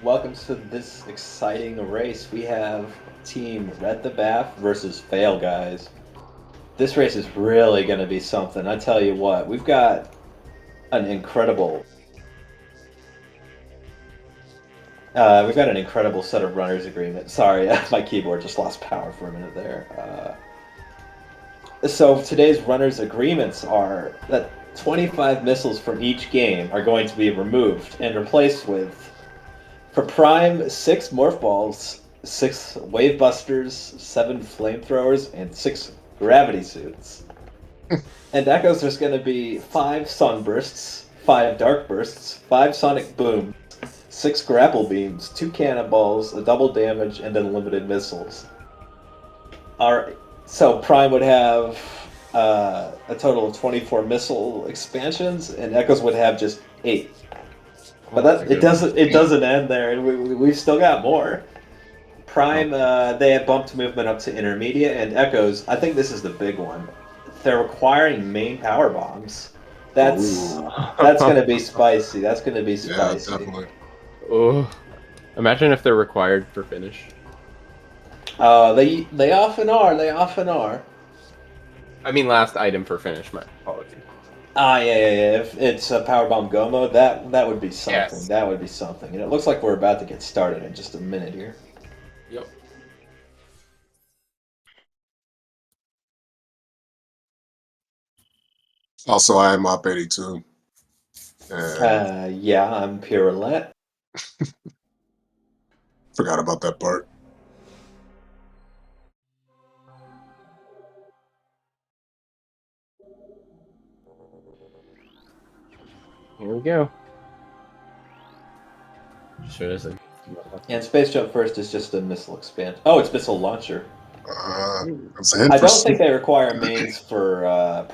welcome to this exciting race. We have Team Red the Bath versus Fail Guys. This race is really going to be something. I tell you what, an incredible, we've got an incredible set of runners agreement. Sorry, my keyboard just lost power for a minute there. So today's runners agreements are that 25 missiles from each game are going to be removed and replaced with, for Prime, 6 Morph Balls, 6 Wave Busters, 7 Flamethrowers, and 6 Gravity Suits. And Echoes, there's going to be 5 Sunbursts, 5 Dark Bursts, 5 Sonic Booms, 6 Grapple Beams, 2 Cannonballs, a double damage, and unlimited missiles. So Prime would have a total of 24 missile expansions, and Echoes would have just 8. But it doesn't end there, and we've still got more. Prime, they have bumped movement up to intermediate, and Echoes, I think this is the big one. They're requiring main power bombs. That's going to be spicy. That's going to be spicy. Yeah, definitely. Oh, imagine if they're required for finish. They often are. They often are. I mean, last item for finish. My apologies. Yeah. If it's a Powerbomb Go mode, that would be something. Yes. That would be something. And it looks like we're about to get started in just a minute here. Yep. Also, I am Op 82. Yeah, I'm Purelette. Forgot about that part. Here we go. Sure is it. And Space Jump First is just a missile expand. Oh, it's missile launcher. That's a hint I for don't think they require mains for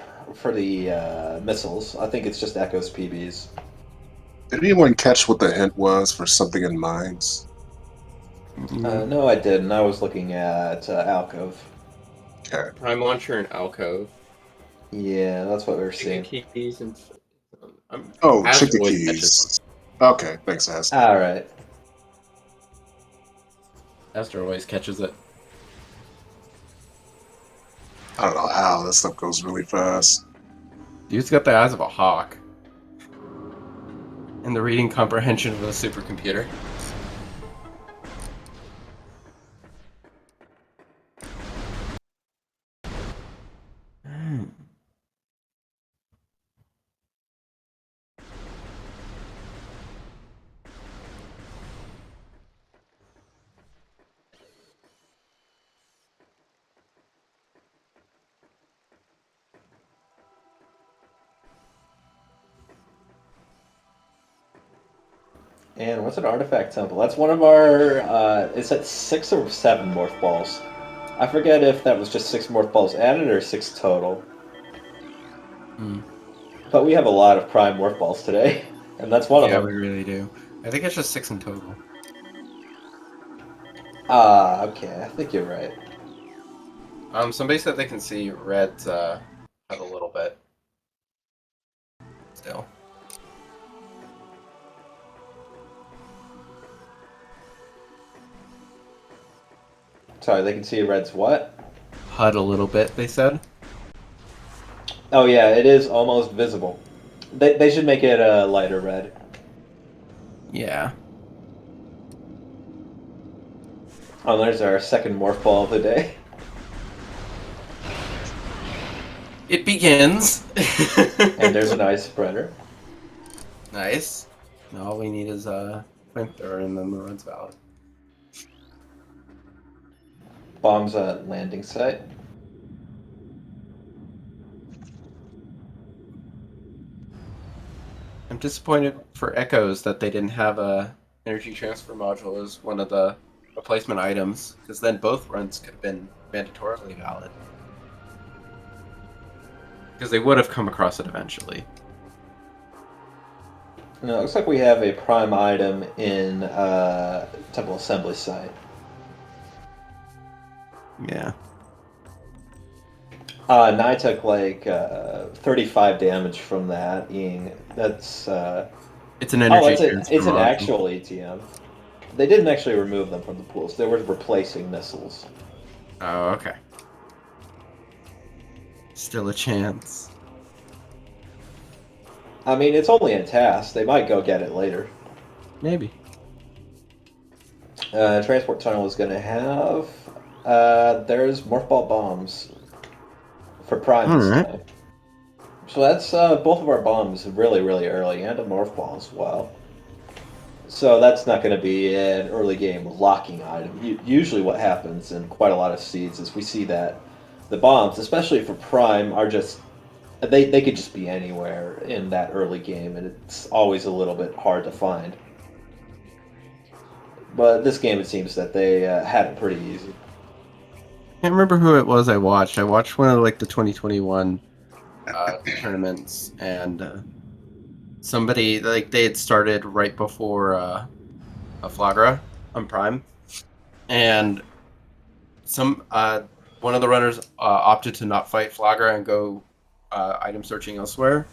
the missiles. I think it's just Echoes PBs. Did anyone catch what the hint was for something in mines? No, I didn't. I was looking at Alcove. Okay. Prime launcher and alcove. Yeah, that's what we were seeing. Keys and. Chicken always keys. catches Okay, thanks, Aster. All right. Aster always catches it. I don't know how that stuff goes really fast. Dude's got the eyes of a hawk. And the reading comprehension of a supercomputer. And what's an artifact temple? That's one of our. Is it 6 or 7 morph balls? I forget if that was just 6 morph balls added or 6 total. But we have a lot of prime morph balls today, and that's one of them. Yeah, we really do. I think it's just 6 in total. Okay. I think you're right. Somebody said they can see Red's have a little bit. Still. Sorry, they can see Red's what? HUD a little bit, they said. Oh yeah, it is almost visible. They should make it a lighter red. Yeah. Oh, there's our second morph ball of the day. It begins. And there's an ice spreader. Nice. And all we need is a flamethrower and then the red's valid. Bombs at landing site. I'm disappointed for Echoes that they didn't have a energy transfer module as one of the replacement items, because then both runs could have been mandatorily valid. Because they would have come across it eventually. No, it looks like we have a prime item in Temple Assembly site. Yeah. Naii took like 35 damage from that. That's It's an energy it's transfer an module. actual ATM. They didn't actually remove them from the pools. They were replacing missiles. Oh, okay. Still a chance. I mean, it's only a task. They might go get it later. Maybe. Transport tunnel is going to have. There's morph ball bombs for Prime this Alright. time. So that's both of our bombs really, really early, and a morph ball as well. So that's not going to be an early game locking item. Usually, what happens in quite a lot of seeds is we see that the bombs, especially for Prime, are just they could just be anywhere in that early game, and it's always a little bit hard to find. But this game, it seems that they had it pretty easy. Can't remember who it was I watched. I watched one of like the 2021 tournaments, and somebody like they had started right before a Flagra on Prime, and some one of the runners opted to not fight Flagra and go item searching elsewhere,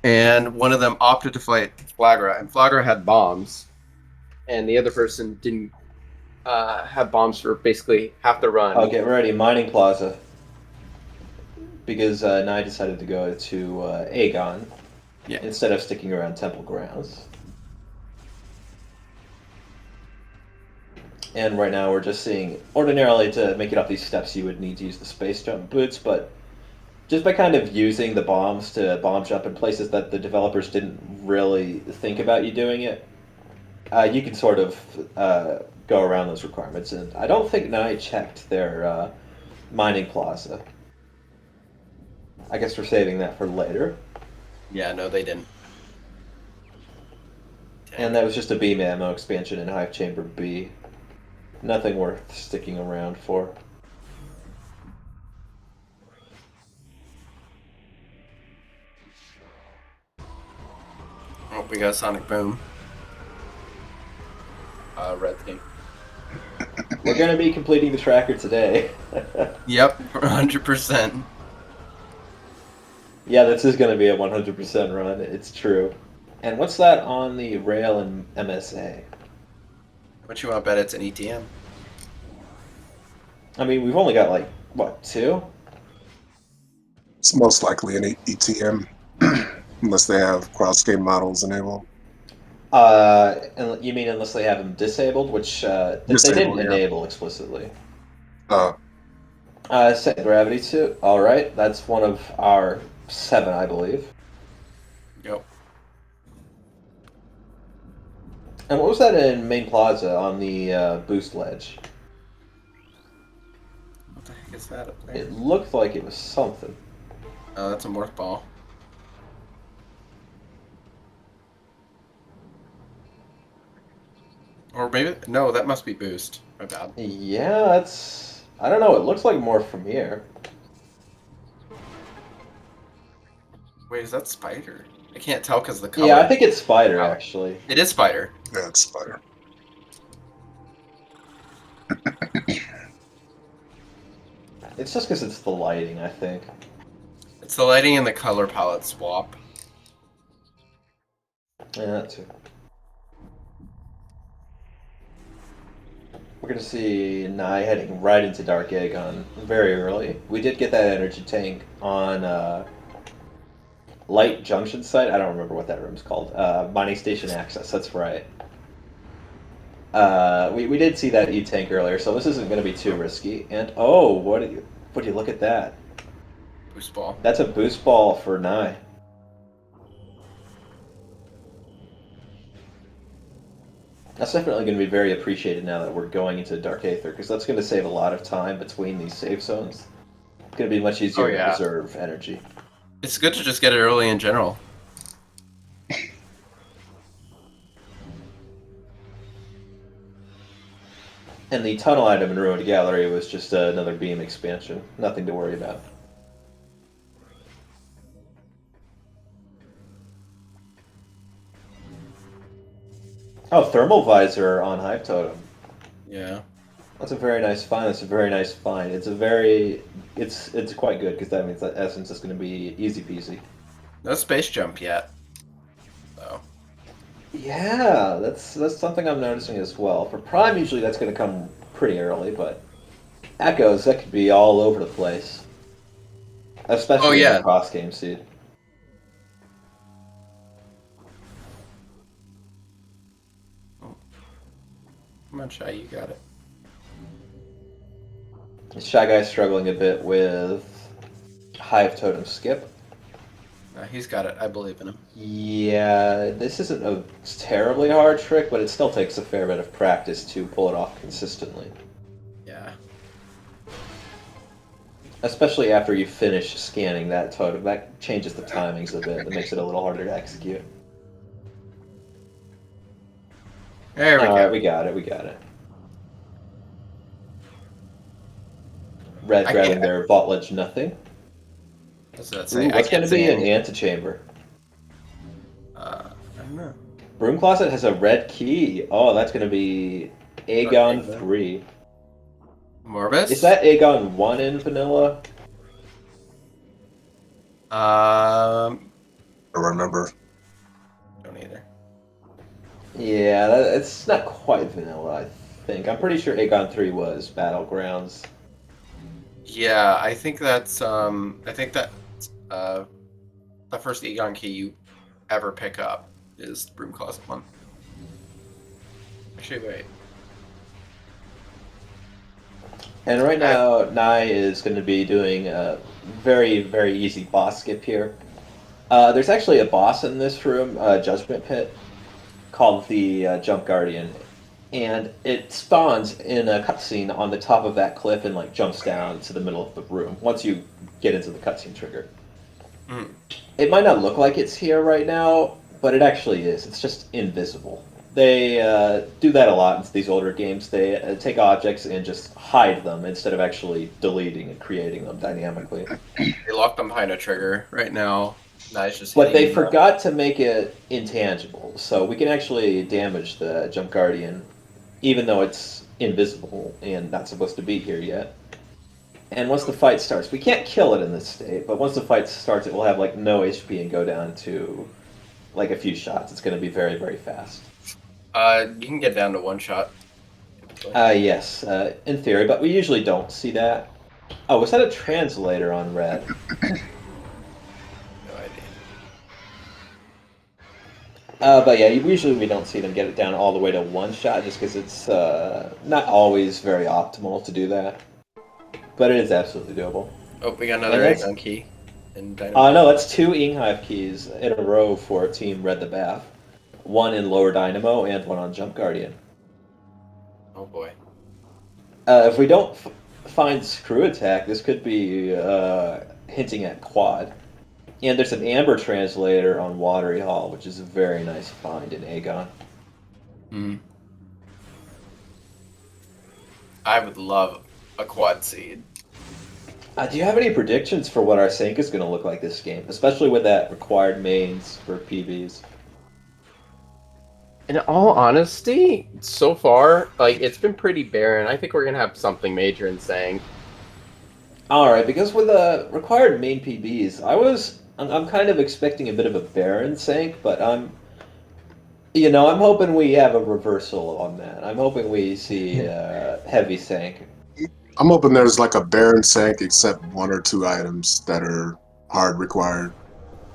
and one of them opted to fight Flagra, and Flagra had bombs, and the other person didn't have bombs for basically half the run. Oh, get ready, Mining Plaza. Because Naii decided to go to Aegon instead of sticking around Temple Grounds. And right now we're just seeing, ordinarily to make it up these steps you would need to use the space jump boots, but just by kind of using the bombs to bomb jump in places that the developers didn't really think about you doing it, you can sort of go around those requirements. And I don't think Naii checked their mining plaza. I guess we're saving that for later. Yeah, no, they didn't. And that was just a beam ammo expansion in Hive Chamber B. Nothing worth sticking around for. Oh, we got Sonic Boom. Red team. We're going to be completing the tracker today. Yep, 100%. Yeah, this is going to be a 100% run. It's true. And what's that on the rail in MSA? What you want to bet it's an ETM? I mean, we've only got like, what, 2? It's most likely an ETM, unless they have cross-game models enabled. And you mean unless they have them disabled, which they Disabled, didn't yeah. enable explicitly. Uh, Set gravity suit. All right, that's one of our 7, I believe. Yep. And what was that in Main Plaza on the boost ledge? What the heck is that up there? It looked like it was something. Oh, that's a morph ball. Or maybe no, that must be boost. My bad. Yeah, that's... I don't know, it looks like more from here. Wait, is that spider? I can't tell because the color. Yeah, I think it's Spider, Oh. actually. It is spider. yeah, it's Spider. It's just because it's the lighting, I think. It's the lighting and the color palette swap. Yeah, that too. We're going to see Naii heading right into Dark Aegon very early. We did get that energy tank on Light Junction site. I don't remember what that room's called. Mining Station Access, that's right. We did see that E-tank earlier, so this isn't going to be too risky. And, oh, what do you look at that? Boost ball. That's a boost ball for Naii. That's definitely going to be very appreciated now that we're going into Dark Aether, because that's going to save a lot of time between these save zones. It's going to be much easier to preserve energy. It's good to just get it early in general. And the tunnel item in Ruined Gallery was just another beam expansion. Nothing to worry about. Oh, Thermal Visor on Hive Totem. Yeah. That's a very nice find. That's a very nice find. It's a very... It's quite good, because that means that Essence is going to be easy peasy. No space jump yet. So. Yeah, that's something I'm noticing as well. For Prime, usually that's going to come pretty early, but Echoes, that could be all over the place, Oh especially in the yeah. cross game seed. Oh, come on, Shy, you got it. ShyGuy struggling a bit with Hive Totem Skip. He's got it. I believe in him. Yeah, this isn't a terribly hard trick, but it still takes a fair bit of practice to pull it off consistently. Yeah. Especially after you finish scanning that totem. That changes the timings a bit. That makes it a little harder to execute. There we go. Alright, we got it, we got it. Red I grabbing can't. their Vault Ledge nothing. What's that Ooh, say? I what's going can't to say be an anything. antechamber? I don't know. Broom Closet has a red key. Oh, that's going to be Aegon Aegon. 3. Morbus? Is that Aegon 1 in vanilla? I remember. Don't either. Yeah, it's not quite vanilla, I think. I'm pretty sure Aegon 3 was Battlegrounds. Yeah, I think that's the first Egon key you ever pick up is Broom Closet one. Actually, wait. And right now, Naii is going to be doing a very, very easy boss skip here. There's actually a boss in this room, Judgment Pit, called the Jump Guardian. And it spawns in a cutscene on the top of that cliff and like jumps down to the middle of the room once you get into the cutscene trigger. Mm. It might not look like it's here right now, but it actually is. It's just invisible. They do that a lot in these older games. They take objects and just hide them instead of actually deleting and creating them dynamically. They locked them behind a trigger right now. Nice, just But they hitting forgot to make it intangible, so we can actually damage the Jump Guardian, even though it's invisible and not supposed to be here yet. And once the fight starts, we can't kill it in this state, but once the fight starts, it will have like no HP and go down to like a few shots. It's going to be very, very fast. You can get down to one shot. Yes, in theory, but we usually don't see that. Oh, was that a translator on red? No idea. But yeah, usually we don't see them get it down all the way to one shot, just because it's not always very optimal to do that. But it is absolutely doable. Oh, we got another And that's- Aegon key. In Dynamo. No, that's 2 Inghive keys in a row for Team Red the Bath. One in Lower Dynamo and one on Jump Guardian. Oh boy. If we don't find Screw Attack, this could be hinting at Quad. And there's an Amber Translator on Watery Hall, which is a very nice find in Aegon. Hmm. I would love a quad seed. Do you have any predictions for what our sync is going to look like this game? Especially with that required mains for PBs. In all honesty, so far, like it's been pretty barren. I think we're gonna have something major in saying. Alright, because with the required main PBs, I'm kind of expecting a bit of a barren sync, but I'm hoping we have a reversal on that. I'm hoping we see heavy sync. I'm hoping there's like a barren sank except one or two items that are hard required.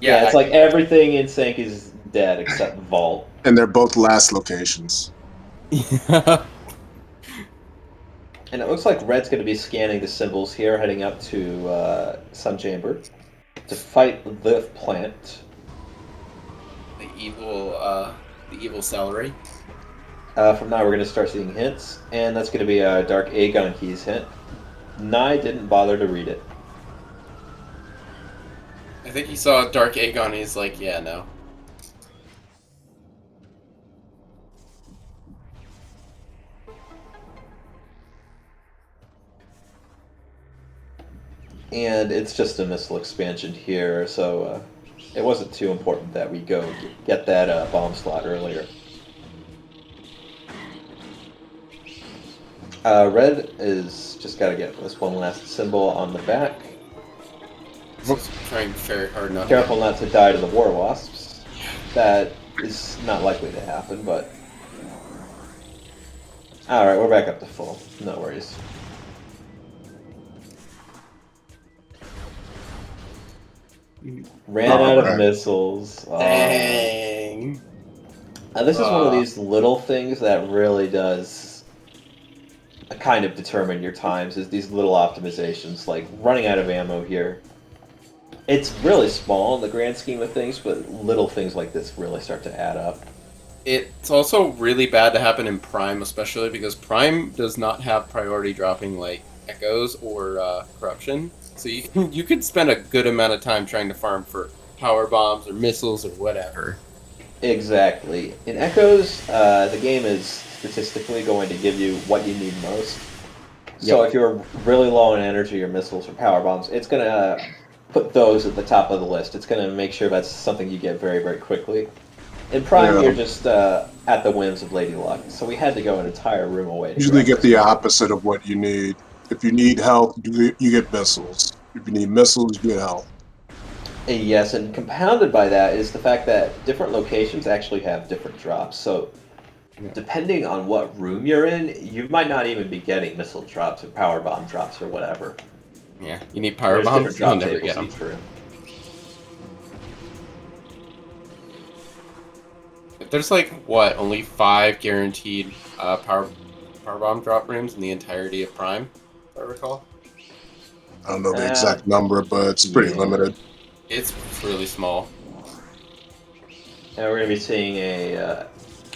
Yeah, it's like everything in sync is dead except Vault. And they're both last locations. Yeah. And it looks like Red's going to be scanning the symbols here, heading up to Sun Chamber to fight the plant. The evil celery. From now, we're going to start seeing hints, and that's going to be a Dark Aegon Keys hint. Naii didn't bother to read it. I think he saw Dark Aegon. He's like, yeah, no. And it's just a missile expansion here, so it wasn't too important that we go get that bomb slot earlier. Red is just got to get this one last symbol on the back. He's trying very hard not. Careful not to die to the war wasps. That is not likely to happen, but... Alright, we're back up to full. No worries. Ran out of missiles. Dang. This is one of these little things that really does kind of determine your times, is these little optimizations, like running out of ammo here. It's really small in the grand scheme of things, but little things like this really start to add up. It's also really bad to happen in Prime, especially because Prime does not have priority dropping like Echoes or Corruption. So you could spend a good amount of time trying to farm for power bombs or missiles or whatever. Exactly. In Echoes, the game is statistically going to give you what you need most. So if you're really low on energy or missiles or power bombs, it's going to put those at the top of the list. It's going to make sure that's something you get very, very quickly. In Prime, you're just at the whims of Lady Luck. So we had to go an entire room away. To Usually get the opposite of what you need. If you need health, you get missiles. If you need missiles, you get health. Yes, and compounded by that is the fact that different locations actually have different drops. So depending on what room you're in, you might not even be getting missile drops or power bomb drops or whatever. Yeah, you need power There's bombs, different you'll drop never tables get them. each room. There's like, what, only 5 guaranteed power bomb drop rooms in the entirety of Prime, if I recall? I don't know the exact number, but it's pretty limited. It's really small. And we're going to be seeing a...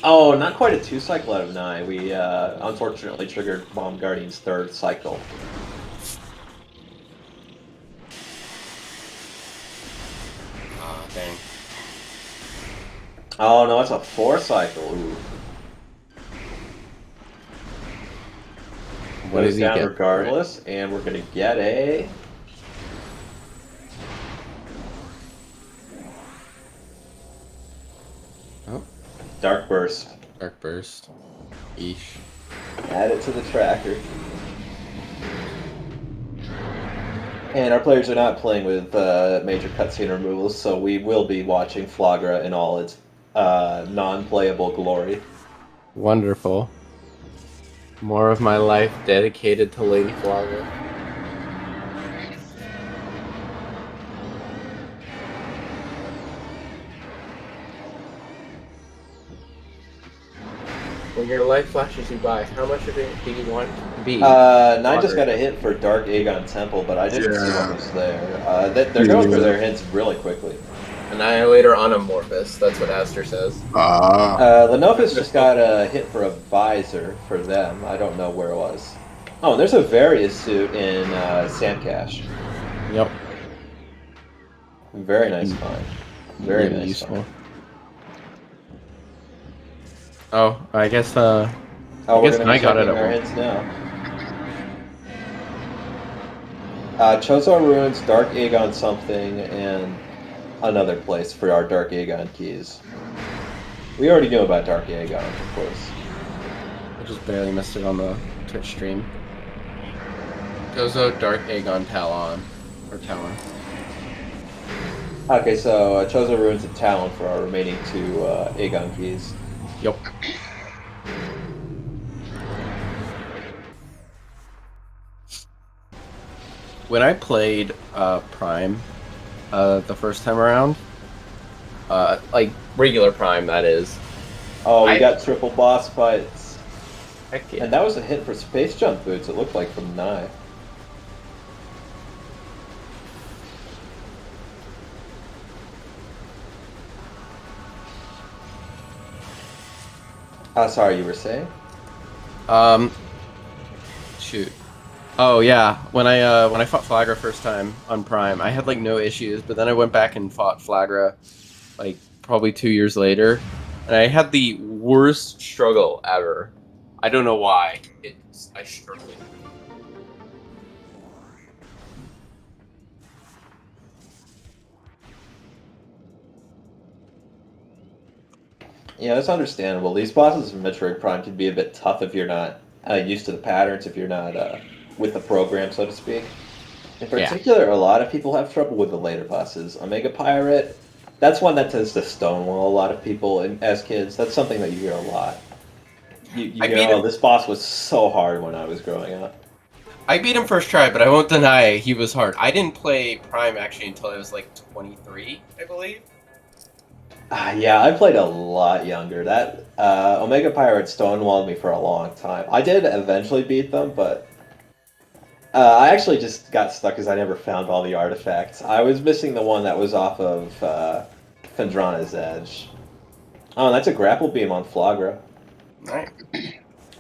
oh, not quite a 2-cycle out of Naii. We unfortunately triggered Bomb Guardian's 3rd cycle. Ah, dang. Oh, no, it's a 4-cycle. Ooh. What does he down get? regardless, and we're going to get a... Oh. Dark Burst. Dark Burst. Eesh. Add it to the tracker. And our players are not playing with major cutscene removals, so we will be watching Flagra in all its non-playable glory. Wonderful. More of my life dedicated to Lady Flagra. When your life flashes you by, how much of it do you want to be? Naii just got a hint for Dark Aegon Temple, but I didn't see what was there. They're going for their hints really quickly. Annihilator Anamorphous, that's what Aster says. Lenophis just got a hit for a visor for them. I don't know where it was. Oh, there's a Various suit in Sandcash. Yep. Very nice find. Very nice useful. find. Oh, I guess Oh, I guess I got it at our one. hints now. Chozar Ruins, Dark Aegon something, and another place for our Dark Aegon keys. We already knew about Dark Aegon, of course. I just barely missed it on the Twitch stream. Gozo, Dark Aegon, Talon. Or Talon. Okay, so Chozar Ruins and Talon for our remaining 2 Aegon keys. Yep. When I played Prime the first time around, Like regular Prime, that is. Oh, we got triple boss fights. Heck yeah. And that was a hit for Space Jump boots, it looked like, from Naii. Sorry, you were saying? Shoot. Oh yeah, when I fought Flagra first time on Prime, I had like no issues, but then I went back and fought Flagra like probably 2 years later, and I had the worst struggle ever. I don't know why. I struggled. Yeah, that's understandable. These bosses in Metroid Prime can be a bit tough if you're not used to the patterns, if you're not with the program, so to speak. In particular, a lot of people have trouble with the later bosses. Omega Pirate, That's one that tends to stonewall a lot of people as kids. That's something that you hear a lot. You I hear, beat oh, him. this boss was so hard when I was growing up. I beat him first try, but I won't deny he was hard. I didn't play Prime actually until I was like 23, I believe. Yeah, I played a lot younger. That Omega Pirate stonewalled me for a long time. I did eventually beat them, but I actually just got stuck because I never found all the artifacts. I was missing the one that was off of Phendrana's Edge. Oh, that's a grapple beam on Flagra. Right.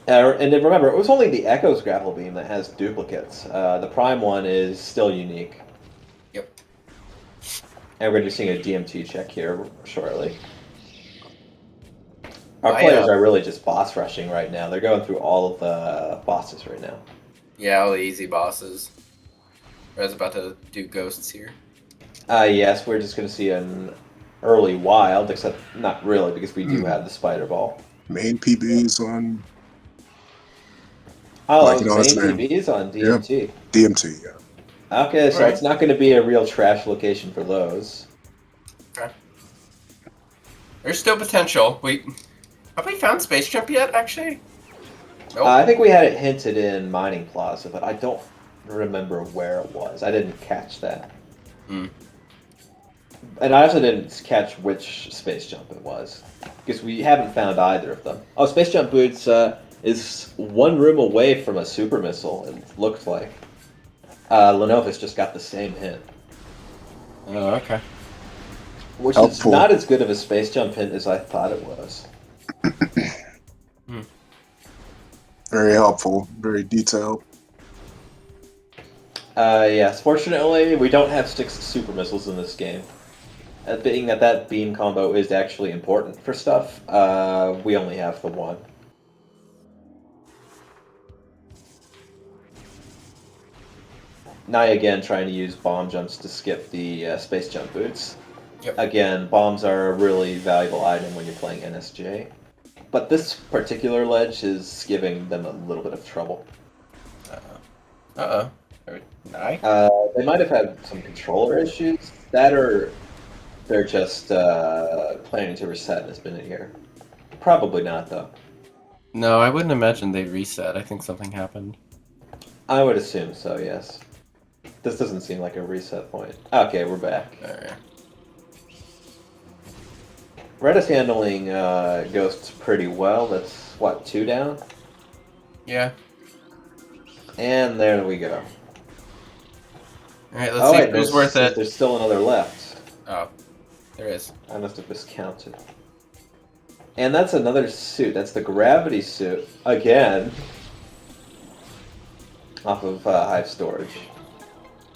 And then remember, it was only the Echo's grapple beam that has duplicates. The Prime one is still unique. Yep. And we're going to be seeing a DMT check here shortly. Our players are really just boss rushing right now. They're going through all of the bosses right now. Yeah, all the easy bosses. I was about to do ghosts here. Yes, we're just going to see an early wild, except not really, because we do have the spider ball. Main PBs on. Oh, Like, those you know his main name. TVs on DMT. DMT, yeah. Okay, so Alright. it's not going to be a real trash location for those. Okay. There's still potential. Have we found Space Jump yet, actually? Nope. I think we had it hinted in Mining Plaza, but I don't remember where it was. I didn't catch that. Hmm. And I also didn't catch which Space Jump it was, because we haven't found either of them. Oh, Space Jump Boots is one room away from a super missile, it looked like. Lenophis just got the same hint. Oh, okay. Which Helpful. is not as good of a Space Jump hint as I thought it was. Very helpful, very detailed. Yes, fortunately, we don't have 6 super missiles in this game. Being that beam combo is actually important for stuff, we only have the one. Naii again trying to use bomb jumps to skip the space jump boots. Yep. Again, bombs are a really valuable item when you're playing NSJ. But this particular ledge is giving them a little bit of trouble. Uh-oh. Naii? They might have had some controller issues. That or they're just planning to reset this minute here. Probably not, though. No, I wouldn't imagine they reset. I think something happened. I would assume so, yes. This doesn't seem like a reset point. Okay, we're back. Alright. Red is handling ghosts pretty well. That's, what, 2 down? Yeah. And there we go. Alright, let's see if it was there's, worth it. There's still another left. Oh, there is. I must have miscounted. And that's another suit. That's the gravity suit. Again. Off of Hive Storage.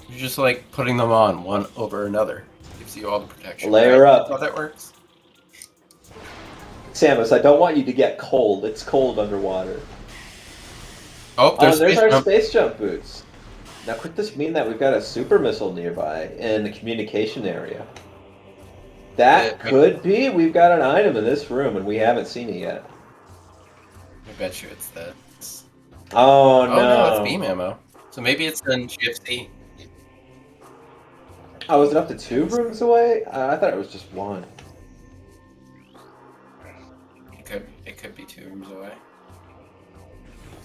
You're just like putting them on one over another. Gives you all the protection. Layer right? up. That's how that works. Samus, I don't want you to get cold. It's cold underwater. Oh, there's There's space our jump. space jump boots. Now, could this mean that we've got a super missile nearby in the communication area? That could be. We've got an item in this room, and we haven't seen it yet. I bet you it's this. Oh, Oh no, it's beam ammo. So maybe it's in GFC. Oh, is it up to 2 rooms away? I thought it was just 1. It could be 2 rooms away.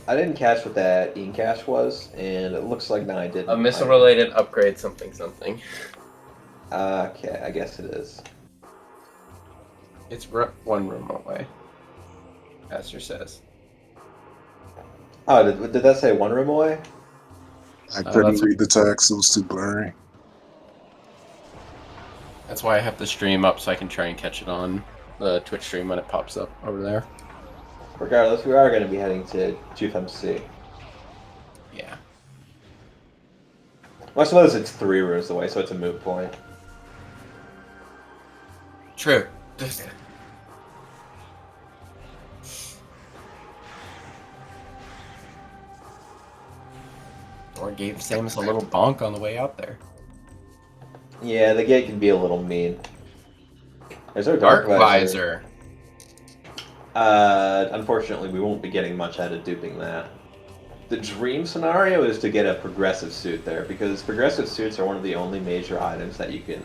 I didn't catch what that cache was, and it looks like I didn't. A missile-related upgrade something. Okay, I guess it is. It's 1 room away. Pastor says. Oh, did that say 1 room away? I Oh, couldn't that's- read the text, it was too blurry. That's why I have the stream up so I can try and catch it on the Twitch stream when it pops up over there. Regardless, we are going to be heading to GFMC. Yeah. Well, I suppose it's 3 rooms away, so it's a moot point. True. Or gave Samus a little bonk on the way out there. Yeah, the gate can be a little mean. There's our Dark Visor. Unfortunately, we won't be getting much out of duping that. The dream scenario is to get a progressive suit there, because progressive suits are one of the only major items that you can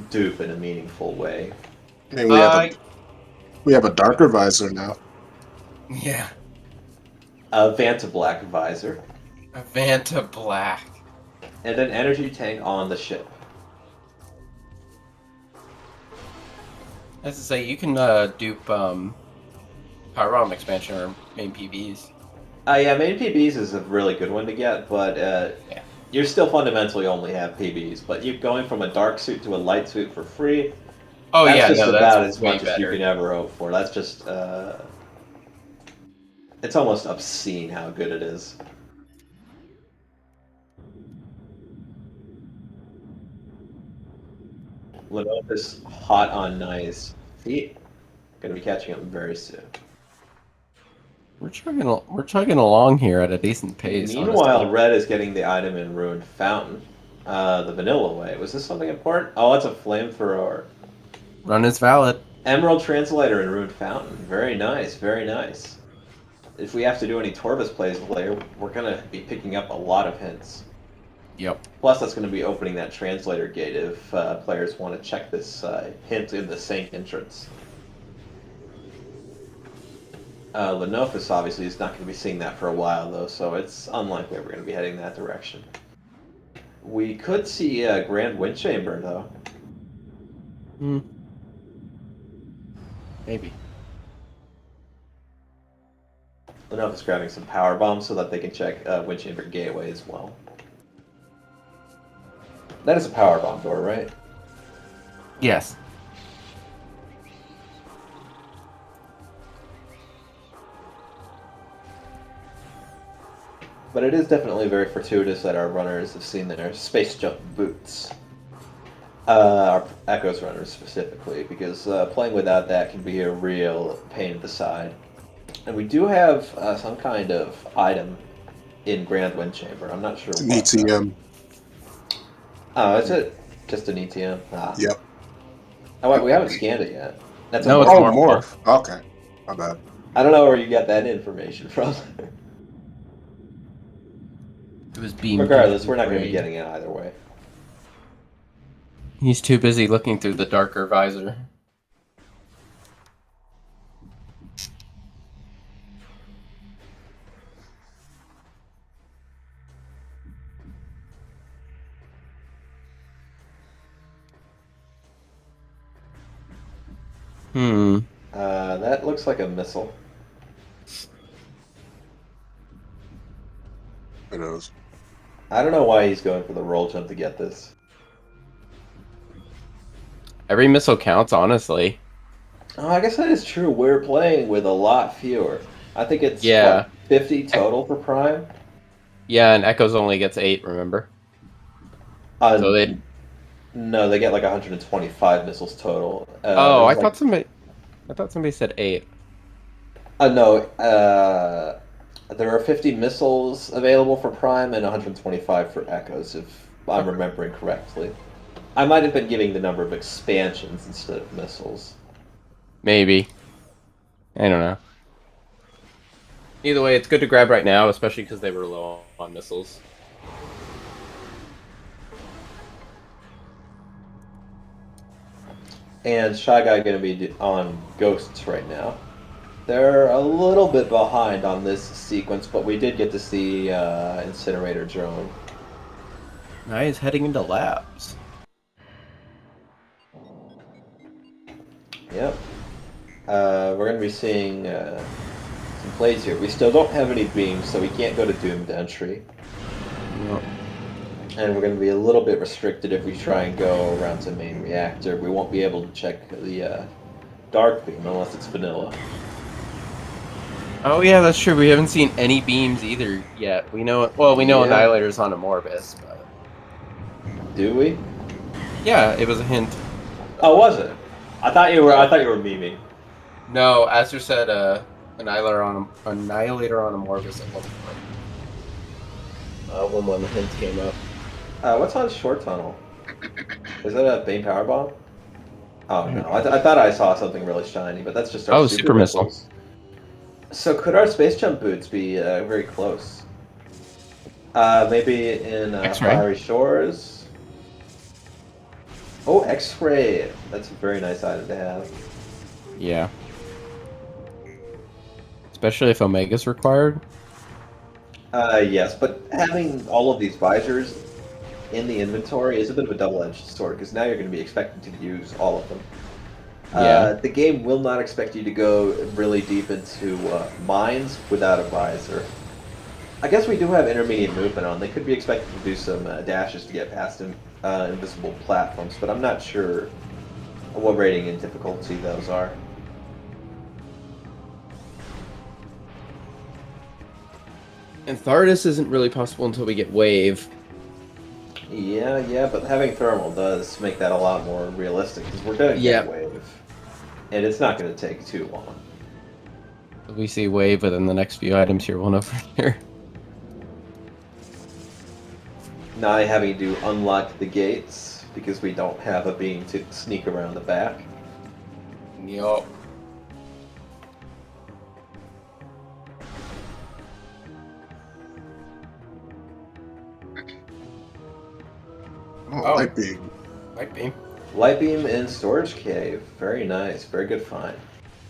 dupe in a meaningful way. I mean, Uh, we have a darker visor now. yeah. A Vanta Black visor, A Vanta Black. and an energy tank on the ship. As I say, you can dupe Power Bomb expansion or main PBs. Yeah, main PBs is a really good one to get, but Yeah. you still fundamentally only have PBs. But you going from a dark suit to a light suit for free, Oh that's yeah, just no, about that's as way much as you better. can ever hope for. That's just, it's almost obscene how good it is. Lenophis hot on Nai's feet. Gonna be catching up very soon. We're chugging along here at a decent pace. Meanwhile, Honestly. Red is getting the item in Ruined Fountain, the vanilla way. Was this something important? Oh, it's a flamethrower. Run is valid. Emerald Translator in Ruined Fountain. Very nice, very nice. If we have to do any Torvus plays later, we're gonna be picking up a lot of hints. Yep. Plus, that's going to be opening that translator gate if players want to check this hint in the sink entrance. Lenophis obviously is not going to be seeing that for a while, though, so it's unlikely we're going to be heading that direction. We could see Grand Wind Chamber, though. Hmm. Maybe. Lenophis grabbing some power bombs so that they can check Wind Chamber gateway as well. That is a power bomb door, right? Yes. But it is definitely very fortuitous that our runners have seen their space jump boots. Our Echoes runners specifically, because playing without that can be a real pain in the side. And we do have some kind of item in Grand Wind Chamber. I'm not sure It's an what. ETM. Oh, is it just an ETM? Ah. Yep. Oh, wait, we haven't scanned it yet. That's No, a it's Oh, morph. morph. Okay. My bad. I don't know where you got that information from. It was beamed. Regardless, into we're not the going to be brain. getting it either way. He's too busy looking through the darker visor. Hmm. That looks like a missile. Who knows? I don't know why he's going for the roll jump to get this. Every missile counts, honestly. Oh, I guess that is true. We're playing with a lot fewer. I think it's Yeah. what, 50 total for Prime. Yeah, and Echoes only gets 8, remember? Uh, So they. no, they get like 125 missiles total. Oh, I There's thought somebody. I thought somebody said 8. no. There are 50 missiles available for Prime and 125 for Echoes, if I'm remembering correctly. I might have been giving the number of expansions instead of missiles. Maybe. I don't know. Either way, it's good to grab right now, especially because they were low on missiles. And ShyGuy going to be on Ghosts right now. They're a little bit behind on this sequence, but we did get to see Incinerator drone. Naii is heading into labs. Yep. We're going to be seeing some plays here. We still don't have any beams, so we can't go to Doomed Entry. Yep. And we're going to be a little bit restricted if we try and go around to Main Reactor. We won't be able to check the Dark Beam unless it's vanilla. Oh yeah, that's true. We haven't seen any beams either yet. We know. Well, we know Yeah. Annihilator's on Amorbis, but Do we? yeah, it was a hint. Oh, was it? I thought you were memeing. No, Aster said Annihilator on Amorbis at one point. When the hint came up. What's on Short Tunnel? Is that a Bane Power Bomb? Oh no, I thought I saw something really shiny, but that's just our Super missile. missiles. So could our space jump boots be very close? Maybe in X-ray? Fiery Shores? Oh, X-ray. That's a very nice item to have. Yeah. Especially if Omega's required. Yes, but having all of these visors in the inventory is a bit of a double-edged sword, because now you're going to be expected to use all of them. Yeah. The game will not expect you to go really deep into mines without a visor. I guess we do have intermediate movement on. They could be expected to do some dashes to get past invisible platforms, but I'm not sure what rating and difficulty those are. And Thardus isn't really possible until we get Wave. Yeah, but having thermal does make that a lot more realistic, because we're going to Yeah. get wave. And it's not going to take too long. We see wave within the next few items here. We'll know for sure. Naii having to unlock the gates, because we don't have a beam to sneak around the back. Yup. Oh, light beam. Might be. Light beam and storage cave. Very nice. Very good find.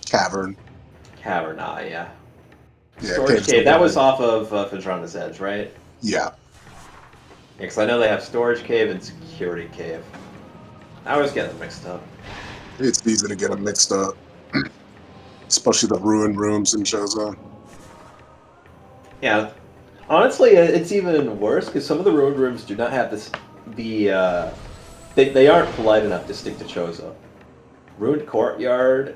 Cavern. Cavern, yeah. Yeah, Storage cave. That was off of Phaedrana's Edge, right? Yeah. Because I know they have storage cave and security cave. I always get them mixed up. It's easy to get them mixed up. Especially the ruined rooms in Chozo. Yeah. Honestly, it's even worse because some of the ruined rooms do not have this. They aren't polite enough to stick to Chozo. Ruined courtyard,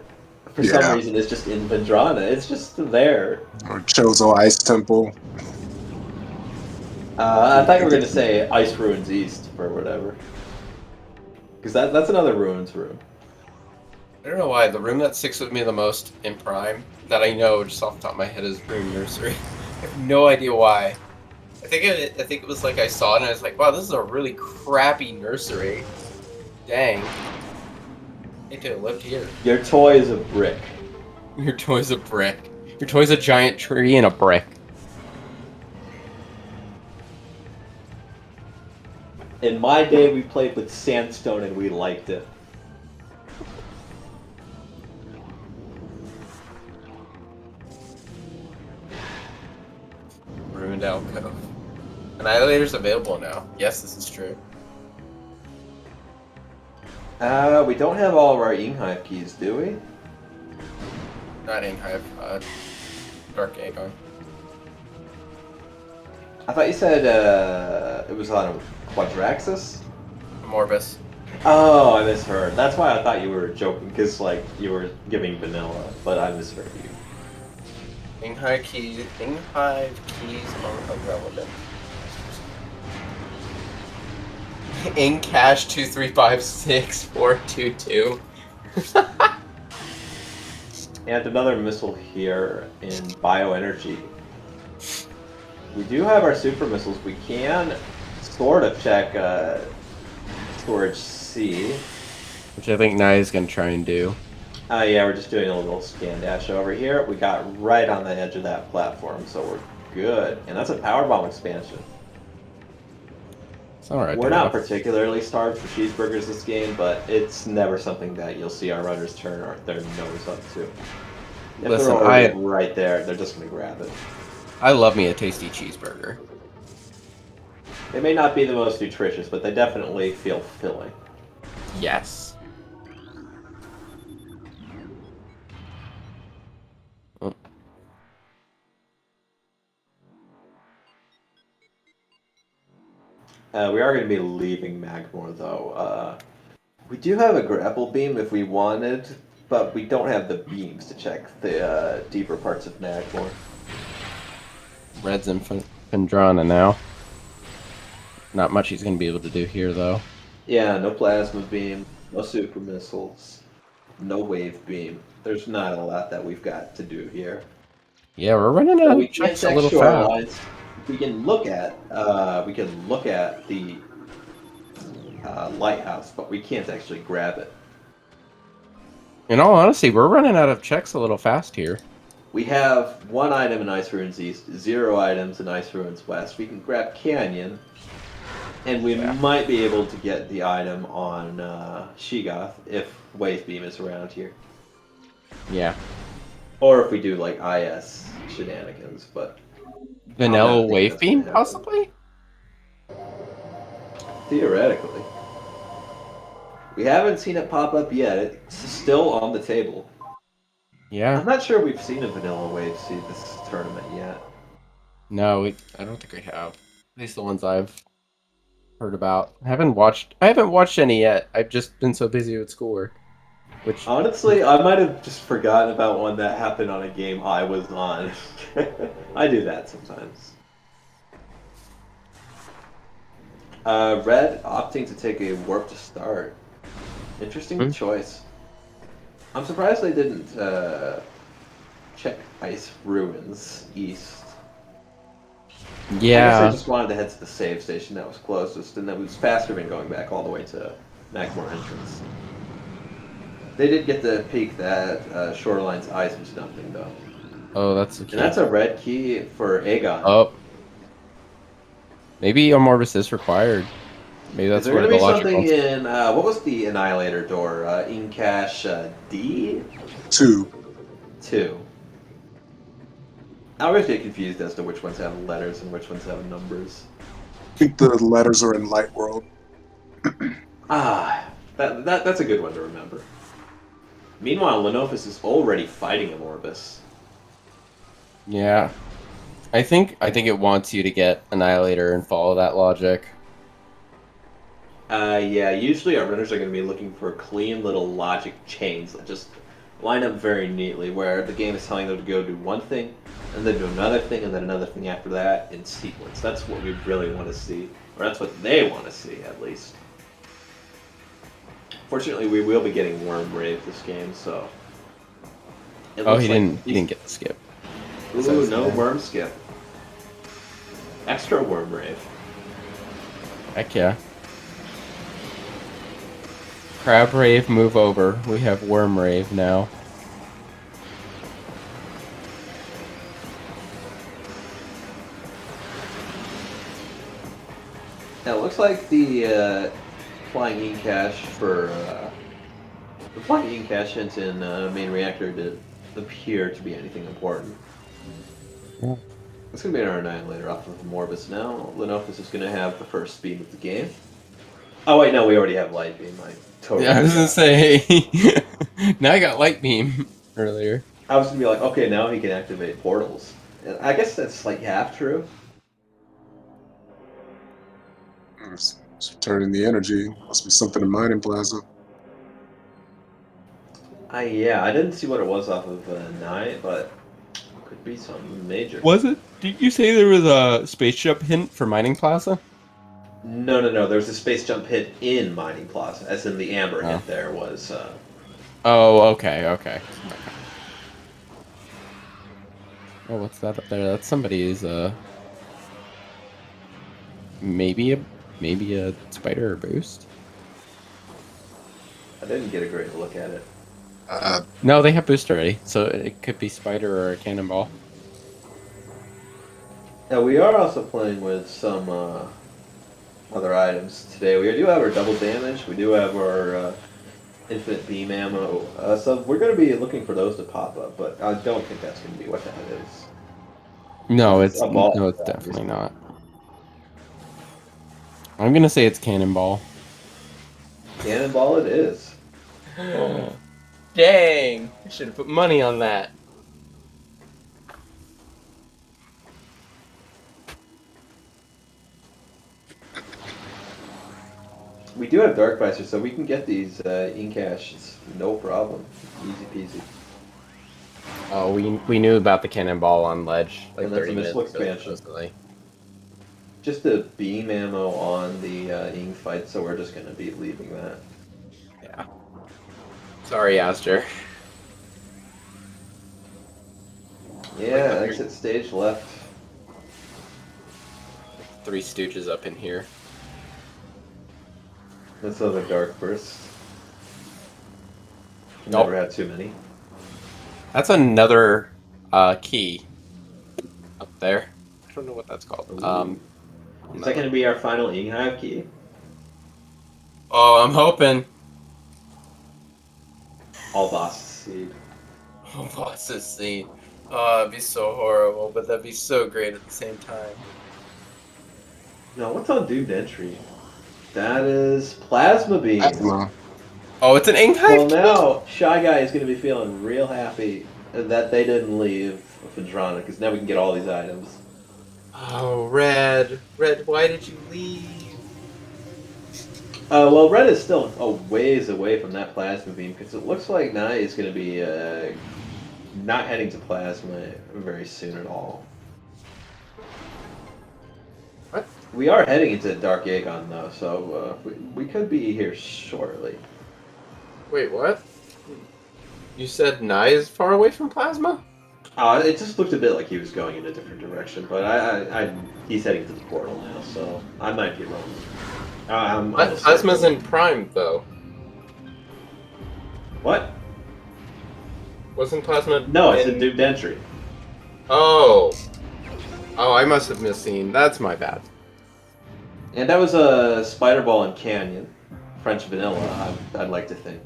for some reason, is just in Phaedrana. It's just there. Or Chozo Ice Temple. I thought you were going to say Ice Ruins East or whatever. Because that's another ruins room. I don't know why. The room that sticks with me the most in Prime, that I know just off the top of my head, is Room Nursery. I have no idea why. I think it was like I saw it and I was like, wow, this is a really crappy nursery. Dang. I could have lived here. Your toy is a brick. Your toy's a brick. Your toy's a giant tree and a brick. In my day, we played with sandstone and we liked it. Ruined alcove. Annihilator's available now. Yes, this is true. We don't have all of our Yinghive keys, do we? Not Inhive, Dark Aegon. I thought you said it was on Quadraxis? Morbus. Oh, I misheard. That's why I thought you were joking, because like you were giving vanilla, but I misheard you. Inhive keys are irrelevant. In cash 2356422. And another missile here in bioenergy. We do have our super missiles. We can sort of check storage C. Which I think Nai's gonna try and do. Yeah, we're just doing a little scan dash over here. We got right on the edge of that platform, so we're good. And that's a power bomb expansion. It's alright. We're not particularly starved for cheeseburgers this game, but it's never something that you'll see our runners turn their nose up to. If Listen, they're already right there, they're just going to grab it. I love me a tasty cheeseburger. They may not be the most nutritious, but they definitely feel filling. Yes. We are going to be leaving Magmore, though. We do have a grapple beam if we wanted, but we don't have the beams to check the deeper parts of Magmore. Red's in Phaedrana now. Not much he's going to be able to do here, though. Yeah, no plasma beam, no super missiles, no wave beam. There's not a lot that we've got to do here. Yeah, we're running out of checks a little fast. We can look at the lighthouse, but we can't actually grab it. In all honesty, we're running out of checks a little fast here. We have 1 item in Ice Ruins East, 0 items in Ice Ruins West. We can grab Canyon. And we Yeah. might be able to get the item on ShyGuy if Wave Beam is around here. Yeah. Or if we do like IS shenanigans, but I'm Vanilla not thinking wave that's gonna beam, happen. possibly? Theoretically. We haven't seen it pop up yet. It's still on the table. Yeah. I'm not sure we've seen a vanilla wave seed this tournament yet. No, I don't think we have. At least the ones I've heard about. I haven't watched any yet. I've just been so busy with schoolwork. Which Honestly, I might have just forgotten about one that happened on a game I was on. I do that sometimes. Red opting to take a warp to start. Interesting choice. I'm surprised they didn't check Ice Ruins East. I guess I yeah. just wanted to head to the save station that was closest, and that was faster than going back all the way to Magmore entrance. They did get the peak that Shoreline's ice was dumping, though. Oh, that's the key. And that's a red key for Aegon. Oh, maybe a Morbus is required. Maybe Is that's there where going to the be logic something wants. in, what was the Annihilator door? Incash D? 2. 2. I always get confused as to which ones have letters and which ones have numbers. I think the letters are in Light World. That's a good one to remember. Meanwhile, Lenophis is already fighting a Morbus. Yeah, I think it wants you to get Annihilator and follow that logic. Yeah, usually our runners are going to be looking for clean little logic chains that just line up very neatly, where the game is telling them to go do one thing, and then do another thing, and then another thing after that in sequence. That's what we really want to see, or that's what they want to see, at least. Fortunately, we will be getting Worm Brave this game, so... Oh, he didn't get the skip. Ooh, no Worm Skip. Extra Worm Brave. Heck yeah. Crab Rave, move over. We have Worm Rave now. Now, it looks like the flying ink cache for the flying ink cache hint in main reactor didn't appear to be anything important. Yeah. It's going to be our Annihilator off of Morbus now. Lenophis is going to have the first speed of the game. Oh wait, no, we already have Light Beam. I totally Yeah, I was gonna forgot. say. Now I got Light Beam earlier. I was going to be like, okay, now he can activate portals. And I guess that's like half true. It's returning the energy. Must be something in Mining Plaza. Yeah, I didn't see what it was off of Naii, but could be something major. Was it? Did you say there was a spaceship hint for Mining Plaza? No. There's a space jump hit in Mining Plaza, as in the amber Oh. hit there was. Oh, okay. Oh, what's that up there? That's somebody's maybe a spider or boost. I didn't get a great look at it. No, they have boost already, so it could be spider or a cannonball. Now we are also playing with some other items today. We do have our double damage. We do have our infinite beam ammo. So we're going to be looking for those to pop up, but I don't think that's going to be what that is. No, It's a ball, it's definitely not. I'm gonna say it's cannonball. Cannonball it is. Dang! I should have put money on that. We do have Dark Visor, so we can get these Incash, no problem. Easy peasy. Oh, we knew about the cannonball on ledge like And that's 30 a minutes missile ago, expansion. supposedly. Just a beam ammo on the Ing fight, so we're just going to be leaving that. Yeah. Sorry, Aster. Yeah, exit stage left. Three Stooges up in here. This other Dark Burst. Nope. Never had too many. That's another key up there. I don't know what that's called. Ooh. Is that going to be our final Inghive key? Oh, I'm hoping. All boss seed. Oh, what's this scene? Oh, it'd be so horrible, but that'd be so great at the same time. No, what's on Doomed Entry? That is Plasma Beam. Plasma. Oh, it's an Well, Inghive key? now ShyGuy is going to be feeling real happy that they didn't leave Phadrana, because now we can get all these items. Oh, Red. Red, why did you leave? Well, Red is still a ways away from that Plasma Beam, because it looks like Naii is going to be not heading to Plasma very soon at all. What? We are heading into Dark Aegon, though, so we could be here shortly. Wait, what? You said Naii is far away from Plasma? It just looked a bit like he was going in a different direction, but he's heading to the portal now, so I might be wrong. I'm almost Plasma's certain. in Prime, though. What? Wasn't Plasma... No, it's in Doomed Entry. Oh. Oh, I must have misseen. That's my bad. And that was a Spider Ball and Canyon. French vanilla, I'd like to think.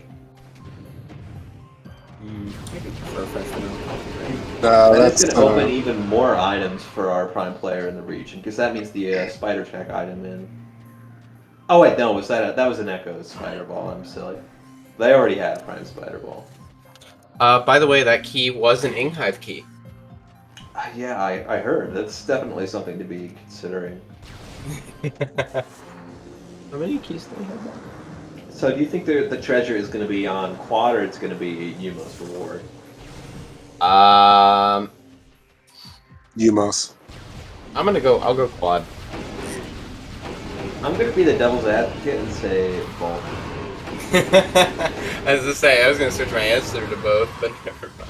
And it's That's going to open even more items for our Prime player in the region, because that means the Spider Tech item in... Oh wait, no, that was an Echo Spider Ball, I'm silly. They already had Prime Spider Ball. By the way, that key was an Inghive key. Yeah, I heard. That's definitely something to be considering. How many keys do we have? So do you think the treasure is going to be on Quad, or it's going to be Yumo's reward? Umos. I'll go Quad. I'm going to be the devil's advocate and say Vault. As I say, I was gonna switch my answer to both, but never mind.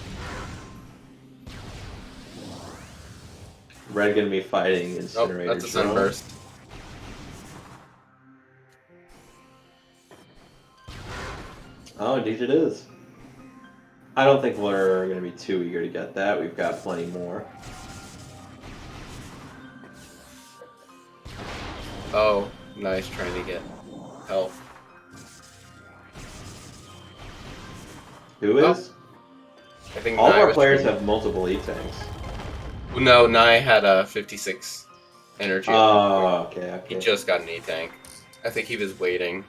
Red going to be fighting Oh, Incinerator. that's a Drone. sunburst. Oh, indeed it is. I don't think we're going to be too eager to get that. We've got plenty more. Oh, nice trying to get help. Who is? I think All of Naii our was players trying- have multiple E-tanks. No, Naii had a 56 energy. Oh, okay, He okay. just got an E-tank. I think he was waiting.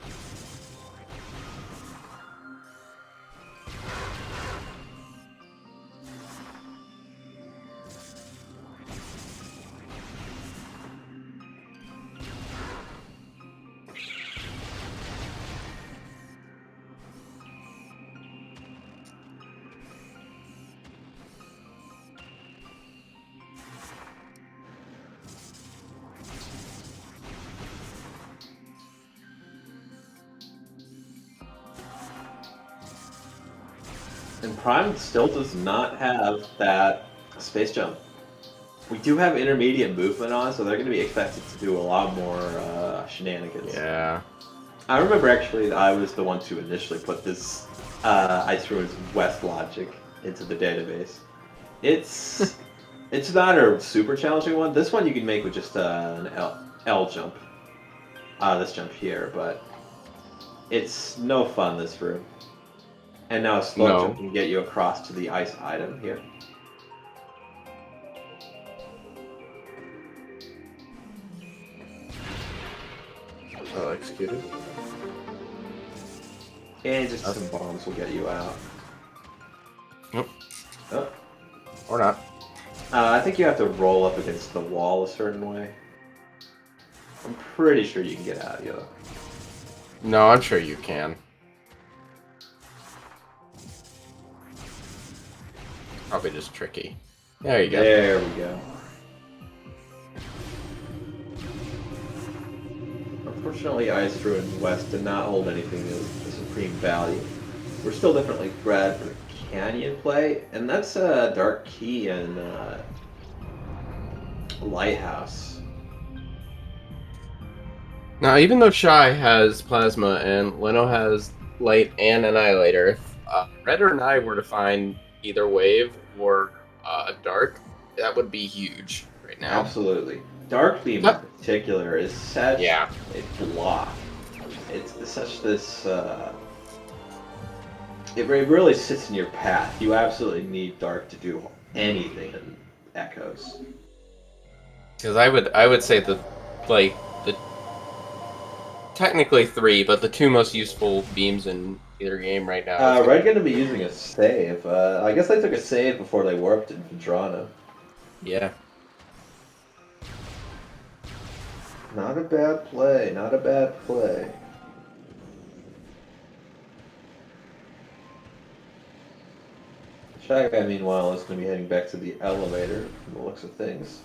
And Prime still does not have that space jump. We do have intermediate movement on, so they're going to be expected to do a lot more shenanigans. Yeah. I remember actually I was the one to initially put this Ice Ruins West logic into the database. It's it's not a super challenging one. This one you can make with just an L jump. This jump here, but it's no fun this room. And now a slow No. jump can get you across to the ice item here. Oh, executed. And just some bombs will get you out. Nope. Oh. Or not. I think you have to roll up against the wall a certain way. I'm pretty sure you can get out of here. No, I'm sure you can. Probably just tricky. There you go. There we go. Unfortunately, Ice Ruin West did not hold anything of supreme value. We're still definitely glad for the Canyon play, and that's a Dark Key and Lighthouse. Now, even though Shy has Plasma and Leno has Light and Annihilator, if Red or Naii were to find either Wave or Dark, that would be huge right now. Absolutely. Dark Beam in particular is such Yeah. a block. It's such this. It really sits in your path. You absolutely need Dark to do anything in Echoes. Because I would say the technically three, but the two most useful beams in either game right now. Red going to be using a save. I guess they took a save before they warped in Vendrana. Yeah. Not a bad play. Not a bad play. ShyGuy, meanwhile, is going to be heading back to the elevator from the looks of things.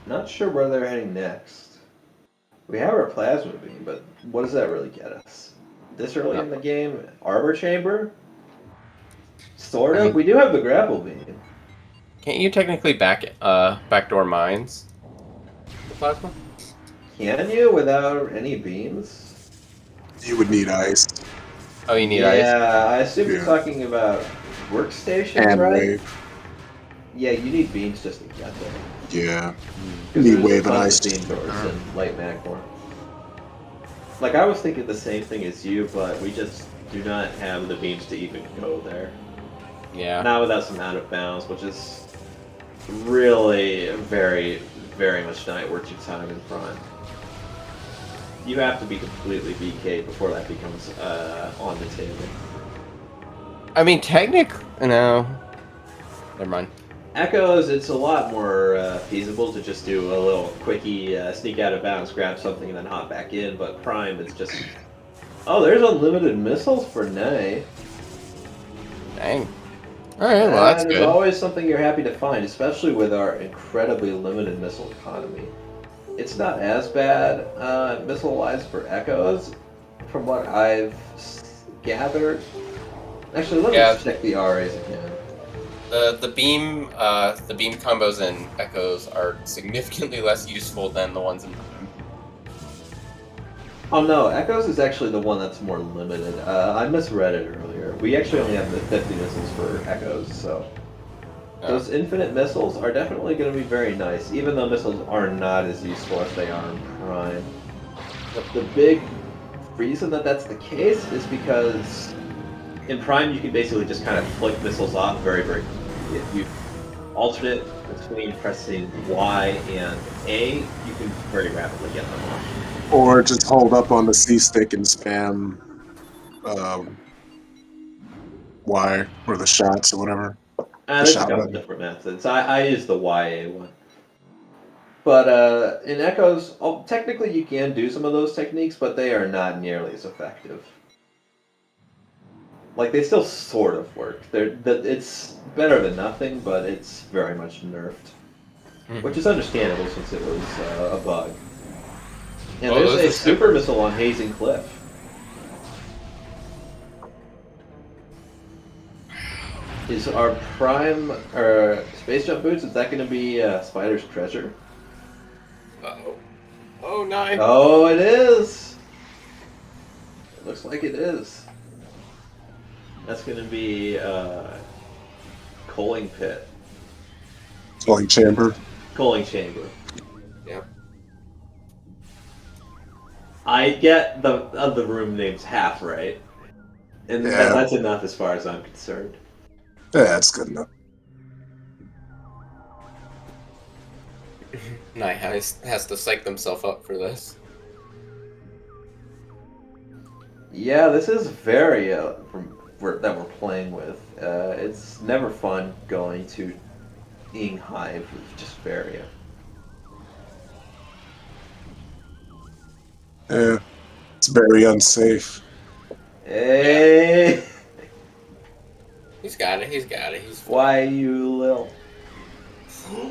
Not sure where they're heading next. We have our plasma beam, but what does that really get us? This early in the game? Arbor Chamber? Sort of. I mean, we do have the grapple beam. Can't you technically backdoor mines the plasma? Can you without any beams? You would need ice Oh, you need Yeah, ice. I assume you're Yeah. talking about workstations, and right? wave. Yeah, you need beams just to get there. Yeah. Because Need there's wave and tons ice. of beam throwers in Light Magmore. Like, I was thinking the same thing as you, but we just do not have the beams to even go there. Yeah. Not without some out of bounds, which is really very, very much not worth your time in Prime. You have to be completely BK before that becomes on the table. I mean, no. Never mind. Echoes, it's a lot more feasible to just do a little quickie sneak out of bounds, grab something, and then hop back in. But Prime, it's just... Oh, there's unlimited missiles for Naii. Dang. Alright, well, that's That is good. always something you're happy to find, especially with our incredibly limited missile economy. It's not as bad missile-wise for Echoes, from what I've gathered. Actually, let me just check the RAs again. The beam combos in Echoes are significantly less useful than the ones in Prime. Oh no, Echoes is actually the one that's more limited. I misread it earlier. We actually only have the 50 missiles for Echoes, so... Those infinite missiles are definitely going to be very nice, even though missiles are not as useful as they are in Prime. The big reason that that's the case is because in Prime you can basically just kind of flick missiles off very, very quickly. If you alternate between pressing Y and A, you can very rapidly get them off. Or just hold up on the C stick and spam Y or the shots or whatever. There's a shot couple button. different methods. I use the YA one. But in Echoes, technically you can do some of those techniques, but they are not nearly as effective. Like, they still sort of work. It's better than nothing, but it's very much nerfed. Which is understandable since it was a bug. And Oh, there's those a are super missile on Hazing Cliff. Is our Prime, or Space Jump Boots, is that going to be Spider's Treasure? Uh-oh. Oh, nine. Oh, it is! It looks like it is. That's going to be Coaling Pit. Coaling chamber. Coaling Chamber. Yep. I get the room names half right. And Yeah. that's enough as far as I'm concerned. Yeah, that's good enough. Naii has to psych themselves up for this. Yeah, this is very that we're playing with. It's never fun going to Ing Hive with just Varia. Yeah, it's very unsafe. Hey, He's got it. He's got it. He's why you lil?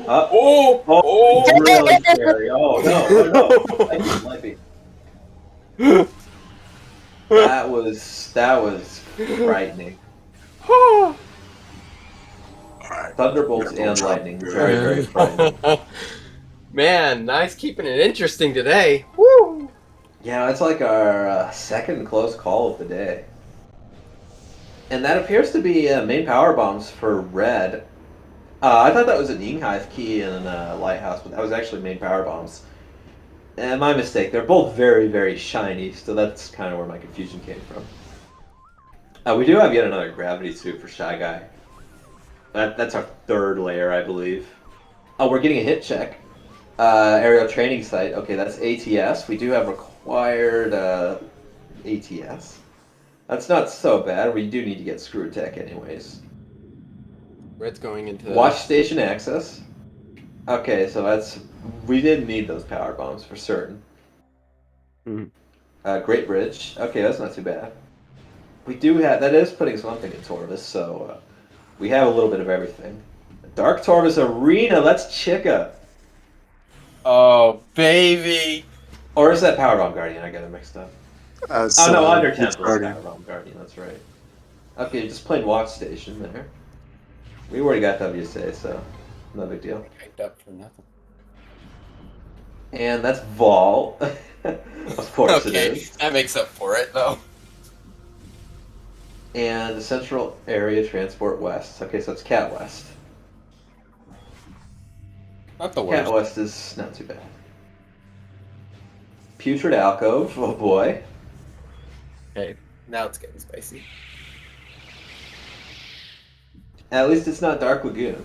Oh! Really scary. Oh no! Oh, no. Might be. That was frightening. All right. Thunderbolts Yeah, and drop. lightning, very very frightening. Man, Nai's keeping it interesting today. Woo! Yeah, it's like our second close call of the day. And that appears to be main power bombs for red. I thought that was a Ninghive key and a lighthouse, but that was actually main power bombs. And my mistake. They're both very, very shiny, so that's kind of where my confusion came from. We do have yet another gravity suit for ShyGuy. That's our third layer, I believe. Oh, we're getting a hit check. Aerial training site. Okay, that's ATS. We do have required ATS. That's not so bad. We do need to get screw tech anyways. Red's going into Watch station access. Okay, so that's... We did need those power bombs for certain. Mhm. Great Bridge. Okay, that's not too bad. We do have... That is putting something in Torvis, so... we have a little bit of everything. Dark Torvis Arena. That's Chica. Oh, baby! Or is that Power Bomb Guardian? I got it mixed up. Oh no, Under Temple is Power Bomb Guardian. That's right. Okay, just plain Watch Station there. We already got WSA, so no big deal. Hyped up for nothing. And that's Vol. Of course it is. That makes up for it, though. And the Central Area Transport West. Okay, so it's Cat West. Not the worst. Cat West is not too bad. Putrid Alcove. Oh boy. Okay, now it's getting spicy. At least it's not Dark Lagoon.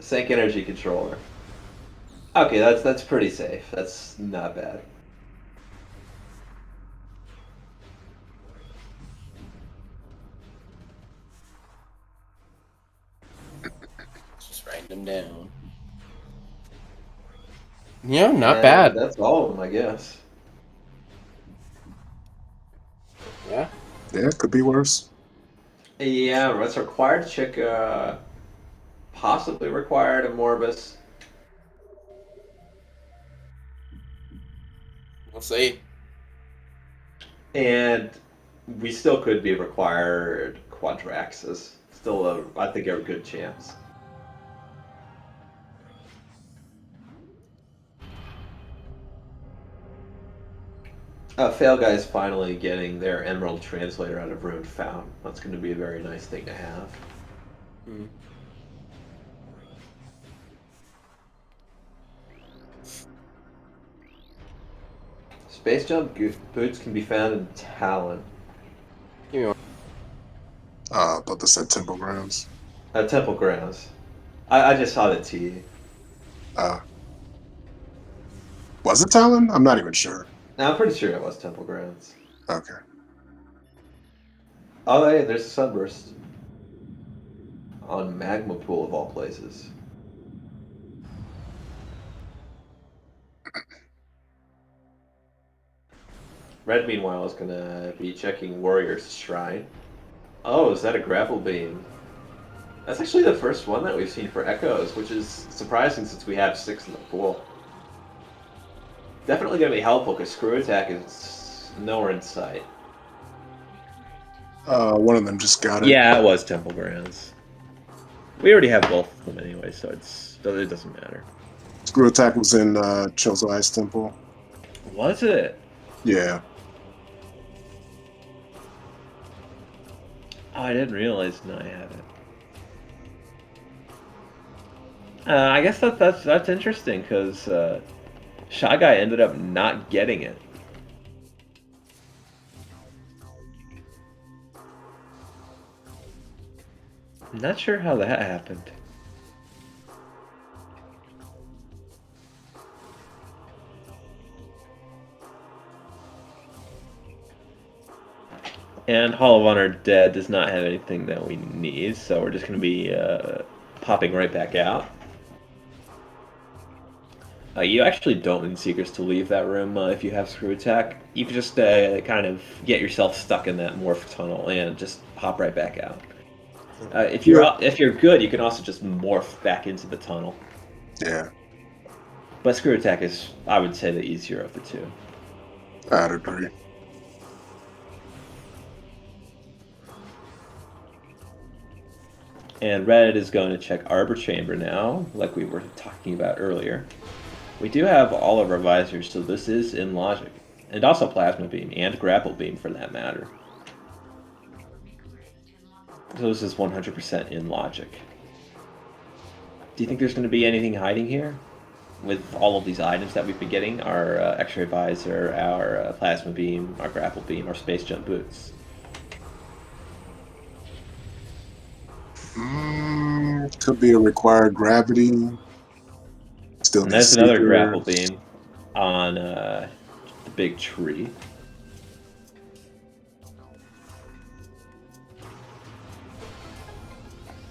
Sync Energy Controller. Okay, that's pretty safe. That's not bad. Just writing them down. Yeah, not And bad. That's all of them, I guess. Yeah. Yeah, it could be worse. Yeah, that's required. Chick, possibly required a Morbus. We'll see. And we still could be required Quadraxis. Still, I think, a good chance. Fail Guys finally getting their Emerald Translator out of Ruined Found. That's going to be a very nice thing to have. Hmm. Space Jump boots can be found in Talon. Give me one. But they said Temple Grounds. Temple Grounds. I just saw the T. Was it Talon? I'm not even sure. Now, I'm pretty sure it was Temple Grounds. Okay. Oh, hey, there's a Sunburst. On Magma Pool, of all places. Red, meanwhile, is going to be checking Warrior's Shrine. Oh, is that a grapple beam? That's actually the first one that we've seen for Echoes, which is surprising since we have 6 in the pool. Definitely going to be helpful because Screw Attack is nowhere in sight. One of them just got it. Yeah, it was Temple Grounds. We already have both of them anyway, so it doesn't matter. Screw Attack was in Chozo Ice Temple. Was it? Yeah. Oh, I didn't realize Naii had it. I guess that's interesting because ShyGuy ended up not getting it. I'm not sure how that happened. And Hall of Honor Dead does not have anything that we need, so we're just going to be popping right back out. You actually don't need Seekers to leave that room if you have Screw Attack. You can just kind of get yourself stuck in that morph tunnel and just hop right back out. If you're good, you can also just morph back into the tunnel. Yeah. But Screw Attack is, I would say, the easier of the two. I'd agree. And Red is going to check Arbor Chamber now, like we were talking about earlier. We do have all of our visors, so this is in logic. And also Plasma Beam, and Grapple Beam for that matter. So this is 100% in logic. Do you think there's going to be anything hiding here? With all of these items that we've been getting, our X-ray visor, our plasma beam, our grapple beam, our space jump boots. Could be a required gravity. Still And need there's another grapple seekers. beam on the big tree.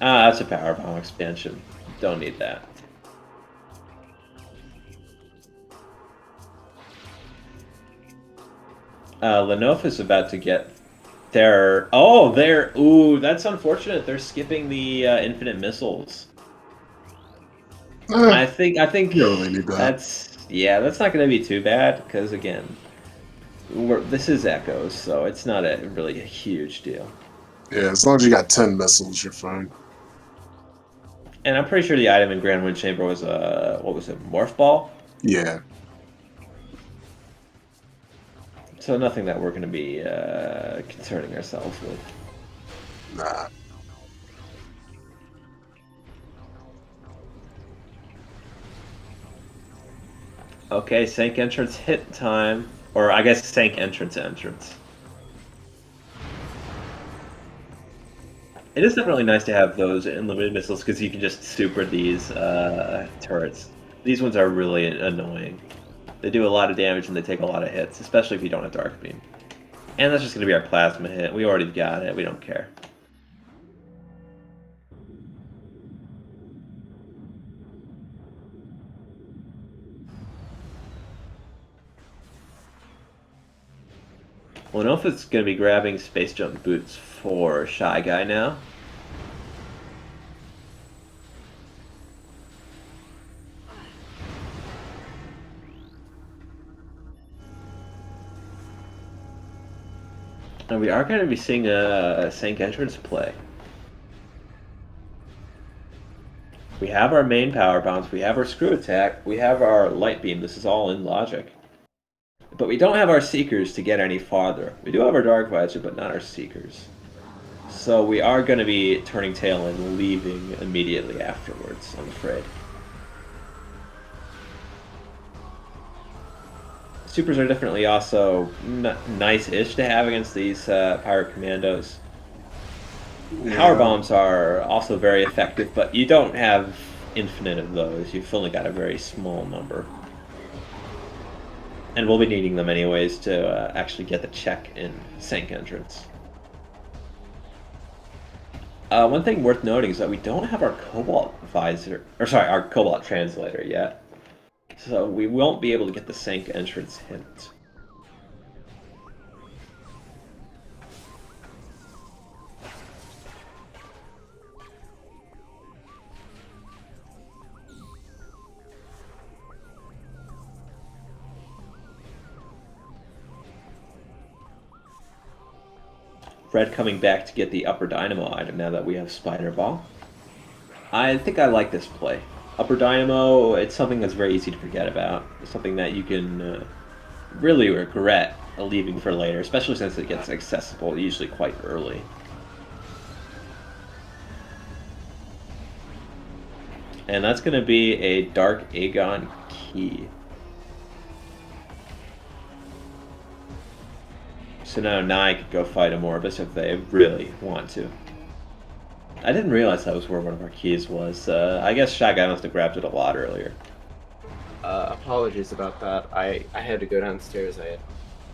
Ah, that's a power bomb expansion. Don't need that. Lenophis is about to get their... Oh, they're... Ooh, that's unfortunate. They're skipping the infinite missiles. I think You don't really need that. that's not going to be too bad, because, again, this is Echoes, so it's not really a huge deal. Yeah, as long as you got 10 missiles, you're fine. And I'm pretty sure the item in Grand Wind Chamber was a... What was it? Morph Ball? Yeah. So nothing that we're going to be concerning ourselves with. Nah. Okay, Sank entrance hit time. Or I guess Sank entrance. It is definitely nice to have those unlimited missiles because you can just super these turrets. These ones are really annoying. They do a lot of damage and they take a lot of hits, especially if you don't have Dark Beam. And that's just going to be our plasma hit. We already got it. We don't care. Lenophis going to be grabbing space jump boots for ShyGuy now. And we are going to be seeing a Sank entrance play. We have our main power bounce, we have our screw attack, we have our light beam. This is all in logic. But we don't have our Seekers to get any farther. We do have our Dark Visor, but not our Seekers. So we are going to be turning tail and leaving immediately afterwards, I'm afraid. Supers are definitely also nice-ish to have against these Pirate Commandos. Power bombs are also very effective, but you don't have infinite of those. You've only got a very small number. And we'll be needing them anyways to actually get the check in Sank entrance. One thing worth noting is that we don't have our Cobalt visor, or sorry, our Cobalt translator yet. So we won't be able to get the Sank entrance hint. Red coming back to get the Upper Dynamo item now that we have Spider Ball. I think I like this play. Upper Dynamo, it's something that's very easy to forget about. It's something that you can really regret leaving for later, especially since it gets accessible usually quite early. And that's going to be a Dark Aegon key. So now Naii could go fight a Morbus if they really want to. I didn't realize that was where one of our keys was. I guess ShyGuy must have grabbed it a lot earlier. Apologies about that. I had to go downstairs.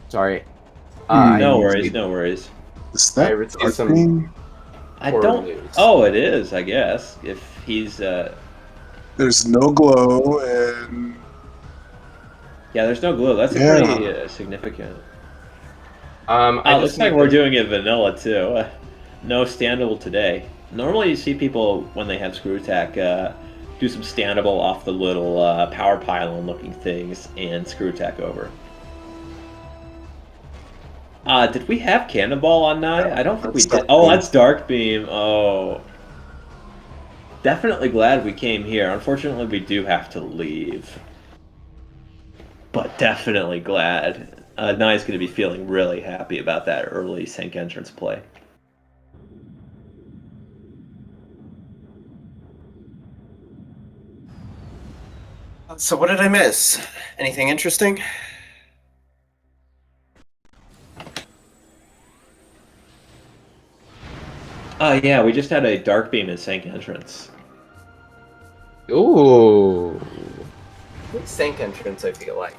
Sorry. No worries, no worries. Is that I received Dark some Beam? I horror don't... news. Oh, it is, I guess. If he's... There's no glow, and Yeah, there's no glue. That's Yeah. pretty significant. I Looks like we're doing it vanilla, too. No standable today. Normally you see people, when they have screw attack, do some standable off the little power pylon looking things and screw attack over. Did we have Cannonball on Naii? I don't think we did. Oh, that's Dark Beam. Oh. Definitely glad we came here. Unfortunately, we do have to leave. But definitely glad. Nai's going to be feeling really happy about that early Sank entrance play. So what did I miss? Anything interesting? Yeah, we just had a dark beam and sank entrance. Ooh. Sank entrance, I feel like.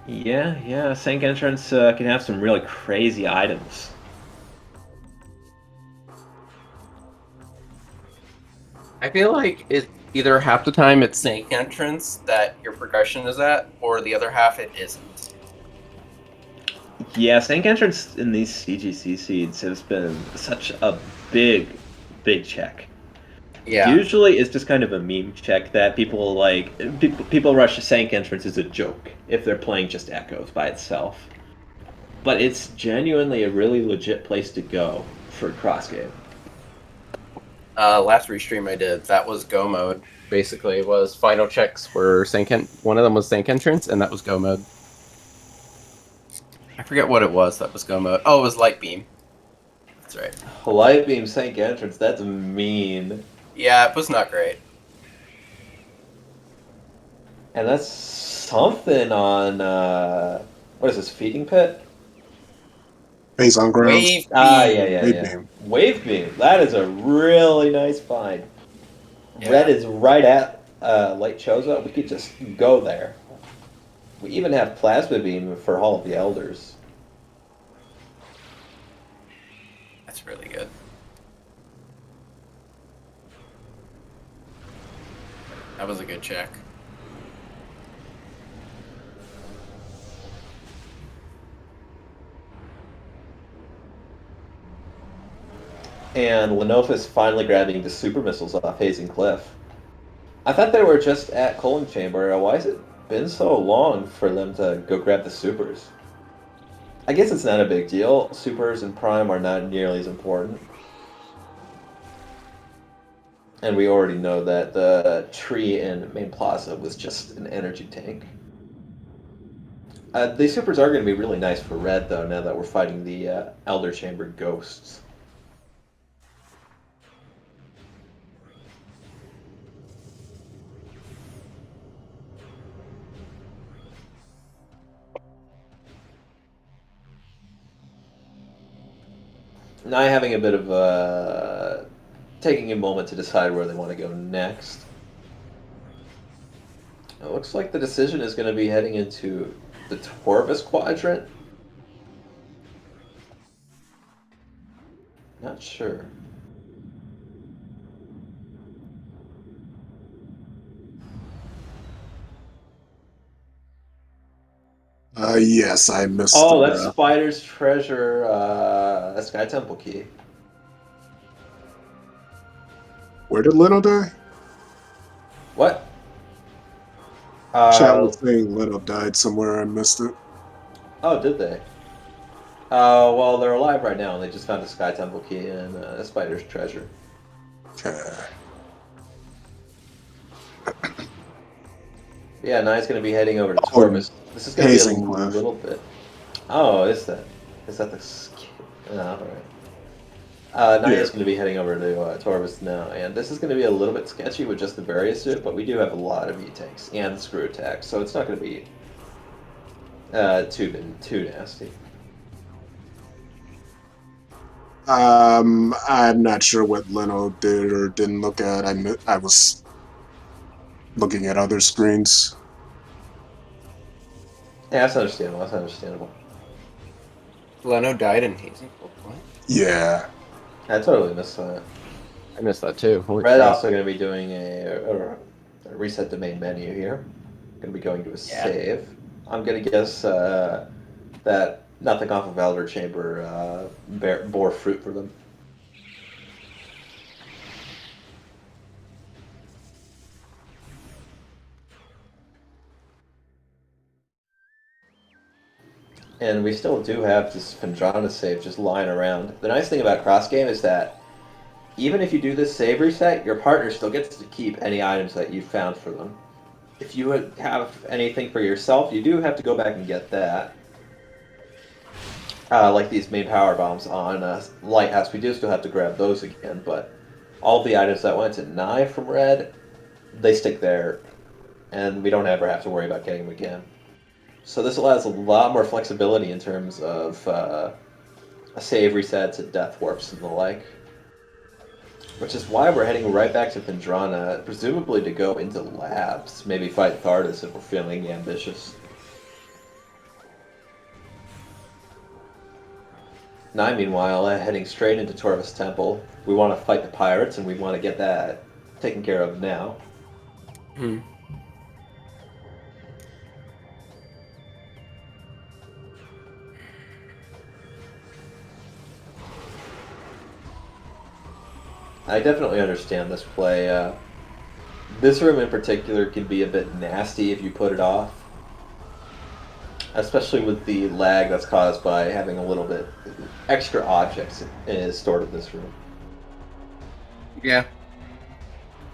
Yeah, sank entrance can have some really crazy items. I feel like it either half the time it's sank entrance that your progression is at, or the other half it isn't. Yeah, sank entrance in these CGC seeds has been such a big, big check. Yeah. Usually, it's just kind of a meme check that people like. People rush to sank entrance as a joke if they're playing just echoes by itself. But it's genuinely a really legit place to go for cross game. Last restream I did, that was go mode. Basically, was final checks were one of them was sank entrance, and that was go mode. I forget what it was that was go mode. Oh, it was light beam. That's right. Light beam sank entrance. That's mean. Yeah, it was not great. And that's something on what is this, feeding pit? Base on grounds. Wave Ah, beam. Wave yeah. beam. Wave beam. That is a really nice find. Yeah. Red is right at Light Choza. We could just go there. We even have plasma beam for Hall of the Elders. That's really good. That was a good check. And Lenophis finally grabbing the super missiles off Hazing Cliff. I thought they were just at Cooling Chamber. Why has it been so long for them to go grab the supers? I guess it's not a big deal. Supers and Prime are not nearly as important. And we already know that the tree in Main Plaza was just an energy tank. The supers are going to be really nice for Red, though, now that we're fighting the Elder Chamber ghosts. Now having a bit of taking a moment to decide where they want to go next. It looks like the decision is going to be heading into the Torvus quadrant. Not sure. Yes, I missed Oh, that's the. Spider's treasure, a Sky Temple key. Where did Leno die? What? Chat was saying Leno died somewhere. I missed it. Oh, did they? Well, they're alive right now, and they just found a Sky Temple key and a Spider's treasure. Okay. Yeah, Nai's going to be heading over to Oh, Torvus. This is going to be Hazing a Cliff. little bit. Oh, is that? Is that the? Oh, all right. Naya Yeah. is going to be heading over to Torvus now, and this is going to be a little bit sketchy with just the various suit, but we do have a lot of E-tanks and screw attacks, so it's not going to be too nasty. I'm not sure what Leno did or didn't look at. I was looking at other screens. Yeah, that's understandable. That's understandable. Leno died in Hazing. What? Yeah. I totally missed that. I missed that too. Holy Red crap. also going to be doing a reset the main menu here. Going to be going to a save. I'm going to guess that nothing off of Elder Chamber bore fruit for them. And we still do have this Pendrana save just lying around. The nice thing about cross game is that even if you do this save reset, your partner still gets to keep any items that you found for them. If you have anything for yourself, you do have to go back and get that. Like these main power bombs on Lighthouse, we do still have to grab those again, but All the items that went to Naii from red, they stick there, and we don't ever have to worry about getting them again. So this allows a lot more flexibility in terms of save resets and death warps and the like. Which is why we're heading right back to Pendrana, presumably to go into labs, maybe fight Thardus if we're feeling ambitious. Naii, meanwhile, heading straight into Torvus Temple. We want to fight the pirates, and we want to get that taken care of now. Hmm. I definitely understand this play. This room in particular can be a bit nasty if you put it off. Especially with the lag that's caused by having a little bit extra objects stored in this room. Yeah.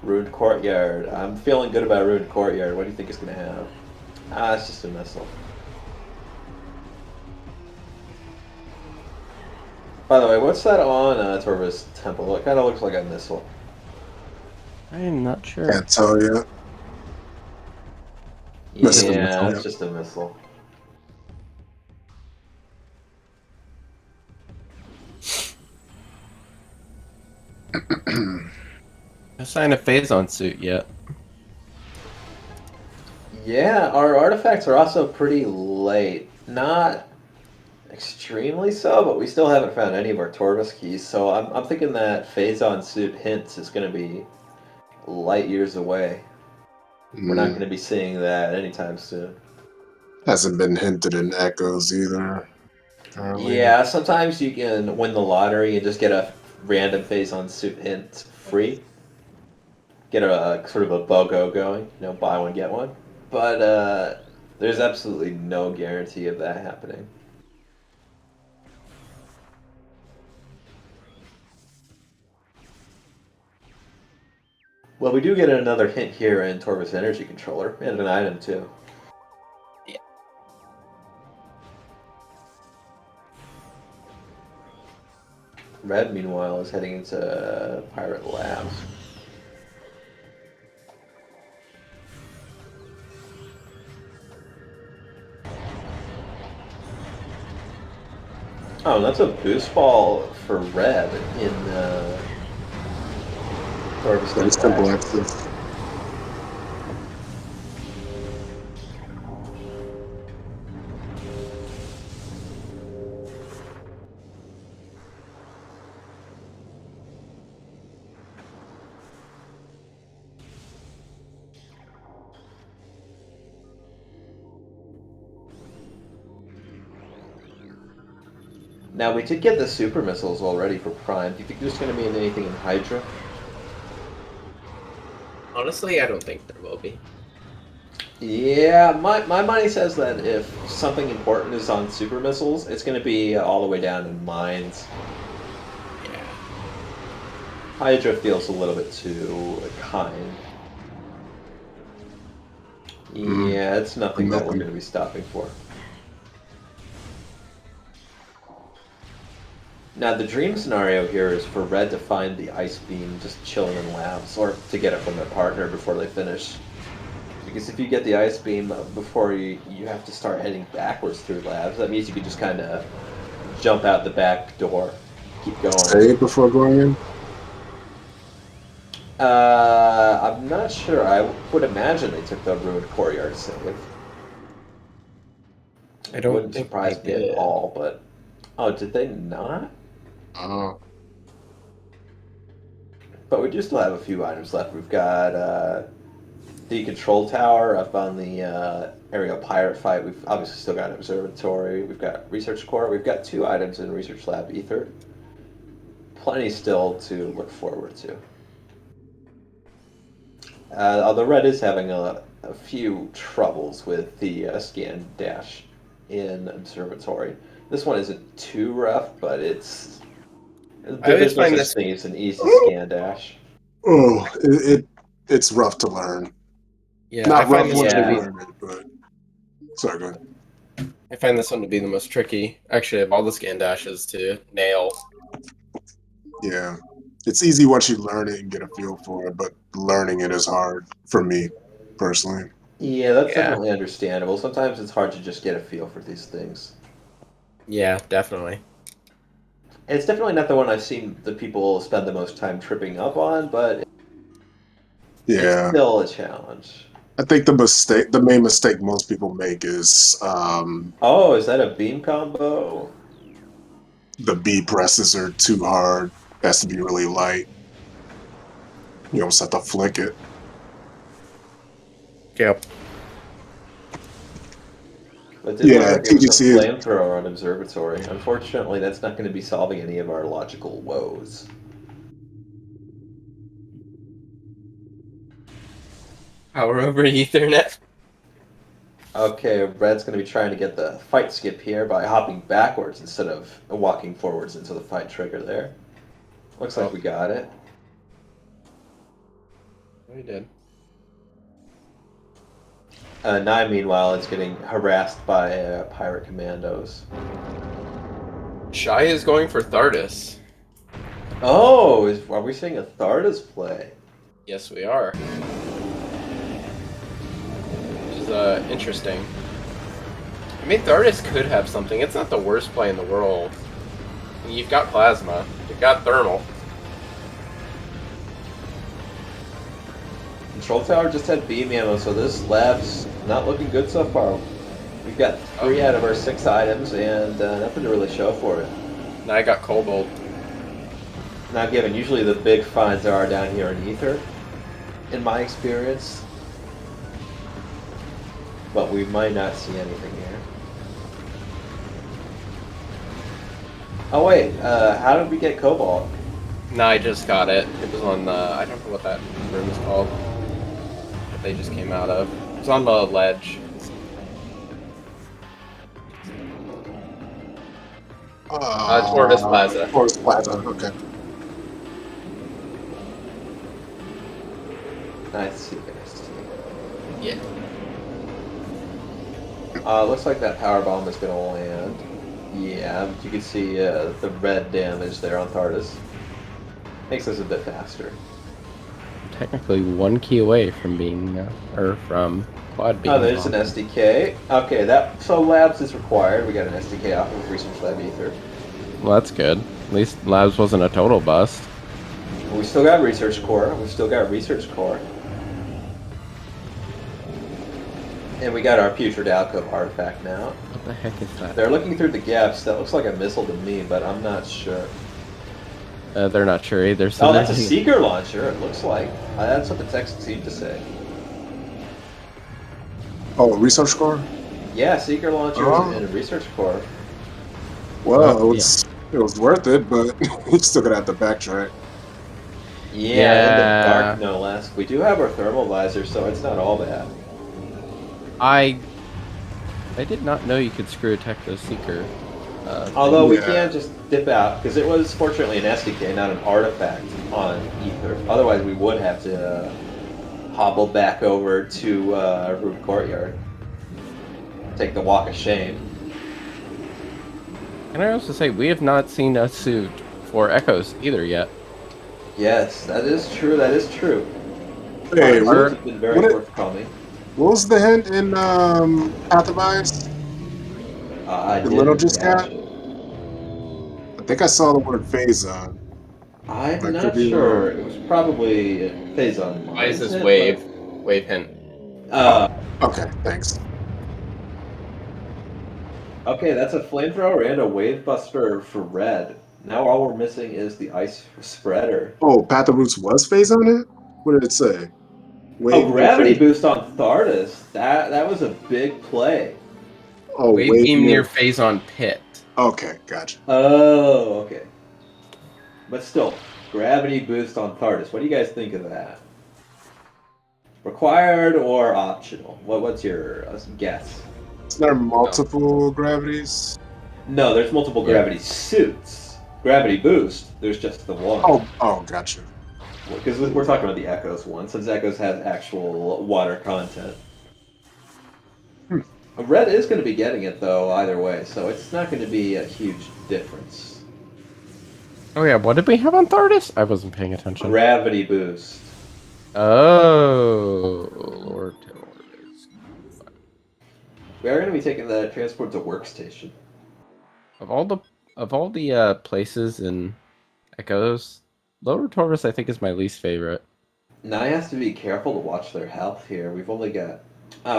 Ruined Courtyard. I'm feeling good about Ruined Courtyard. What do you think it's going to have? Ah, it's just a missile. By the way, what's that on Torvus Temple? It kind of looks like a missile. I am not sure. Can't tell you. Yeah, Missile. it's just a missile. No sign of Phazon suit yet. Yeah, our artifacts are also pretty late. Not extremely so, but we still haven't found any of our Torvus keys, so I'm thinking that Phazon suit hints is going to be light years away. We're not going to be seeing that anytime soon. Hasn't been hinted in Echoes either. Apparently. Yeah, sometimes you can win the lottery and just get a random Phazon suit hint free. Get a sort of a BOGO going, buy one, get one. But there's absolutely no guarantee of that happening. Well, we do get another hint here in Torvus Energy Controller, and an item too. Yeah. Red, meanwhile, is heading into Pirate Labs. Oh, and that's a boost ball for red in Torvus. Very simple access. Now, we did get the super missiles already for Prime. Do you think there's going to be anything in Hydra? Honestly, I don't think there will be. Yeah, my money says that if something important is on super missiles, it's going to be all the way down in mines. Yeah. Hydra feels a little bit too kind. Yeah, it's nothing that we're going to be stopping for. Now, the dream scenario here is for Red to find the ice beam just chilling in labs, or to get it from their partner before they finish. Because if you get the ice beam before you have to start heading backwards through labs, that means you can just kind of jump out the back door, keep going. Save before going in? I'm not sure. I would imagine they took the Ruined Courtyard save. I don't Wouldn't think surprise they me did. at all, but... Oh, did they not? Oh. But we do still have a few items left. We've got the control tower up on the aerial pirate fight. We've obviously still got an observatory. We've got research core. We've got 2 items in research lab ether. Plenty still to look forward to. Although Red is having a few troubles with the scan dash in observatory. This one isn't too rough, but it's... There's no such thing as an easy scan dash. Oh, it's rough to learn. Yeah, Not I find rough this once one you to be. learn it, but sorry, go ahead. I find this one to be the most tricky, actually, of all the scan dashes to nail. Yeah, It's easy once you learn it and get a feel for it, but learning it is hard for me personally. Yeah, that's Yeah. definitely understandable. Sometimes it's hard to just get a feel for these things. Yeah, definitely. And it's definitely not the one I've seen the people spend the most time tripping up on, but it's Yeah, still a challenge. I think the main mistake most people make is Oh, is that a beam combo? the B presses are too hard. It has to be really light. You almost have to flick it. Yep. But did want Yeah, to give us a TGC. flamethrower on Observatory. Unfortunately, that's not going to be solving any of our logical woes. Power over Ethernet. Okay, Red's going to be trying to get the fight skip here by hopping backwards instead of walking forwards into the fight trigger there. Looks like we got it. We did. Naii, meanwhile, is getting harassed by pirate commandos. Shy is going for Thardus. Oh, are we seeing a Thardus play? Yes, we are. Which is interesting. I mean, Thardus could have something. It's not the worst play in the world. You've got Plasma. You've got Thermal. Control tower just had beam ammo, so this lab's not looking good so far. We've got 3 out of our 6 items, and nothing to really show for it. Now I got Cobalt. Not given. Usually the big finds are down here in Ether, in my experience. But we might not see anything here. Oh wait, how did we get Cobalt? No, I just got it. It was on the... I don't know what that room is called. That they just came out of. It was on the ledge. Torvis Plaza. Torvis Plaza, okay. Nice see, guys. Yeah. Looks like that power bomb is gonna land. Yeah, you can see the red damage there on Thardus. Makes us a bit faster. Technically 1 key away from being, or from quad being. Oh, there's an SDK. Okay, so labs is required. We got an SDK off of Research Lab Ether. Well, that's good. At least Labs wasn't a total bust. We still got Research Core. And we got our Putrid Alcove artifact now. What the heck is that? They're looking through the gaps. That looks like a missile to me, but I'm not sure. They're not sure either. So Oh, that's a Seeker launcher, it looks like. That's what the text seemed to say. Oh, research core? Yeah, Seeker launchers and a Research Core. Well, it was worth it, but you're still gonna have to backtrack. Yeah, in the dark, no less. We do have our thermal visor, so it's not all bad. I did not know you could screw attack the Seeker. Although we can just dip out, because it was fortunately an SDK, not an artifact on Ether. Otherwise, we would have to hobble back over to Root Courtyard. Take the walk of shame. Can I also say, we have not seen a suit for Echoes either yet. Yes, that is true, Hey, it's been very forthcoming. What was the hint in Path of Ice? The little just got? I think I saw the word Phazon. I'm not sure. It was probably Phazon. Why is this wave? Wave hint. Okay, thanks. Okay, that's a flamethrower and a wave buster for red. Now all we're missing is the ice spreader. Oh, Path of Roots was Phazon it? What did it say? Wave gravity boost on Thardus. That was a big play. Oh, wave beam near Phazon Pit. Okay, gotcha. Oh, okay. But still, gravity boost on Thardus. What do you guys think of that? Required or optional? What's your guess? Is there multiple gravities? No, there's multiple gravity suits. Gravity boost, there's just the one. Oh, gotcha. Because we're talking about the Echoes one, since Echoes has actual water content. Red is going to be getting it, though, either way, so it's not going to be a huge difference. Oh yeah, what did we have on Thardis? I wasn't paying attention. Gravity boost. Oh, Lord Tordis. We are going to be taking the transport to workstation. Of all the places in Echoes, Lower Torvis I think is my least favorite. Naii has to be careful to watch their health here. We've only got...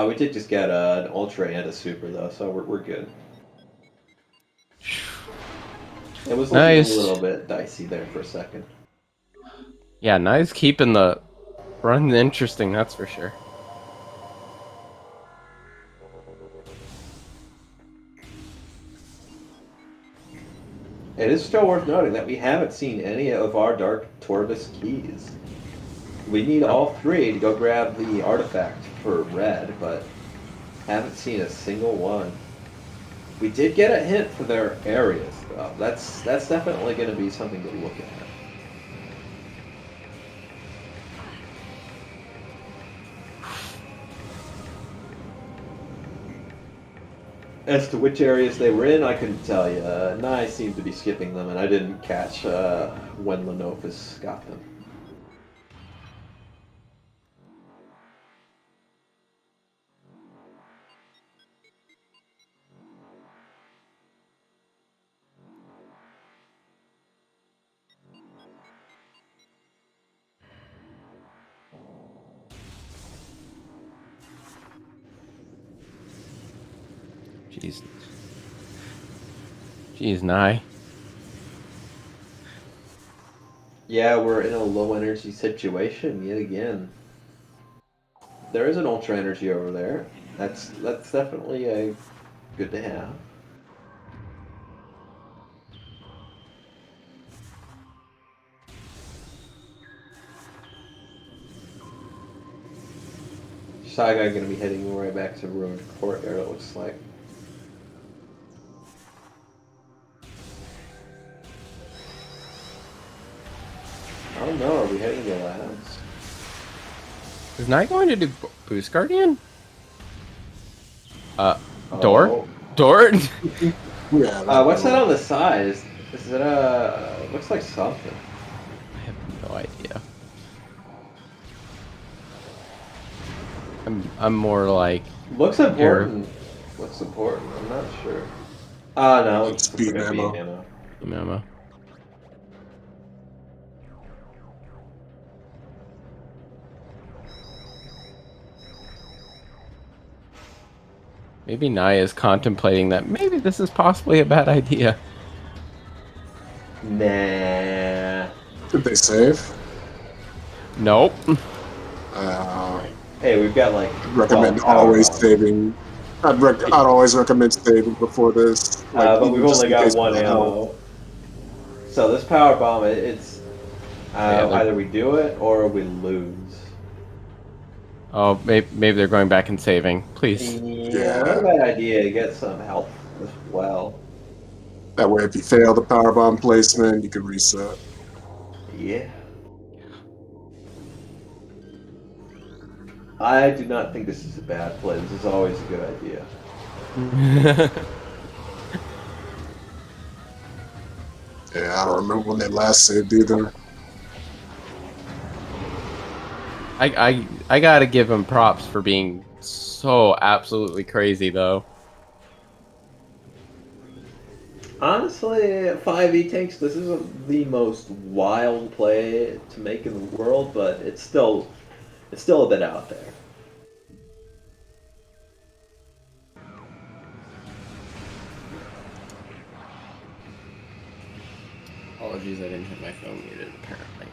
we did just get an Ultra and a Super, though, so we're good. It was looking a Nice. little bit dicey there for a second. Yeah, nice keeping the run interesting, that's for sure. It is still worth noting that we haven't seen any of our Dark Torvis keys. We need all three to go grab the artifact for red, but haven't seen a single one. We did get a hint for their areas, though. That's definitely going to be something to look at. As to which areas they were in, I couldn't tell you. Naii seemed to be skipping them, and I didn't catch when Lenophis got them. Jeez. Jeez, Naii. Yeah, we're in a low energy situation yet again. There is an ultra energy over there. That's definitely good to have. ShyGuy gonna be heading right back to Ruined Courtyard, it looks like. I don't know, are we heading to labs? Is Naii going to do Boost Guardian? Door? Oh. Door? Yeah. What's that on the side? Is that looks like something. I have no idea. I'm more like Looks important. Looks important, I'm not sure. No, it's Speed ammo. Memo. Maybe Naii is contemplating that maybe this is possibly a bad idea. Nah. Did they save? Nope. Hey, we've got like. Recommend 12 power always bombs. saving. I'd always recommend saving before this. Like, But we've even just only in got case one we don't know. ammo. So this power bomb, it's either we do it or we lose. Oh, maybe they're going back and saving. Please. Yeah, not a bad idea to get some health as well. That way, if you fail the power bomb placement, you can reset. Yeah. I do not think this is a bad play. This is always a good idea. Yeah, I don't remember when they last saved either. I gotta give him props for being so absolutely crazy though. Honestly, 5e tanks, this isn't the most wild play to make in the world, but it's still a bit out there. Apologies, I didn't have my phone muted apparently.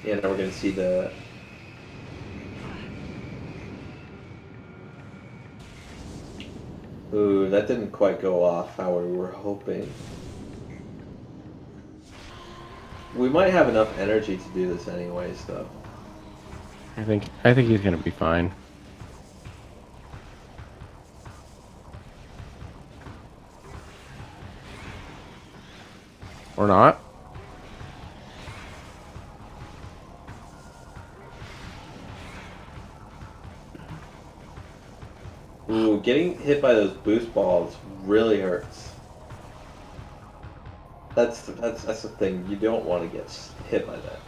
Yeah, now we're gonna see the. Ooh, that didn't quite go off how we were hoping. We might have enough energy to do this anyways, though. I think he's gonna be fine. Or not. Ooh, getting hit by those boost balls really hurts. That's the thing. You don't want to get hit by that.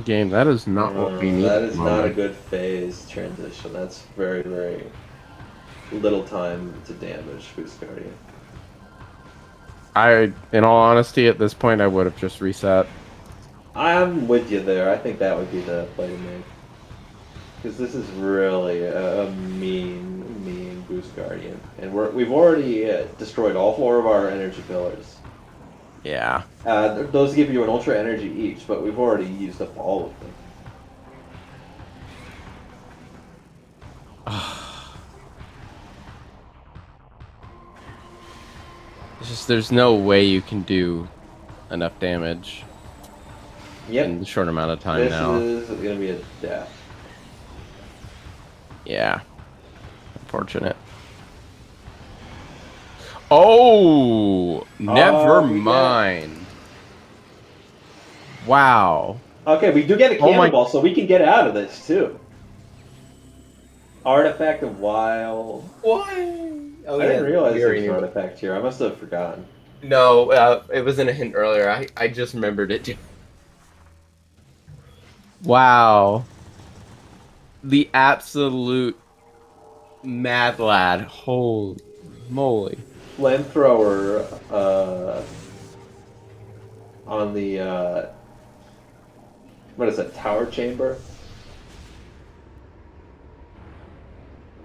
Game, that is not what we need. That at is the not a moment. good phase transition. That's very, very little time to damage Boost Guardian. In all honesty, at this point, I would have just reset. I'm with you there. I think that would be the play to make. Because this is really a mean Boost Guardian. And we've already destroyed all 4 of our energy pillars. Yeah. Those give you an Ultra Energy each, but we've already used up all of them. It's just there's no way you can do enough damage in the short amount of time now. This is going to be a death. Yeah. Unfortunate. Oh! Never mind. Wow. Okay, we do get a cannonball, so we can get out of this, too. Artifact of Wild. Why? Oh, I didn't realize there was an artifact here. I must have forgotten. No, it wasn't a hint earlier. I just remembered it. Wow. The absolute mad lad. Holy moly. Flamethrower on the what is that, tower chamber?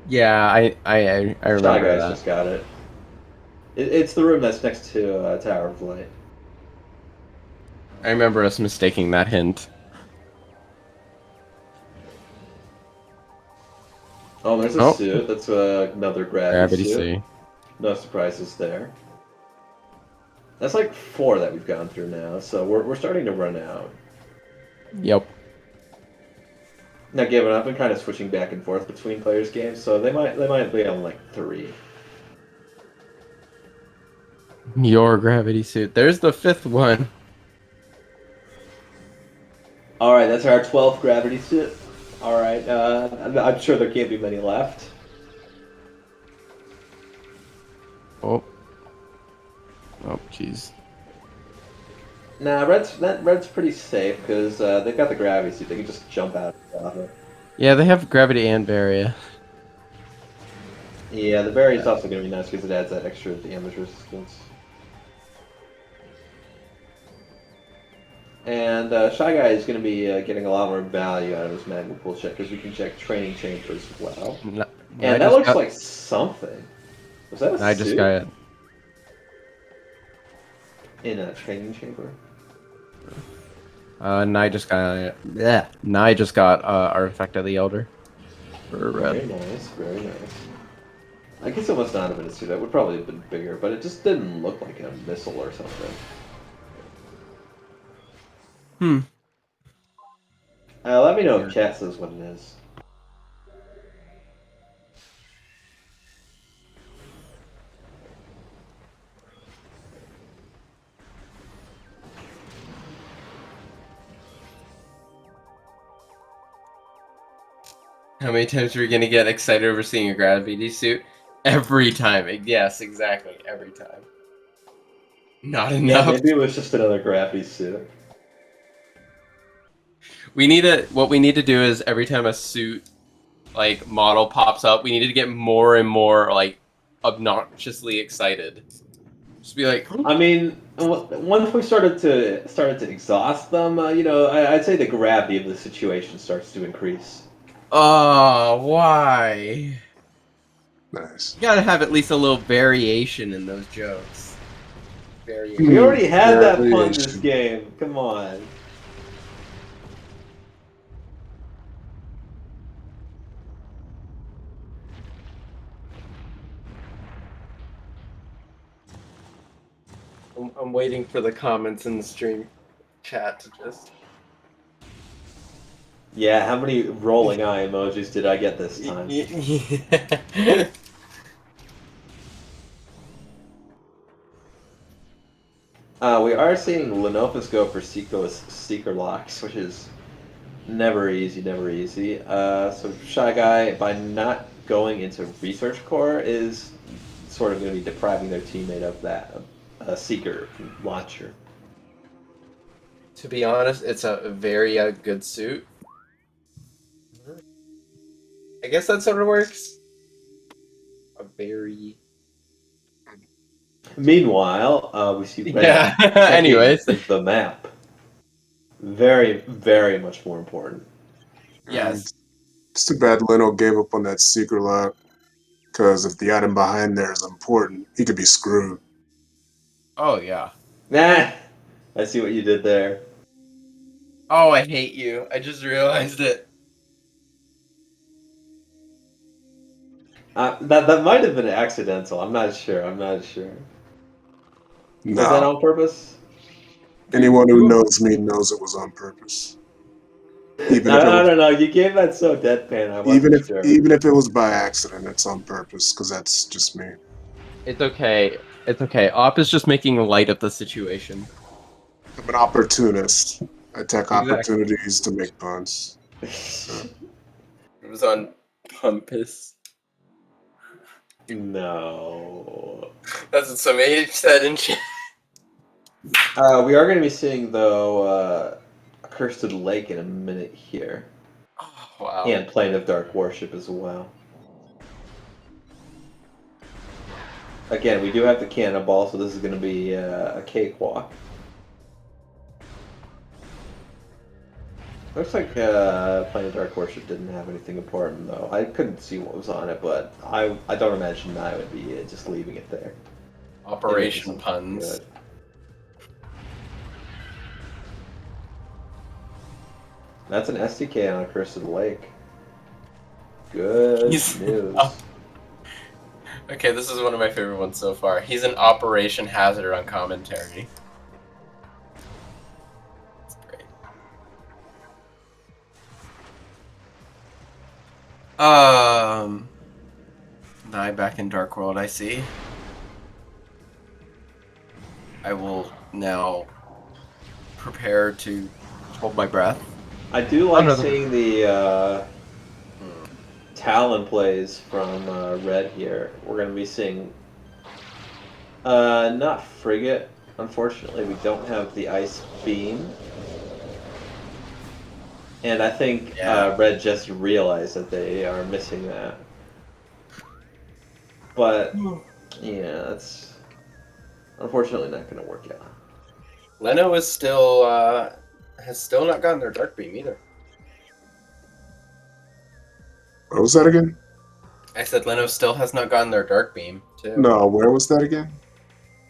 Yeah, I remember ShyGuy's that. just got it. It's the room that's next to Tower of Light. I remember us mistaking that hint. Oh, there's a suit. That's another gravity suit. Suit. No surprises there. That's like 4 that we've gone through now, so we're starting to run out. Yep. Now, given I've been kind of switching back and forth between players' games, so they might be on like 3. Your gravity suit. There's the 5th one. All right, that's our 12th gravity suit. All right, I'm sure there can't be many left. Oh, jeez. Nah, red's pretty safe because they've got the gravity suit. They can just jump out of it. Yeah, they have gravity and barrier. Yeah, the barrier is also going to be nice because it adds that extra damage resistance. And ShyGuy is going to be getting a lot more value out of his Magma Pool check because we can check training chambers as well. And that looks like something. Was that a suit? I just got it. In a training chamber? Naii just got Naii just got Artifact of the Elder. Very nice, very nice. I guess it must not have been a suit. That would probably have been bigger, but it just didn't look like a missile or something. Let me know if chat says what it is. How many times are we gonna get excited over seeing a gravity suit? Every time. Yes, exactly. Every time. Not enough. Yeah, maybe it was just another gravity suit. What we need to do is every time a suit like model pops up, we need to get more and more like obnoxiously excited. Just be like, I mean, once we started to exhaust them, you know, I'd say the gravity of the situation starts to increase. oh, why? Nice. You gotta have at least a little variation in those jokes. Variation. We already had that fun Variation. this game. Come on. I'm waiting for the comments in the stream chat to just. Yeah, how many rolling eye emojis did I get this time? We are seeing Lenophis go for Seeker locks, which is Never easy, never easy. So ShyGuy, by not going into Research Core, is sort of going to be depriving their teammate of that Seeker launcher. To be honest, it's a very good suit. I guess that sort of works. A very... Meanwhile, we see Red Yeah, checking anyways. the map. Very, very much more important. Yes. It's too bad Leno gave up on that secret lock. Because if the item behind there is important, he could be screwed. Oh, yeah. Nah, I see what you did there. Oh, I hate you. I just realized it. That might have been accidental. I'm not sure. I'm not sure. Was that No. on purpose? Anyone who knows me knows it was on purpose. Even if it I was, don't know. You gave that so deadpan. I even wasn't if sure. even if it was by accident, it's on purpose because that's just me. It's okay. It's okay. Op is just making light of the situation. I'm an opportunist. I take Exactly. opportunities to make puns. It was on Pumpus. No. That's what somebody said in chat. We are going to be seeing, though, Curse to the Lake in a minute here. Oh, wow. And Plane of Dark Worship as well. Again, we do have the cannonball, so this is going to be a cakewalk. Looks like Plane of Dark Worship didn't have anything important, though. I couldn't see what was on it, but I don't imagine Naii would be just leaving it there. Operation Puns. Good. That's an SDK on a Curse of the Lake. Good news. Oh. Okay, this is one of my favorite ones so far. He's an Operation Hazard on commentary. That's great. Naii back in Dark World, I see. I will now prepare to hold my breath. I do like seeing the Talon plays from Red here. We're going to be seeing not Frigate. Unfortunately, we don't have the Ice Beam. And I think Red just realized that they are missing that. But, yeah, that's unfortunately not going to work out. Leno is still, has still not gotten their Dark Beam either. What was that again? I said Leno still has not gotten their Dark Beam, too. No, where was that again?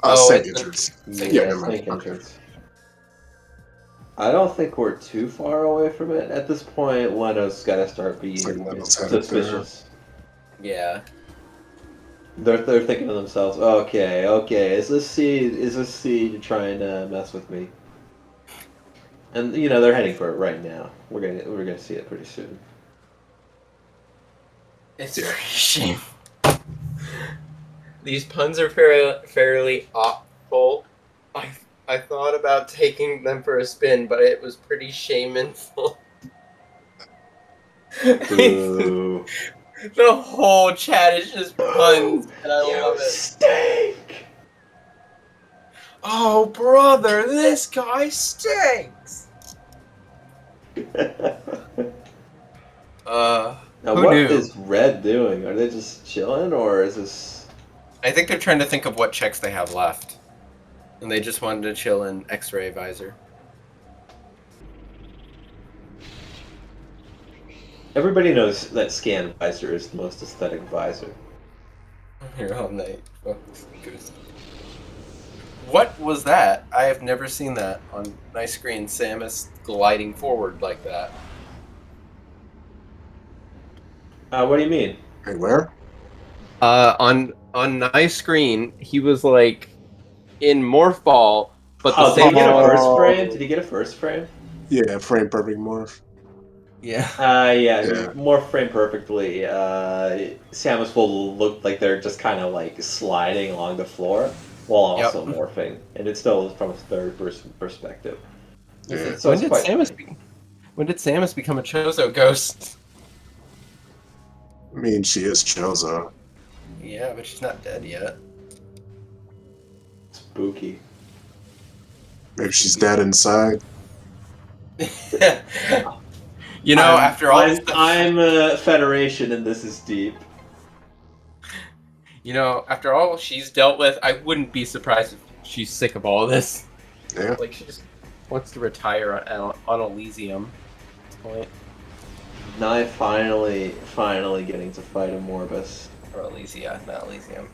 St. Entrance. Yeah, never mind. Entrance. I don't think we're too far away from it. At this point, Leno's got to start being suspicious. Yeah. They're thinking to themselves, okay, is this seed trying to mess with me? And they're heading for it right now. We're gonna see it pretty soon. It's very shameful. These puns are fairly awful. I thought about taking them for a spin, but it was pretty shameful. Ooh. The whole chat is just puns, and I love it. Stink! Oh, brother, this guy stinks! Now, who what knew? is Red doing? Are they just chilling, or is this... I think they're trying to think of what checks they have left. And they just wanted to chill in X-ray visor. Everybody knows that scan visor is the most aesthetic visor. Here all night. What was that? I have never seen that on my screen. Samus gliding forward like that. What do you mean? Hey, where? On Nai's screen, he was like in Morph Ball, but the Did same. he get a first frame? Did he get a first frame? Yeah, frame perfect morph. Yeah. Yeah. More frame perfectly. Samus will look like they're just kind of like sliding along the floor while also morphing, and it's still from a third person perspective. Yeah. So when did Samus When did Samus become a Chozo ghost? I mean, she is Chozo. Yeah, but she's not dead yet. Spooky. Maybe she's dead inside. You know, after all this I'm a Federation, and this is deep. You know, after all she's dealt with, I wouldn't be surprised if she's sick of all of this. Yeah. Like, she just wants to retire on Elysium at this point. Naii finally getting to fight a Morbus. Or Elysia, not Elysium.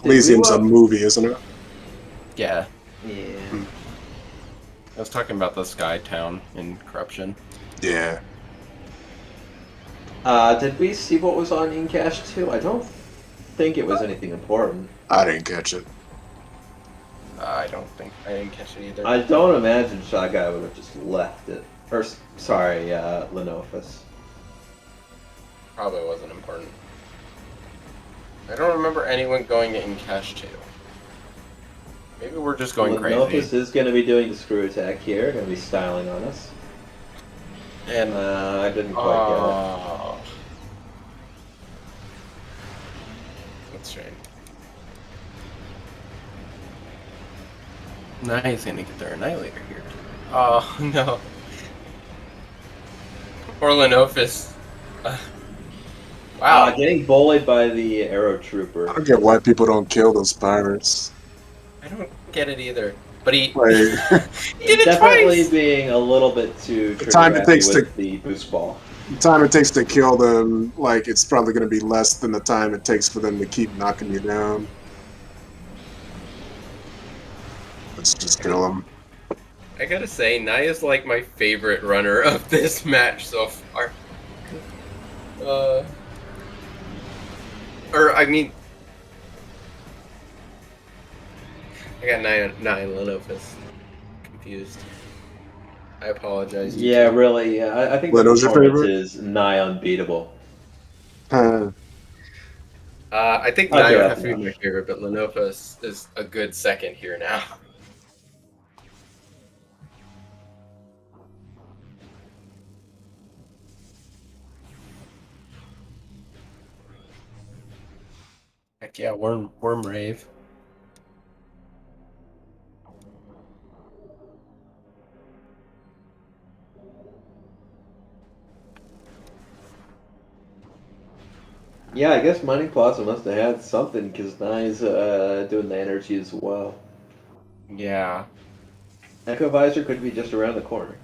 Elysium's a movie, isn't it? Yeah. Yeah. I was talking about the Sky Town in Corruption. Yeah. Did we see what was on Incash 2? I don't think it was anything important. I didn't catch it. I didn't catch it either. I don't imagine ShyGuy would have just left it. Or, sorry, Lenophis. Probably wasn't important. I don't remember anyone going to Incash 2. Maybe we're just going crazy. Lenophis is going to be doing the screw attack here, going to be styling on us. And I didn't quite get it. That's strange. Nai's gonna get their Annihilator here. Oh no. Or Lenophis. Wow. Getting bullied by the Arrow Trooper. I don't get why people don't kill those pirates. I don't get it either. But he, Like, he did it Definitely twice! being a little bit too The time it takes with the boost ball. the time it takes to kill them, like, it's probably going to be less than the time it takes for them to keep knocking you down. Let's just kill them. I gotta say, Naii is like my favorite runner of this match so far. Or, I mean... I got Naii Lenophis confused. I apologize. Yeah, really. Yeah, I think Leno's your favorite? is Naii unbeatable. I think I'll Naii go would with have to be that. my favorite, but Lenophis is a good second here now. Heck yeah, Worm Rave. Yeah, I guess Mining Plaza must have had something because Nai's doing the energy as well. Yeah. Echo Visor could be just around the corner.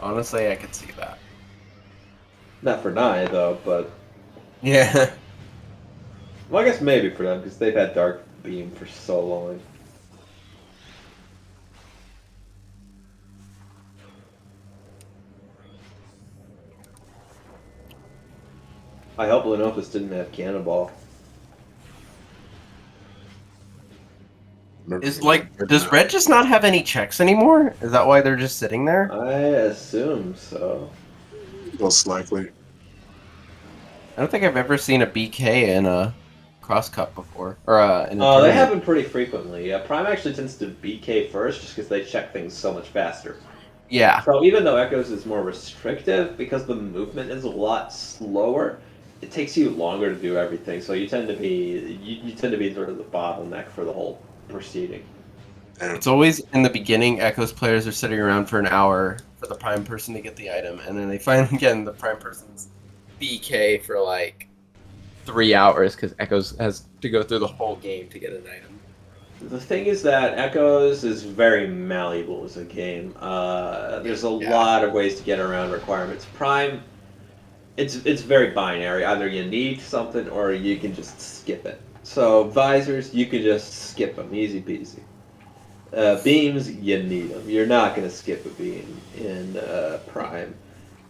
Honestly, I could see that. Not for Naii though, but Yeah. well, I guess maybe for them because they've had Dark Beam for so long. I hope Lenophis didn't have Cannonball. Does Red just not have any checks anymore? Is that why they're just sitting there? I assume so. Most likely. I don't think I've ever seen a BK in a cross cup before, or in a They tournament. happen pretty frequently. Yeah, Prime actually tends to BK first just because they check things so much faster. Yeah. So even though Echoes is more restrictive, because the movement is a lot slower, it takes you longer to do everything. So you tend to be you tend to be sort of the bottleneck for the whole proceeding. It's always in the beginning. Echoes players are sitting around for an hour for the prime person to get the item, and then they finally get the prime person's BK for like 3 hours because Echoes has to go through the whole game to get an item. The thing is that Echoes is very malleable as a game. There's a lot of ways to get around requirements. Prime, it's very binary. Either you need something or you can just skip it. So visors, you can just skip them, easy peasy. Beams, you need them. You're not going to skip a beam in Prime.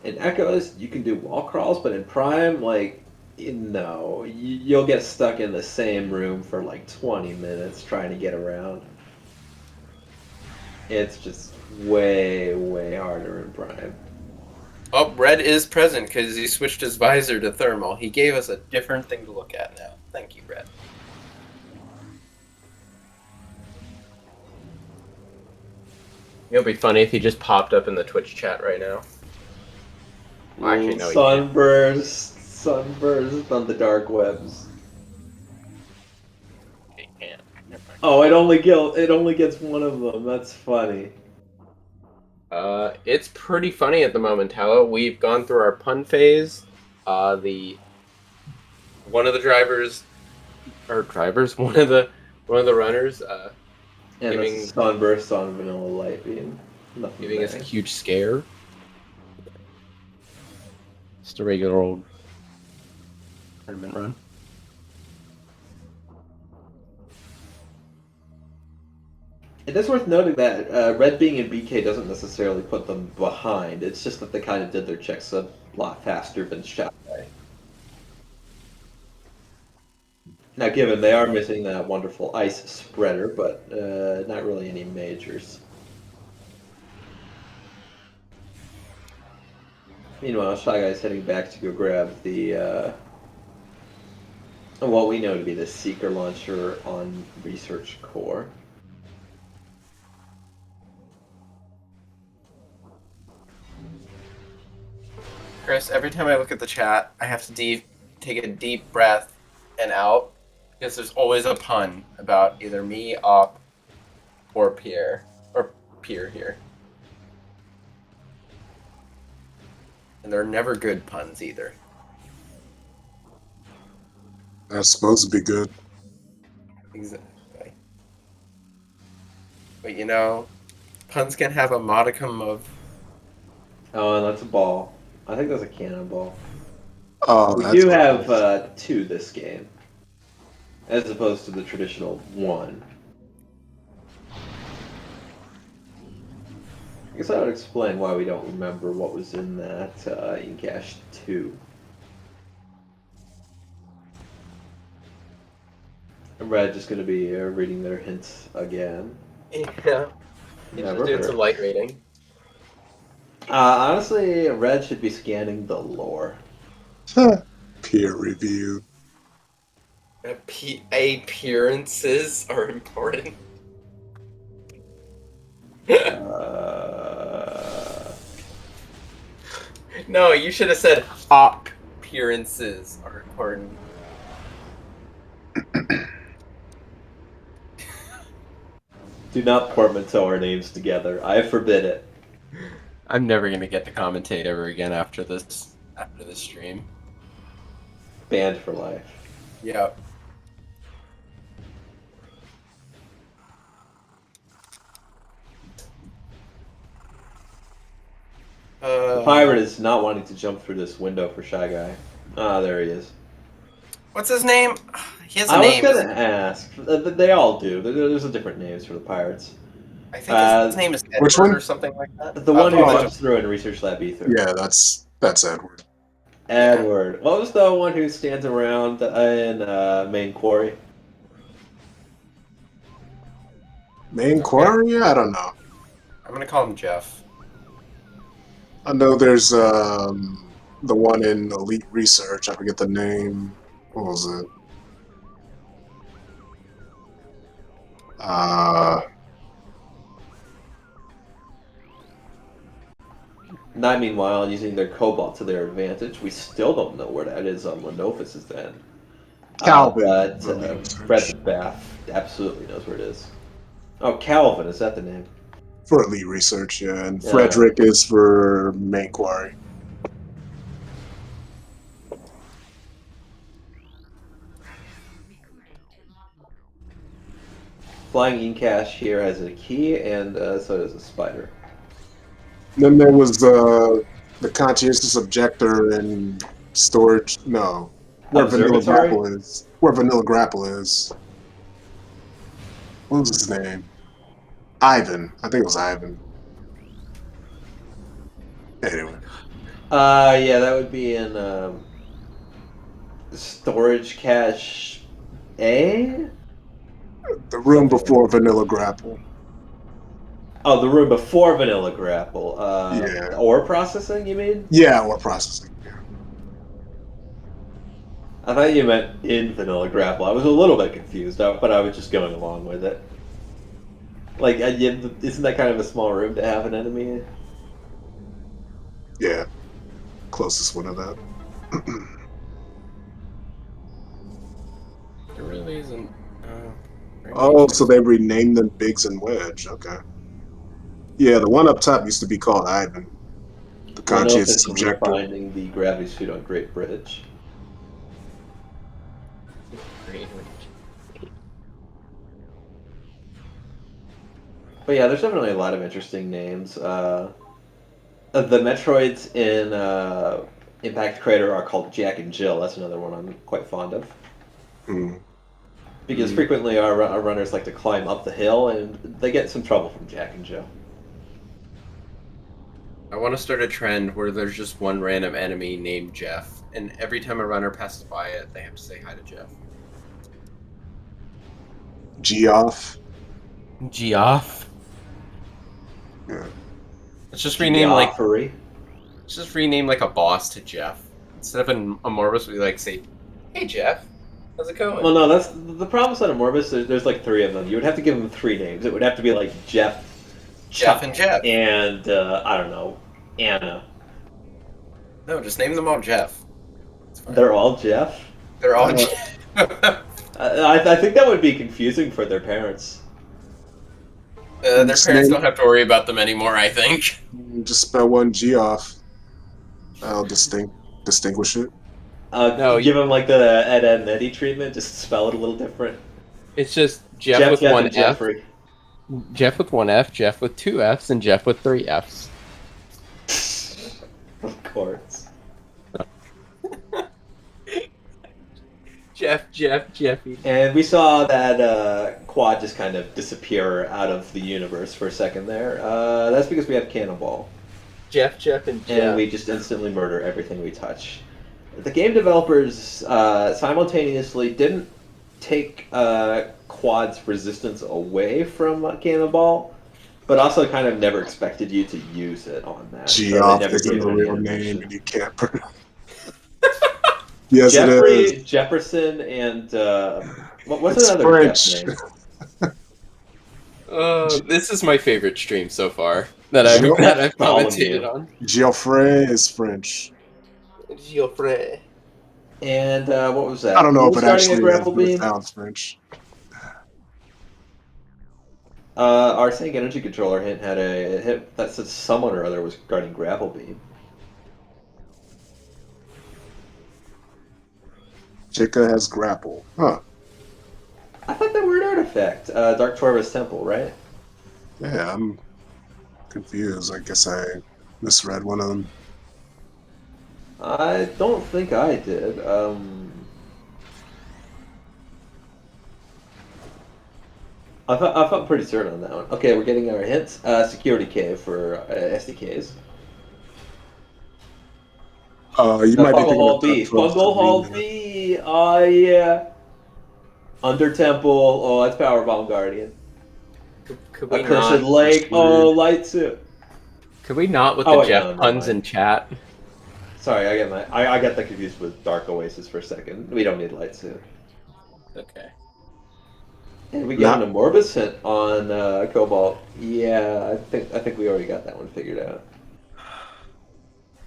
In Echoes, you can do wall crawls, but in Prime, like, no, you'll get stuck in the same room for like 20 minutes trying to get around. It's just way, way harder in Prime. Oh, Red is present because he switched his visor to thermal. He gave us a different thing to look at now. Thank you, Red. It'll be funny if he just popped up in the Twitch chat right now. Well, actually, no, he can't. Sunburst on the dark webs. He can't. Never mind. Oh, it only gets one of them. That's funny. It's pretty funny at the moment, Tallow. We've gone through our pun phase. One of the runners, And giving a sunburst on Vanilla Light being nothing. giving us a huge scare. Just a regular old tournament run. It is worth noting that Red being in BK doesn't necessarily put them behind. It's just that they kind of did their checks a lot faster than ShyGuy. Now, given they are missing that wonderful ice spreader, but not really any majors. Meanwhile, ShyGuy is heading back to go grab the what we know to be the Seeker launcher on Research Core. Chris, every time I look at the chat, I have to take a deep breath and out because there's always a pun about either me, Op, or Pierre here. And they're never good puns either. That's supposed to be good. Exactly. But you know, puns can have a modicum of... Oh, and that's a ball. I think that's a cannonball. Oh, we that's do have 2 this game, as opposed to the traditional 1. I guess I would explain why we don't remember what was in that Encash 2. Red just going to be reading their hints again. Yeah. He's just doing some light reading. Honestly, Red should be scanning the lore. Peer review. Appearances are important. No, you should have said appearances are important. Do not portmanteau our names together. I forbid it. I'm never gonna get to commentate ever again after this stream. Banned for life. Yep. The pirate is not wanting to jump through this window for ShyGuy. Ah, there he is. What's his name? He has a name. I was gonna ask. They all do. There's a different names for the pirates. I think his name is Edward which one? or something like that. The one who jumps through in Research Lab Ether. Yeah, that's Edward. Edward. Yeah. What was the one who stands around in Main Quarry? Main Quarry? I don't know. I'm gonna call him Jeff. I know there's the one in Elite Research. I forget the name. What was it? Naii, meanwhile, using their cobalt to their advantage. We still don't know where that is on Lenophis' end. Calvin. But Fred Bath absolutely knows where it is. Oh, Calvin, is that the name? For Elite Research, yeah. And Frederick is for Main Quarry. Flying Incash here has a key, and so does a spider. And then there was the conscientious objector and storage. No, where Vanilla Grapple is. Where Vanilla Grapple is. What was his name? Ivan. I think it was Ivan. Anyway. Yeah, that would be in storage cache A. The room before Vanilla Grapple. Oh, the room before Vanilla Grapple. Yeah. Ore processing, you mean? Yeah, ore processing. Yeah. I thought you meant in Vanilla Grapple. I was a little bit confused, but I was just going along with it. Like, isn't that kind of a small room to have an enemy in? Yeah, closest one of that. There really isn't. Oh, so they renamed them Biggs and Wedge. Okay. Yeah, the one up top used to be called Ivan, the conscientious Lenophis objector. finding the gravity suit on Great Bridge. But yeah, there's definitely a lot of interesting names. The Metroids in Impact Crater are called Jack and Jill. That's another one I'm quite fond of. Mm. Because frequently our runners like to climb up the hill, and they get some trouble from Jack and Jill. I want to start a trend where there's just one random enemy named Jeff, and every time a runner passes by it, they have to say hi to Jeff. Geoff. Geoff. Yeah. Let's just rename like. Geoffrey. Let's just rename like a boss to Jeff instead of an Amorbus. We like say, "Hey Jeff, how's it going?" Well, no, that's the problem with Morbus. There's like three of them. You would have to give them three names. It would have to be like Jeff, Jeff and Jeff. and I don't know, Anna. No, just name them all Jeff. They're all Jeff. They're all Jeff. I think that would be confusing for their parents. Their parents don't have to worry about them anymore, I think. Just spell one G off. I'll distinguish it. No, give them like the Ed, Ed and Eddie treatment. Just spell it a little different. It's just Jeff with one F. Jeffrey. Jeff with one F, Jeff with two Fs, and Jeff with three Fs. Of course. Jeffy. And we saw that Quad just kind of disappear out of the universe for a second there. That's because we have Cannonball. Jeff, and Jeff. And we just instantly murder everything we touch. The game developers simultaneously didn't take Quad's resistance away from Cannonball, but also kind of never expected you to use it on that. Geoff isn't a real name, and you can't pronounce. Yes, Jeffrey, it is. Jefferson, and what's It's another French. Jeff name? This is my favorite stream so far that I've commentated on. Geoffrey is French. Geoffrey. And what was that? I don't know if it Starting actually a grapple beam. sounds French. Our Sync Energy Controller hint had a hit that said someone or other was guarding grapple beam. Chica has grapple. Huh. I thought they were an artifact. Dark Torva's Temple, right? Yeah, I'm confused. I guess I misread one of them. I don't think I did. I felt pretty certain on that one. Okay, we're getting our hints. Security cave for SDKs. You might be Fungal thinking Hall of B. Dark Torva's Fungal Hall Arena. B. Oh yeah. Under Temple. Oh, that's Power Bomb Guardian. Could we Accursed not? Lake. Oh, Light Suit. Could we not with Oh, the wait, Jeff no, never puns mind. in chat? Sorry, I got that confused with Dark Oasis for a second. We don't need Light Suit. Okay. And we get an Morbus hint on Cobalt. Yeah, I think we already got that one figured out.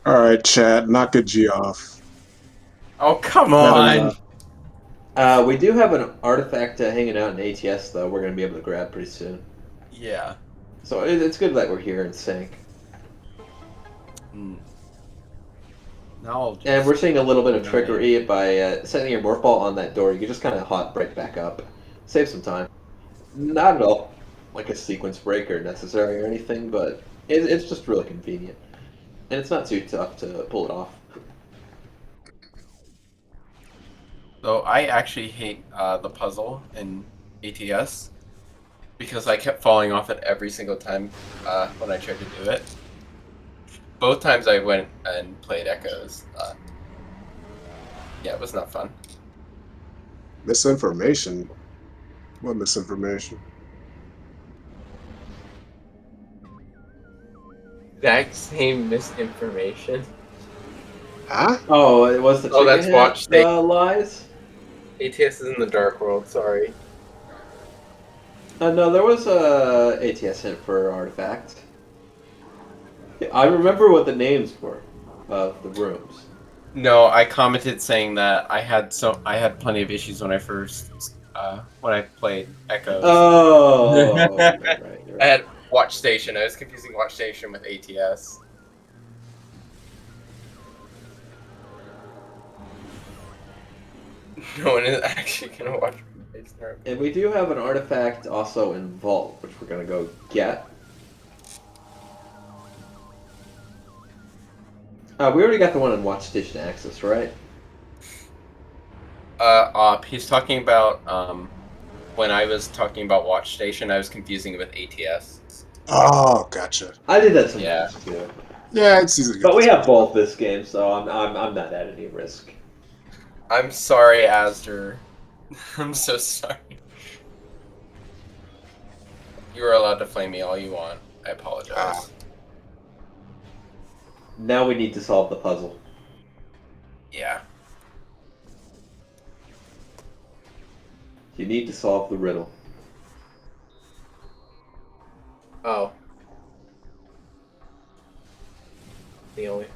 All right, chat. Knock a G off. Oh come on! We do have an artifact hanging out in ATS though. We're gonna be able to grab pretty soon. Yeah. So it's good that we're here in sync. Now And we're seeing a little bit of trickery by setting your morph ball on that door. You can just kind of hot break back up, save some time. Not at all like a sequence breaker necessary or anything, but it's just really convenient, and it's not too tough to pull it off. So I actually hate the puzzle in ATS because I kept falling off it every single time when I tried to do it. Both times I went and played Echoes. Yeah, it was not fun. Misinformation. What misinformation? Exact same misinformation. Huh? Oh, it was the chicken that's head, watch snake. lies. ATS is in the dark world. Sorry. No, there was a ATS hint for artifact. I remember what the names were of the rooms. No, I commented saying that I had plenty of issues when I first when I played Echoes. Oh, right. You're I right. had Watch Station. I was confusing Watch Station with ATS. No one is actually gonna watch my face turn. And we do have an artifact also in Vault, which we're gonna go get. We already got the one on Watch Station Access, right? He's talking about when I was talking about Watch Station, I was confusing it with ATS. Oh, gotcha. I did that Yeah. sometimes too. Yeah, it's easy to get But we this have both this game, so I'm not at any risk. I'm sorry, Asder. I'm so sorry. You are allowed to flame me all you want. I apologize. Now we need to solve the puzzle. Yeah. You need to solve the riddle. Oh. The only.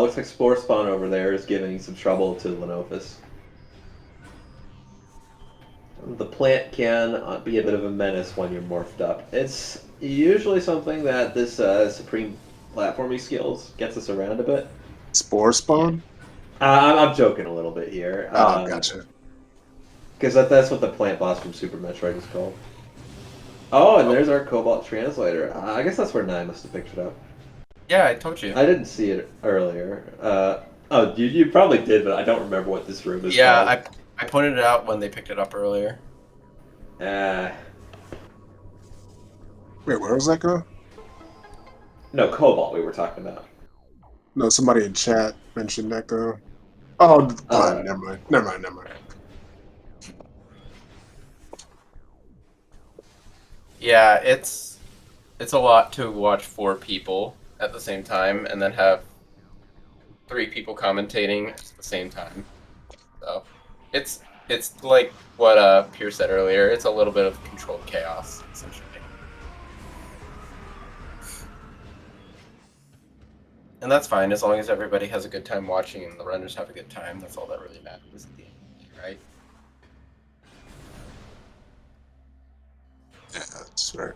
Looks like Spore Spawn over there is giving some trouble to Lenophis. The plant can be a bit of a menace when you're morphed up. It's usually something that this supreme platforming skills gets us around a bit. Spore spawn? I'm joking a little bit here. Oh, gotcha. Because that's what the plant boss from Super Metroid is called. Oh, and there's our Cobalt Translator. I guess that's where Naii must have picked it up. Yeah, I told you. I didn't see it earlier. Oh, you probably did, but I don't remember what this room is Yeah, called. I pointed it out when they picked it up earlier. Wait, where was that go? No, Cobalt we were talking about. No, somebody in chat mentioned Echo. Oh, never mind. Never mind. Yeah, it's a lot to watch 4 people at the same time and then have 3 people commentating at the same time. So it's like what Pierce said earlier. It's a little bit of controlled chaos, essentially. And that's fine as long as everybody has a good time watching and the runners have a good time. That's all that really matters at the end of the day, right? Yeah, that's right.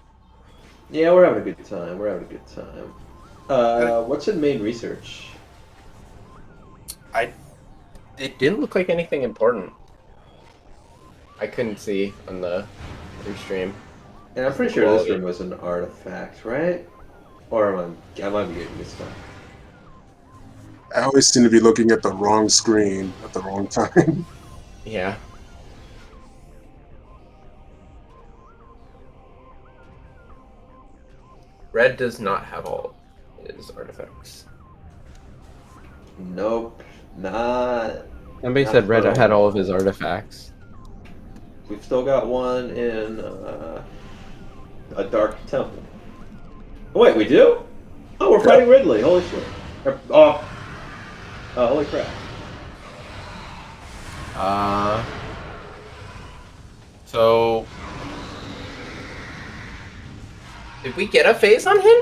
Yeah, we're having a good time. We're having a good time. What's in main research? It didn't look like anything important. I couldn't see on the stream. And I'm pretty sure this room was an artifact, right? Or I might be getting this one. I always seem to be looking at the wrong screen at the wrong time. Yeah. Red does not have all his artifacts. Nope, not. Somebody Not said Red for- had all of his artifacts. We've still got one in a dark temple. Oh, wait, we do? Oh, we're fighting Ridley. Holy shit. Holy crap. So did we get a phase on him?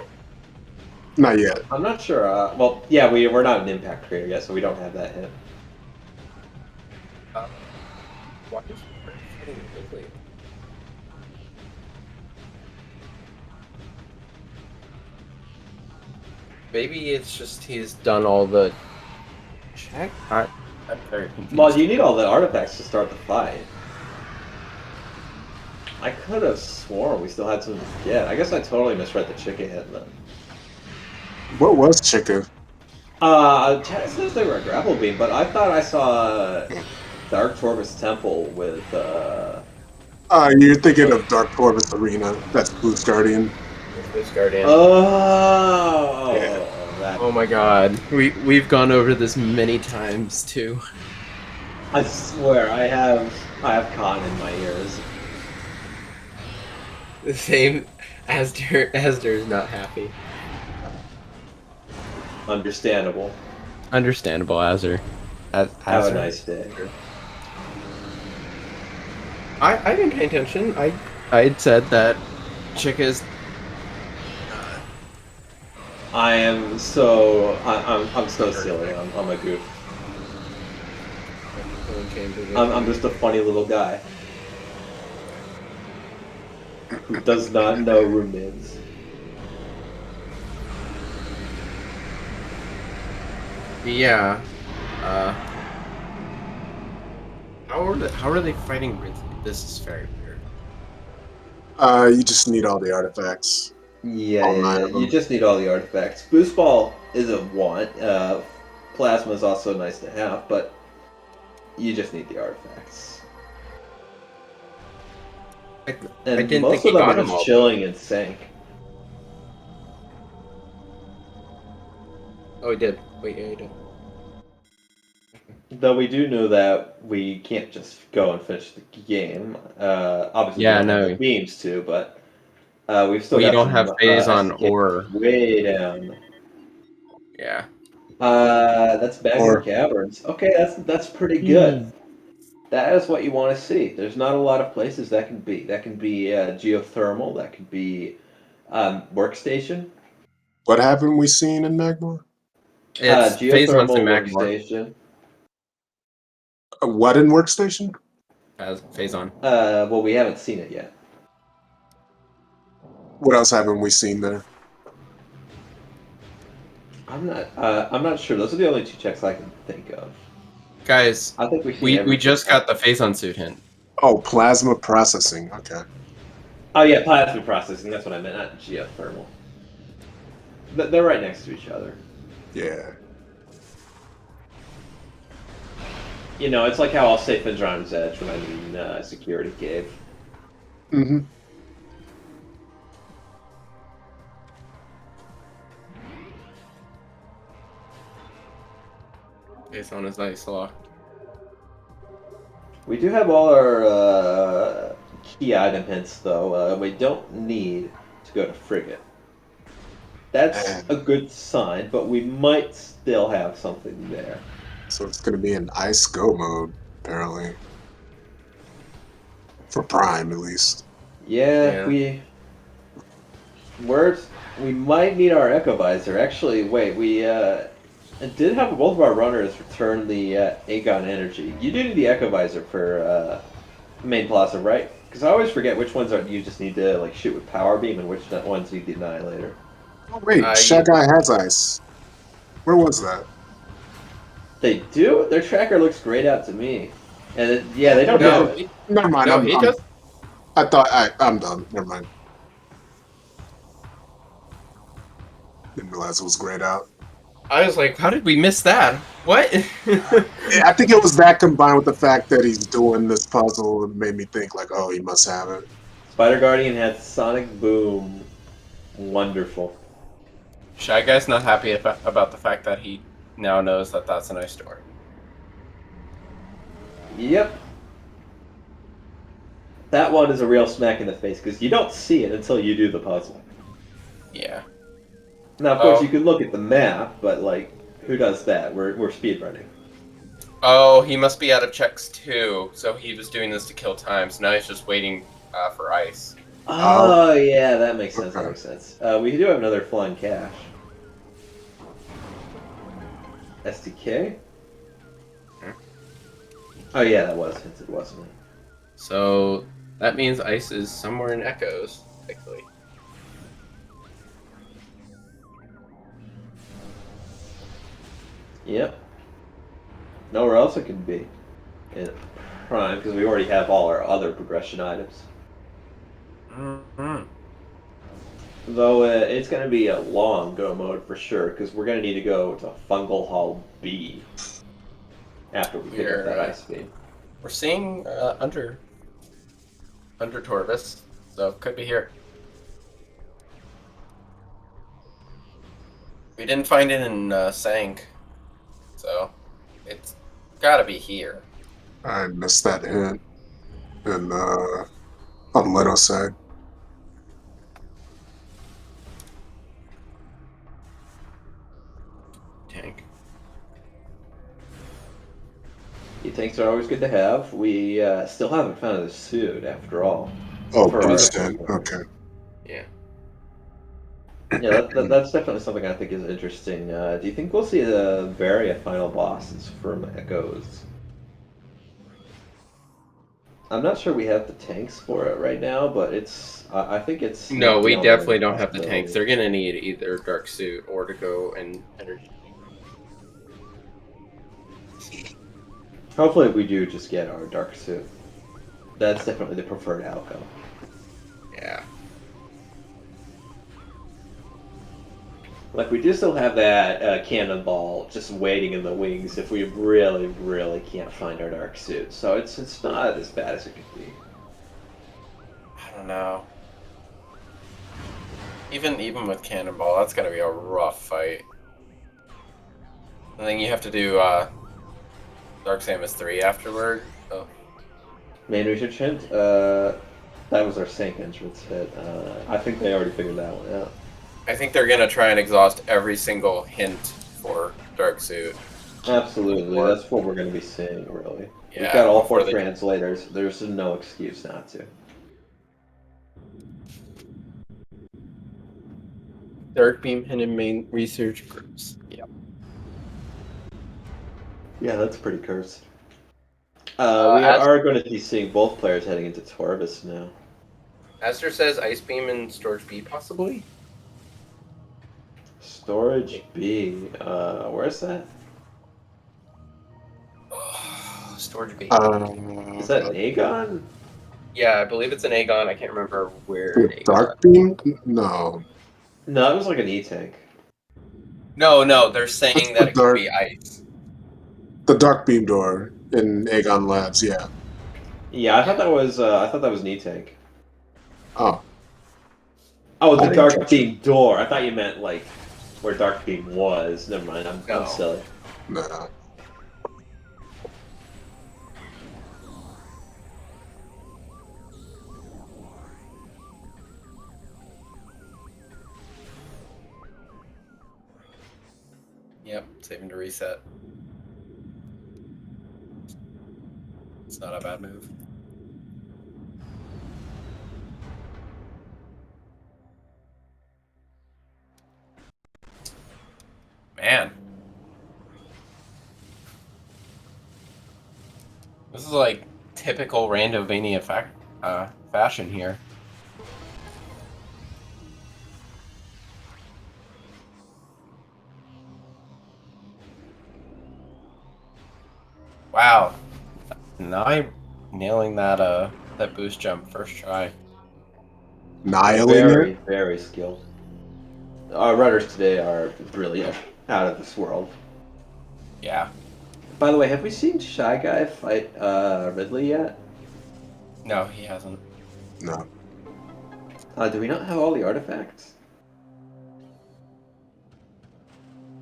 Not yet. I'm not sure. Well, yeah, we're not an impact creator yet, so we don't have that hit. Why is Red fighting Ridley? Maybe it's just he's done all the check. I'm very confused. Well, you need all the artifacts to start the fight. I could have sworn we still had some to get. I guess I totally misread the chicken hit then. What was Chica? Chat says they were a grapple beam, but I thought I saw Dark Torvus Temple with, You're thinking of Dark Corvus Arena. That's Boost Guardian. This Guardian. Yeah. That. Oh my god. We've gone over this many times too. I swear, I have con in my ears. The same Asder's not happy. Understandable. Understandable, Azzer. Have a nice day. I didn't pay attention. I'd said that Chick is. I'm so silly. I'm a goof. I'm just a funny little guy who does not know room names. Yeah. How are they fighting Ridley? This is very weird. You just need all the artifacts. Yeah, All yeah, 9 yeah. of You them. just need all the artifacts. Boost Ball is a want. Plasma is also nice to have, but you just need the artifacts. I And didn't think most he of them got are them just all. chilling in sync. Oh, he did. Wait, yeah, he did. Though we do know that we can't just go and finish the game. Obviously, we Yeah, don't have the no. beams to, but we've still We got don't some have phase on SDK or. way down. Yeah. That's Magma Or Caverns. Okay, that's pretty good. Hmm. That is what you want to see. There's not a lot of places that can be. That can be geothermal. That could be workstation. what haven't we seen in Magmar? It's phase on's in Geothermal Magmar. workstation. What in Workstation? Has phase on. Well, we haven't seen it yet. What else haven't we seen there? I'm not sure. Those are the only two checks I can think of. Guys, I think we've seen we everything just else. got the phase on suit hint. Oh, plasma processing. Okay. Oh yeah, plasma processing. That's what I meant. Not geothermal. They're right next to each other. Yeah. You know, it's like how I'll say Fendron's Edge when I mean security cave. Mm-hmm. Phase on is ice locked. We do have all our key item hints, though. We don't need to go to frigate. That's a good sign, but we might still have something there. So it's going to be in ice go mode, apparently. For Prime, at least. Yeah, Yeah. we might need our Echo Visor. Actually, wait, we did have both of our runners return the Aegon Energy. You do need the Echo Visor for main plaza, right? Because I always forget which ones you just need to like shoot with Power Beam and which ones need the Annihilator. Oh, wait, Yeah. ShyGuy has ice. Where was that? They do? Their tracker looks grayed out to me. And yeah, they don't No, have it. Never mind. no, he just. I thought I'm done. Never mind. Didn't realize it was grayed out. I was like, how did we miss that? What? I think it was that combined with the fact that he's doing this puzzle and made me think like, oh, he must have it. Spider Guardian had Sonic Boom. Wonderful. Shy Guy's not happy about the fact that he now knows that that's an ice door. Yep. That one is a real smack in the face because you don't see it until you do the puzzle. Yeah. Now, of course, you can look at the map, but like, who does that? We're speedrunning. Oh, he must be out of checks too. So he was doing this to kill time. So now he's just waiting for ice. Oh, yeah, that makes sense. Okay. That makes sense. We do have another flying cache. SDK? Oh, yeah, that was hinted, wasn't it? So that means ice is somewhere in Echoes, likely. Yep. Nowhere else it can be. In Prime, because we already have all our other progression items. Mm-hmm. Though it's going to be a long go mode for sure, because we're going to need to go to Fungal Hall B after we pick up that ice beam. We're seeing under Torvis, so could be here. We didn't find it in Sank, so it's gotta be here. I missed that hint. And on Leno's side. E-tanks are always good to have. We still haven't found a suit, after all. Oh, For our boost in. four Okay. Yeah. Yeah, that's definitely something I think is interesting. Do you think we'll see the variant final bosses from Echoes? I'm not sure we have the tanks for it right now, but I think it's No, not we beyond the realm definitely of don't have the tanks. possibility. They're gonna need either Dark Suit or to go and energy. Hopefully, we do just get our dark suit. That's definitely the preferred outcome. Yeah. Like, we do still have that cannonball just waiting in the wings if we really, really can't find our dark suit. So it's not as bad as it could be. I don't know. Even with Cannonball, that's gonna be a rough fight. And then you have to do Dark Samus 3 afterward. Oh. Main research hint? That was our sync entrance hit. I think they already figured that one out. I think they're gonna try and exhaust every single hint for Dark Suit. Absolutely, that's what we're going to be seeing, really. Yeah, We've got all four before they... translators. There's no excuse not to. Dark Beam hidden main research groups. Yep. Yeah, that's pretty cursed. Uh, We as are going to be seeing both players heading into Torvis now. Aster says Ice Beam and Storage B possibly. Storage B. Where's that? Storage B. Is that an Aegon? Yeah, I believe it's an Aegon. I can't remember where. With Dark Beam? No. No, it was like an E-tank. No, they're saying That's that the it could be Ice. The Dark Beam door in Aegon Labs, yeah. Yeah, I thought that was an E-tank. Oh. Oh, I the didn't Dark catch Beam door. I thought you meant like where Dark Beam was. Never mind. I'm No. silly. Nah. Yep, saving to reset. It's not a bad move. Man. This is like typical Randovania fashion here. Wow. Naii nailing that boost jump first try. Nihilating Very, it? very skilled. Our runners today are really out of this world. Yeah. By the way, have we seen ShyGuy fight Ridley yet? No, he hasn't. No. Do we not have all the artifacts?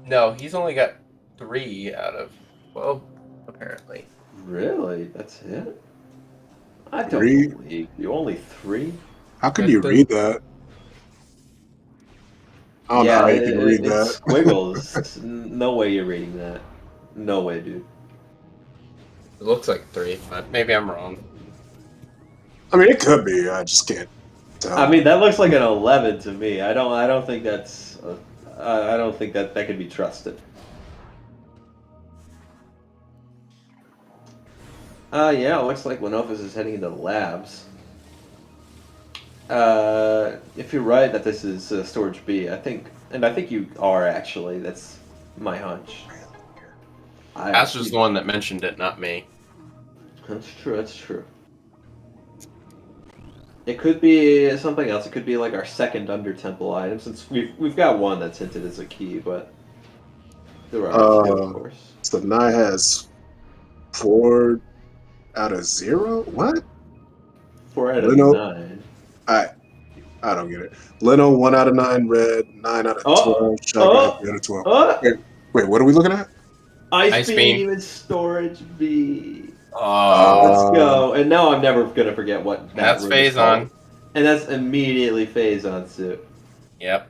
No, he's only got 3 out of 12, apparently. Really? That's it? I don't 3? believe you. Only 3? How can you read that? I don't know how you can read it's that. squiggles. No way you're reading that. No way, dude. It looks like 3, but maybe I'm wrong. I mean, it could be. I just can't tell. I mean, that looks like an 11 to me. I don't think that's. I don't think that can be trusted. Yeah, it looks like Lenophis is heading into the labs. If you're right that this is Storage B, I think you are actually. That's my hunch. Aster's the one that mentioned it, not me. That's true. That's true. It could be something else. It could be like our second Under Temple item, since we've got one that's hinted as a key, but there are two, of course. So Naii has 4 out of 0? What? 4 out of Leno, 9. I don't get it. Leno, 1 out of 9 red, 9 out of 12, ShyGuy, 3 out of 12. Wait, what are we looking at? Ice Beam and Storage B. Oh, Let's go. And now I'm never going to forget what that's room is phase on. called. And that's immediately phase on suit. Yep.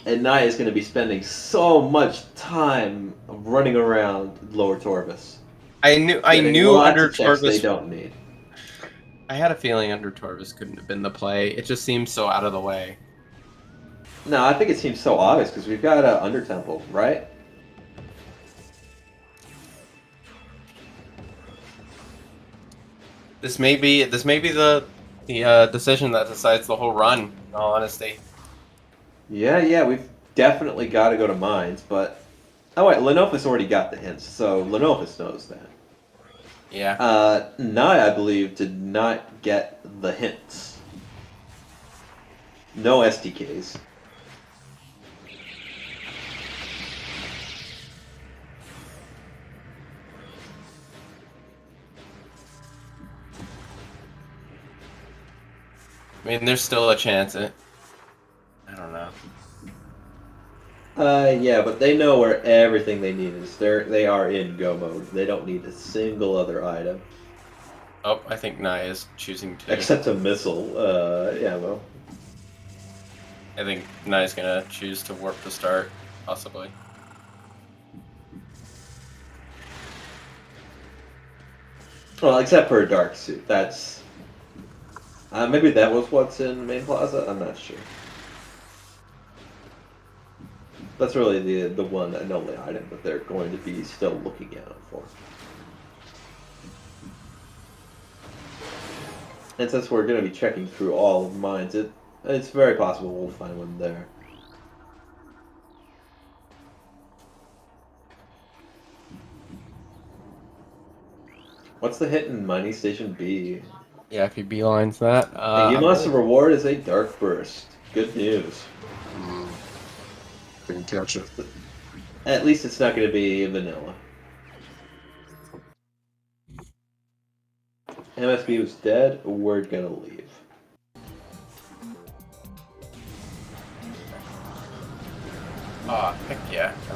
And Naii is going to be spending so much time running around Lower Torvis. I knew Getting lots Under of checks they Torvis. don't need. I had a feeling Under Torvis couldn't have been the play. It just seems so out of the way. No, I think it seems so obvious because we've got Under Temple, right? This may be the decision that decides the whole run. In all honesty. Yeah, we've definitely got to go to mines, but oh wait, Lenophis already got the hints, so Lenophis knows that. Yeah. Naii, I believe, did not get the hints. No SDKs. I mean, there's still a chance. I don't know. Yeah, but they know where everything they need is. They are in go mode. They don't need a single other item. Oh, I think Naii is choosing to. Except a missile, ammo. I think Nai's gonna choose to warp to start, possibly. Well, except for a dark suit. That's... maybe that was what's in main plaza? I'm not sure. That's really the one and only item that they're going to be still looking out for. And since we're going to be checking through all of the mines, it's very possible we'll find one there. What's the hit in Mining Station B? Yeah, if he beelines that. The monster reward is a Dark Burst. Good news. Didn't catch it. At least it's not going to be vanilla. MSB was dead. We're going to leave. Oh, heck yeah. I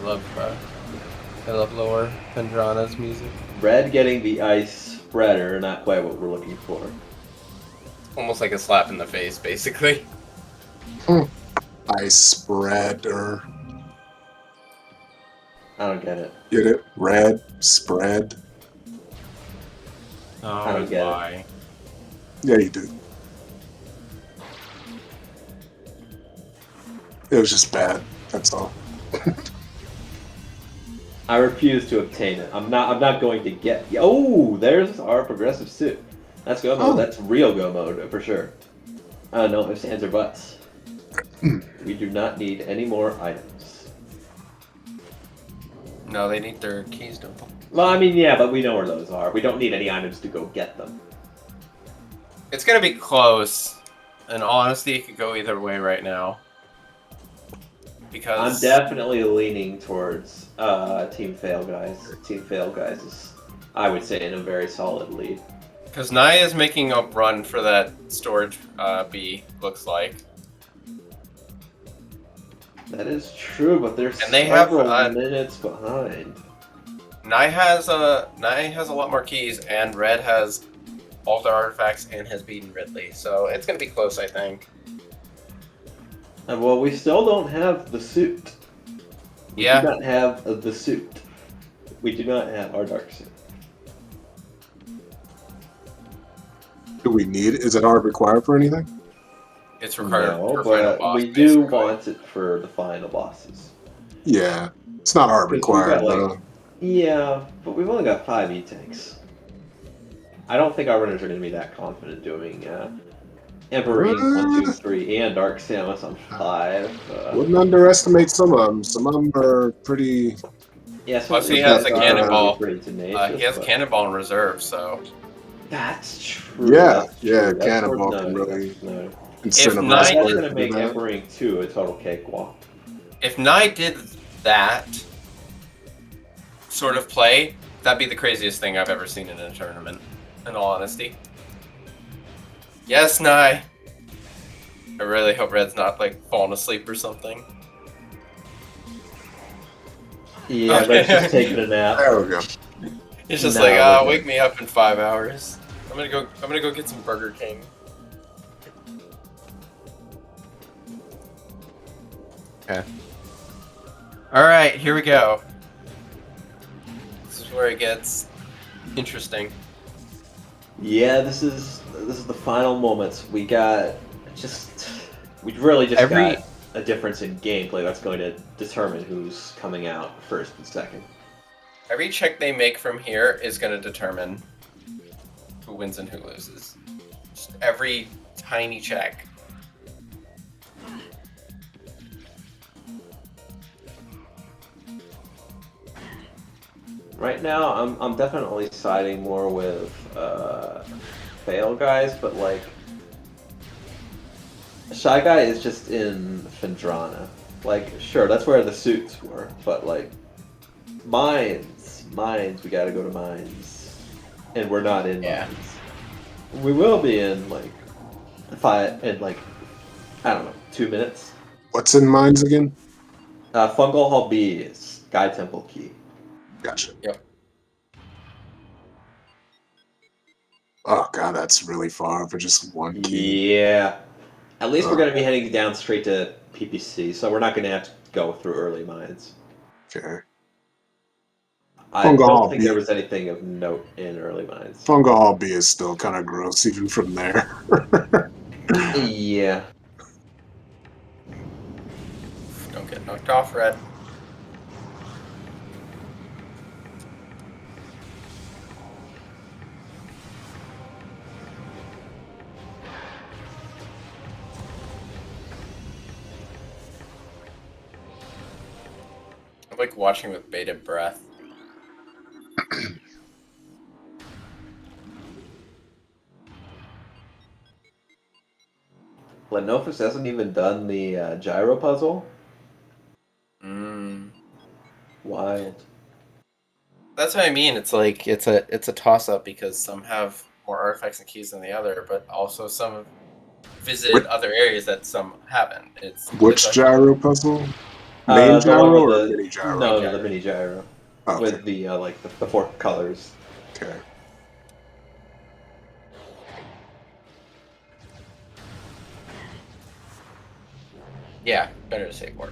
love Lower Pendrana's music. Red getting the ice spreader, not quite what we're looking for. Almost like a slap in the face, basically. Ice spreader. I don't get it. Get it? Red spread. Oh, I don't get why? Yeah, you do. It was just bad. That's all. I refuse to obtain it. I'm not going to get... Oh, there's our progressive suit. That's go mode. Oh. That's real go mode, for sure. No, ifs, ands, or buts. We do not need any more items. No, they need their keys, don't they? Well, I mean, yeah, but we know where those are. We don't need any items to go get them. It's gonna be close. In all honesty, it could go either way right now. Because I'm definitely leaning towards Team Fail Guys. Team Fail Guys is, I would say, in a very solid lead. Because Naii is making a run for that storage B, looks like. That is true, but they're And they have, several minutes behind. Naii has a lot more keys, and Red has all their artifacts and has beaten Ridley. So it's gonna be close, I think. Well, we still don't have the suit. We Yeah. do not have the suit. We do not have our dark suit. Do we need it? Is it hard required for anything? It's required No, for final but boss, we do basically. want it for the final bosses. Yeah. It's not hard Because we've required, got, like, though. Yeah, but we've only got 5 E-tanks. I don't think our runners are going to be that confident doing Emperor 1, 2, 3, and Dark Samus on 5. Wouldn't underestimate some of them. Some of them are pretty... Yeah, some Plus of he these has guys a are cannonball. pretty tenacious, He has but- Cannonball in reserve, so... That's true. Yeah, that's yeah, true. That's Cannonball worth can noting. really- That's noted. incentivize Naii- That's players going to do make that. Emperor 2 a total cakewalk. If Naii did that sort of play, that'd be the craziest thing I've ever seen in a tournament, in all honesty. Yes, Naii! I really hope Red's not, like, falling asleep or something. Yeah, Okay. Red's just taking a nap. There we go. He's just No, like, okay. wake me up in 5 hours. I'm gonna go get some Burger King. Okay. Alright, here we go. This is where it gets interesting. Yeah, this is the final moments. We really just got a difference in gameplay that's going to determine who's coming out first and second. Every check they make from here is going to determine who wins and who loses. Just every tiny check. Right now, I'm definitely siding more with fail guys, but like ShyGuy is just in Phendrana. Like, sure, that's where the suits were, but like mines, we gotta go to mines, and we're not in mines. We will be in like I don't know, 2 minutes. What's in mines again? Fungal Hall B is Guy Temple Key. Gotcha. Yep. Oh god, that's really far for just one key. Yeah. At least we're going to be heading down straight to PPC, so we're not going to have to go through early mines. Okay. I Fungal don't Hall think B. there was anything of note in early mines. Fungal Hall B is still kind of gross even from there. Yeah. Don't get knocked off, Red. I like watching with bated breath. Lenophis hasn't even done the gyro puzzle. Wild. That's what I mean. It's like it's a toss up because some have more artifacts and keys than the other, but also some have visited other areas that some haven't. Which it's gyro puzzle? Main The one gyro with or the mini gyro? no, the mini gyro Oh, okay. with the like the 4 colors. Okay. Yeah, better to save more.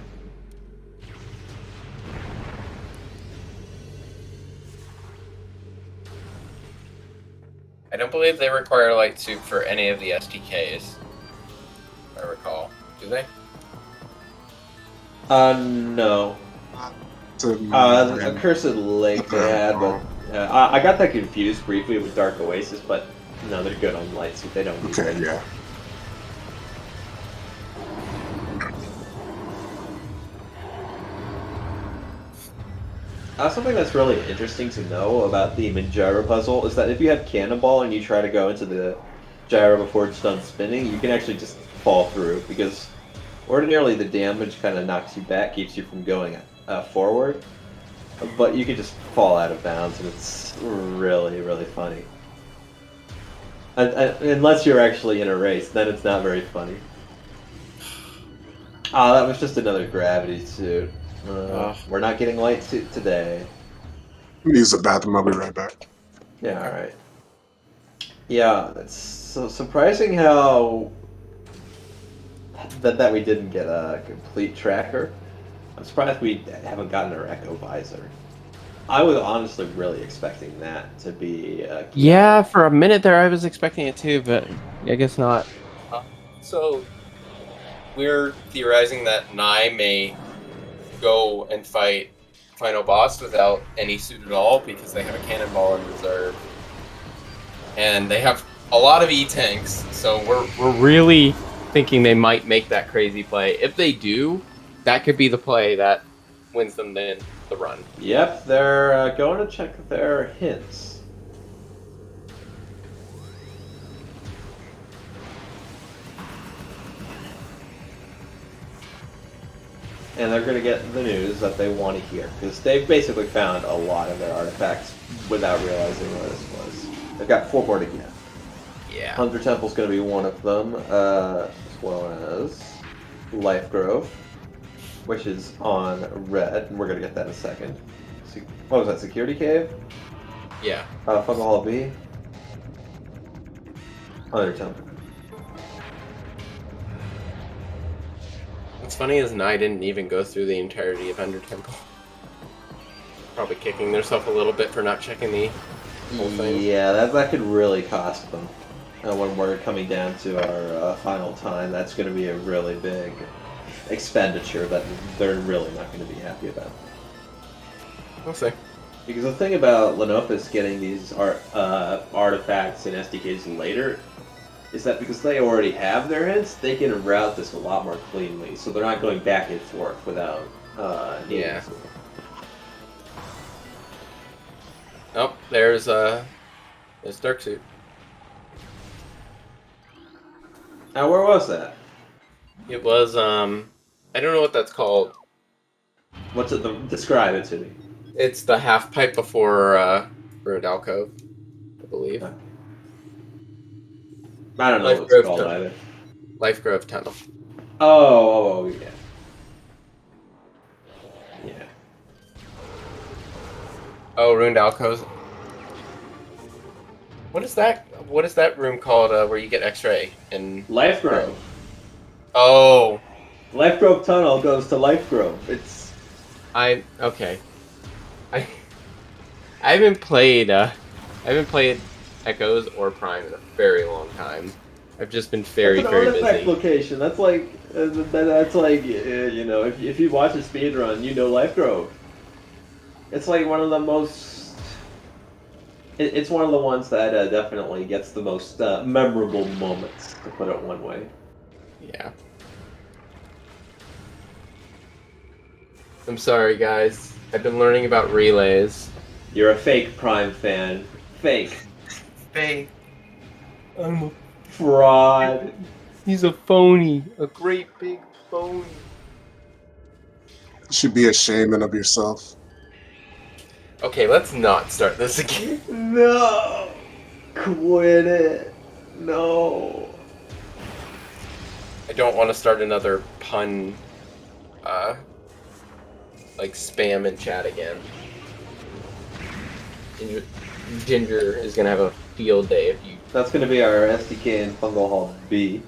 I don't believe they require light soup for any of the SDKs. If I recall, do they? No. A Cursed Lake they had, but I got that confused briefly with Dark Oasis, but no, they're good on light soup. They don't need Okay, that. yeah. Something that's really interesting to know about the mid gyro puzzle is that if you have Cannonball and you try to go into the gyro before it's done spinning, you can actually just fall through, because ordinarily the damage kind of knocks you back, keeps you from going forward, but you can just fall out of bounds, and it's really, really funny. Unless you're actually in a race, then it's not very funny. Ah, that was just another gravity suit. We're not getting light suit today. I'm gonna use the bathroom. I'll be right back. Yeah, alright. Yeah, it's so surprising how that we didn't get a complete tracker. I'm surprised we haven't gotten our Echo Visor. I was honestly really expecting that to be Yeah, for a minute there I was expecting it too, but I guess not. So, we're theorizing that Naii may go and fight final boss without any suit at all because they have a cannonball in reserve. And they have a lot of E-tanks, so we're really thinking they might make that crazy play. If they do, that could be the play that wins them the run. Yep, they're going to check their hints. And they're going to get the news that they want to hear, because they've basically found a lot of their artifacts without realizing where this was. They've got 4 more to get. Yeah. Hunter Temple's going to be one of them, as well as Life Grove, which is on red, and we're going to get that in a second. What was that, Security Cave? Yeah. Fungal Hall B. Hunter Temple. What's funny is Naii didn't even go through the entirety of Under Temple. Probably kicking themselves a little bit for not checking the whole thing. Yeah, that could really cost them. When we're coming down to our final time, that's going to be a really big expenditure that they're really not going to be happy about. We'll see. Because the thing about Lenophis getting these artifacts and SDKs later is that because they already have their hints, they can route this a lot more cleanly. So they're not going back and forth without needing Yeah. to. Oh, there's Dark Suit. Now, where was that? It was I don't know what that's called. What's it? Describe it to me. It's the half pipe before Ruined Alcove, I believe. I don't know Life what it's Grove called Tunnel. either. Life Grove Tunnel. Oh, yeah. Yeah. Oh, Ruined Alcoves. What is that? What is that room called where you get X-ray and Life Grove. Oh, Life Grove Tunnel goes to Life Grove. It's okay. I haven't played Echoes or Prime in a very long time. I've just been very that's an artifact busy. location. That's like you know, if you watch a speedrun, you know Life Grove. It's like one of the most. It's one of the ones that definitely gets the most memorable moments, to put it one way. Yeah. I'm sorry, guys. I've been learning about relays. You're a fake Prime fan. Fake. Fake. I'm a Fraud. He's a phony. A great big phony. You should be ashamed of yourself. Okay, let's not start this again. No. Quit it. No. I don't want to start another pun, like spam in chat again. Ginger is gonna have a field day if you. That's going to be our SDK in Fungal Hall B.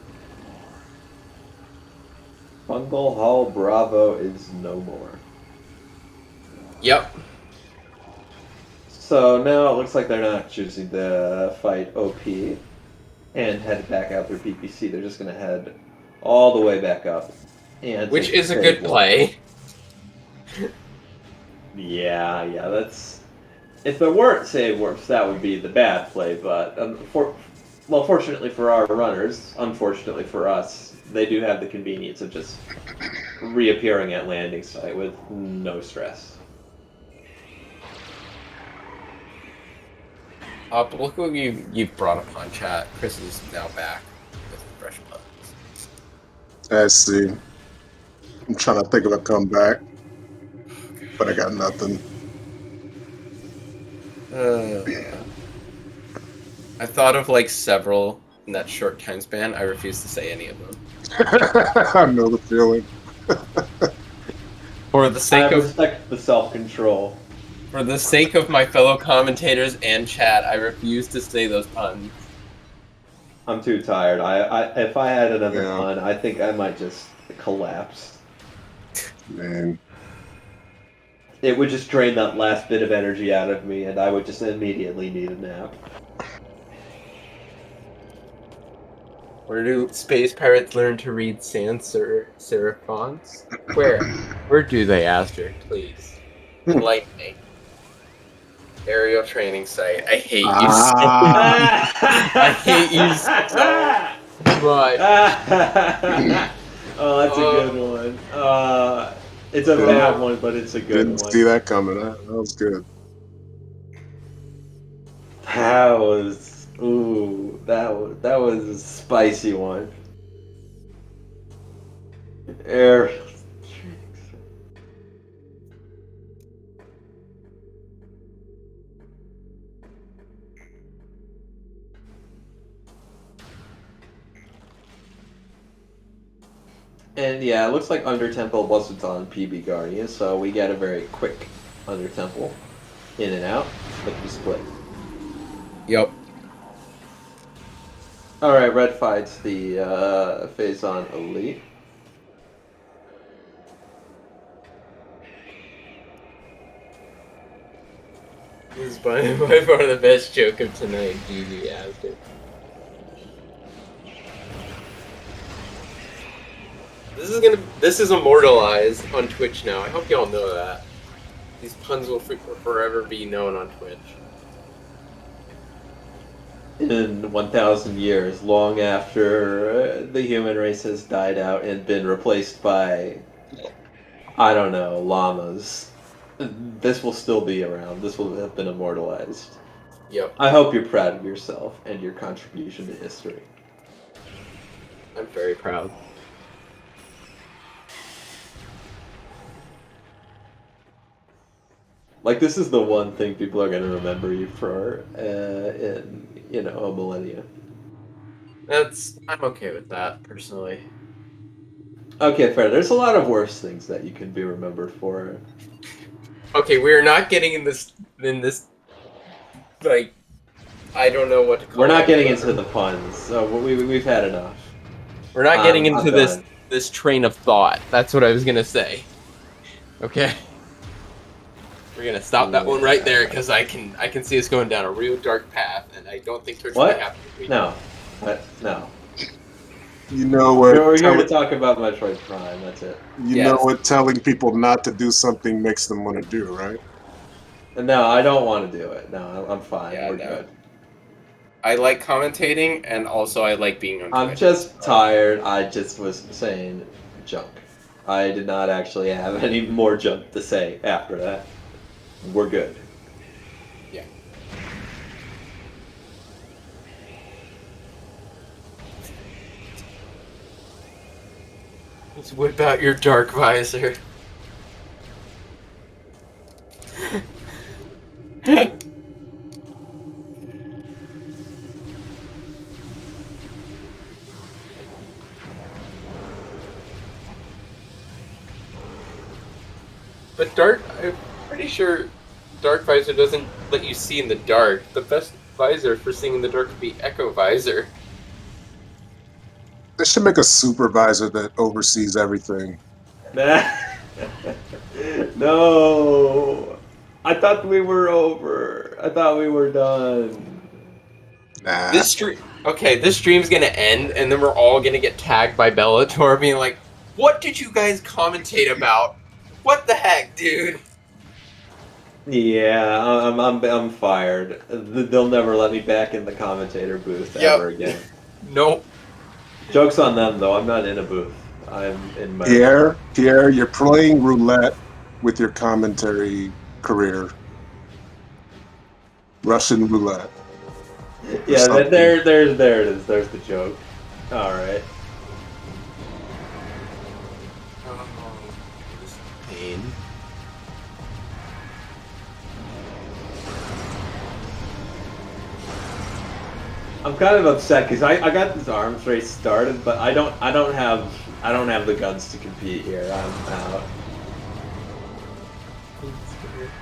Fungal Hall Bravo is no more. Yep. So now it looks like they're not choosing to fight OP and head back out through PPC. They're just going to head all the way back up. And Which take is a the good save play. Yeah, that's... If there weren't save warps, that would be the bad play, but fortunately for our runners, unfortunately for us, they do have the convenience of just reappearing at landing site with no stress. But look what you've brought upon chat. Chris is now back with fresh puns. I see. I'm trying to think of a comeback, but I got nothing. I thought of like several in that short time span. I refuse to say any of them. I know the feeling. For the sake I of respect the self-control. For the sake of my fellow commentators and chat, I refuse to say those puns. I'm too tired. If I had another Yeah. pun, I think I might just collapse. Man. It would just drain that last bit of energy out of me, and I would just immediately need a nap. Where do space pirates learn to read sans serif fonts? Where do they, Aster? Please. Enlighten me. Aerial training site. I hate you so I hate you so much. Oh, that's a good one. It's a bad one, but it's a good Didn't one. see that coming. That was good. That was that was a spicy one. Aerial. And yeah, it looks like Under Temple wasn't on PB Guardian, so we get a very quick Under Temple in and out, lickety split. Yep. Alright, red fights the Phazon Elite. This is by far the best joke of tonight. GG Aster. This is immortalized on Twitch now. I hope y'all know that. These puns will forever be known on Twitch. In 1,000 years, long after the human race has died out and been replaced by, I don't know, llamas, this will still be around. This will have been immortalized. Yep. I hope you're proud of yourself and your contribution to history. I'm very proud. Like, this is the one thing people are going to remember you for in, a millennia. I'm okay with that, personally. Okay, fair. There's a lot of worse things that you can be remembered for. Okay, we're not getting in this, like, I don't know what to call it. We're not getting into the puns, so we've had enough. We're not getting I'm into done. this train of thought. That's what I was gonna say. Okay. We're gonna stop that one right there because I can see us going down a real dark path, and I don't think Twitch will be What? happy with me. No. What? No. You know what? We're here to talk about Metroid Prime, that's it. You know what telling people not to do something makes them want to do, right? No, I don't want to do it. No, I'm fine. Yeah, We're no. good. I like commentating, and also I like being on Twitch. I'm just tired. I just was saying junk. I did not actually have any more junk to say after that. We're good. Yeah. Let's whip out your dark visor. But I'm pretty sure dark visor doesn't let you see in the dark. The best visor for seeing in the dark would be echo visor. They should make a supervisor that oversees everything. No. I thought we were over. I thought we were done. Nah. This stream's gonna end, and then we're all gonna get tagged by Bellator being like, "What did you guys commentate about? What the heck, dude?" Yeah, I'm fired. They'll never let me back in the commentator booth ever again. Nope. Joke's on them, though. I'm not in a booth. I'm in my... Pierre, you're playing roulette with your commentary career. Russian roulette. Yeah, there it is. There's the joke. All right. Oh, this is pain. I'm kind of upset because I got this arms race started, but I don't have the guns to compete here. I'm out.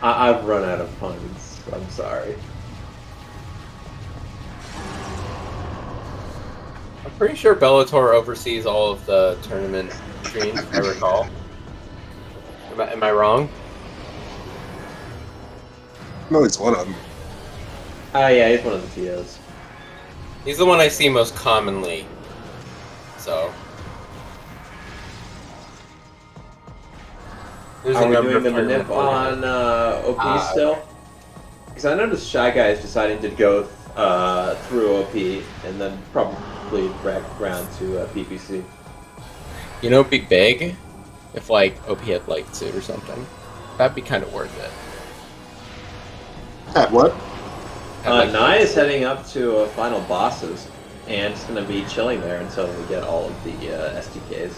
I've run out of puns. I'm sorry. I'm pretty sure Bellator oversees all of the tournament streams, if I recall. Am I wrong? No, it's one of them. Oh yeah, he's one of the TOs. He's the one I see most commonly. So. There's Are a we number doing the of manip on OP still? Because I noticed ShyGuy is deciding to go through OP and then probably back around to PPC. You know, it'd be big if like OP had light suit or something. That'd be kind of worth it. At what? Naii is heading up to final bosses, and it's going to be chilling there until we get all of the SDKs.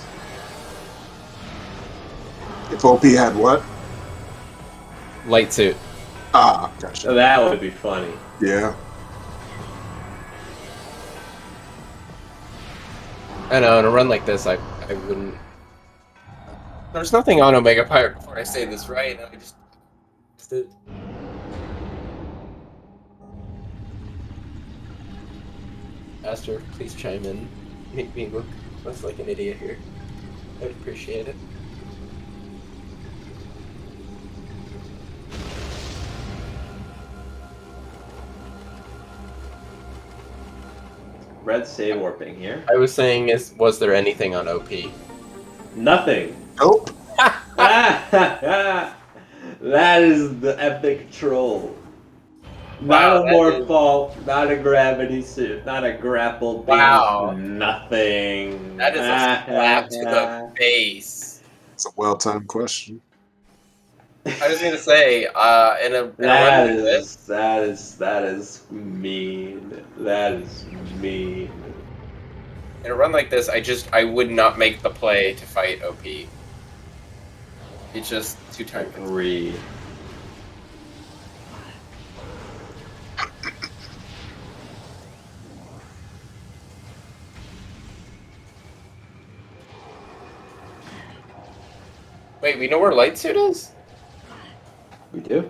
If OP had what? Light suit. Ah, gotcha. So that would be funny. Yeah. I know, in a run like this, I wouldn't. There's nothing on Omega Pirate before I say this right. I just did. Aster, please chime in. Make me look less like an idiot here. I'd appreciate it. Red save warping here. I was saying, was there anything on OP? Nothing. Nope. That is the epic troll. Not Wow, a that is- morph, not a gravity suit, not a grapple beam. Wow. Nothing. That is a slap to the face. It's a well-timed question. I was gonna say, in a run That like this, is mean. That is mean. in a run like this, I would not make the play to fight OP. It's just too time consuming. Agreed. Wait, we know where Light Suit is? We do.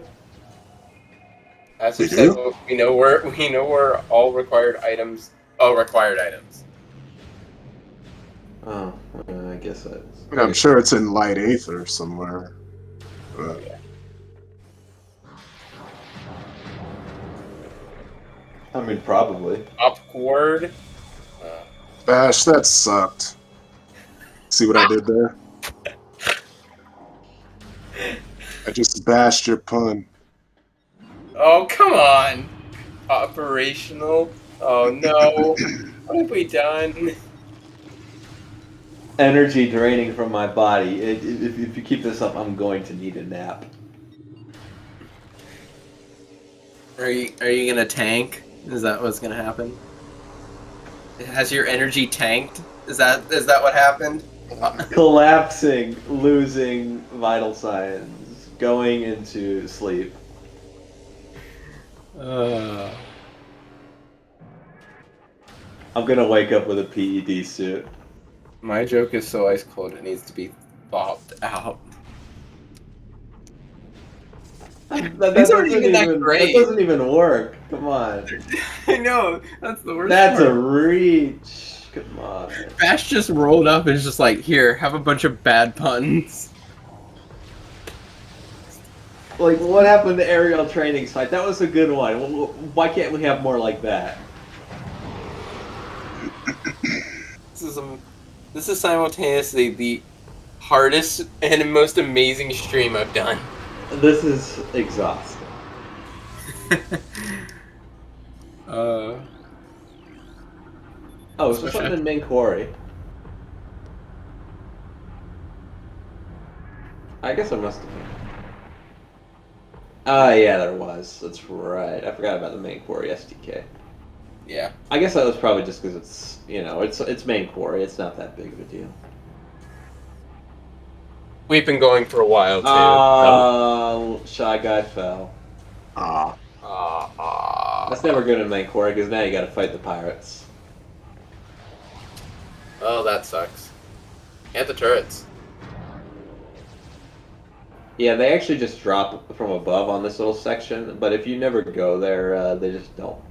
As We you said, do? we know where all required items. Oh, required items. Oh, I guess that's. I mean, I'm sure it's in Light Aether somewhere. But I mean, probably. Upward. Bash, that sucked. See what I did there? I just bashed your pun. Oh, come on! Operational. Oh no! What have we done? Energy draining from my body. If you keep this up, I'm going to need a nap. Are you gonna tank? Is that what's gonna happen? Has your energy tanked? Is that what happened? Collapsing, losing vital signs, going into sleep. I'm gonna wake up with a PED suit. My joke is so ice cold it needs to be popped out. These aren't even that great. That doesn't even work. Come on. I know, that's the worst That's a part. reach. Come on. Bash just rolled up and is just like, here, have a bunch of bad puns. Like, what happened to aerial training site? That was a good one. Why can't we have more like that? This is simultaneously the hardest and most amazing stream I've done. This is exhausting. Oh, so something in main quarry. I guess I must have been. Ah, yeah, there was. That's right. I forgot about the main quarry SDK. Yeah. I guess that was probably just because it's, it's main quarry. It's not that big of a deal. We've been going for a while too. ShyGuy fell. Ah, That's never good in main quarry because now you gotta fight the pirates. Oh, that sucks. And the turrets. Yeah, they actually just drop from above on this little section, but if you never go there, they just don't.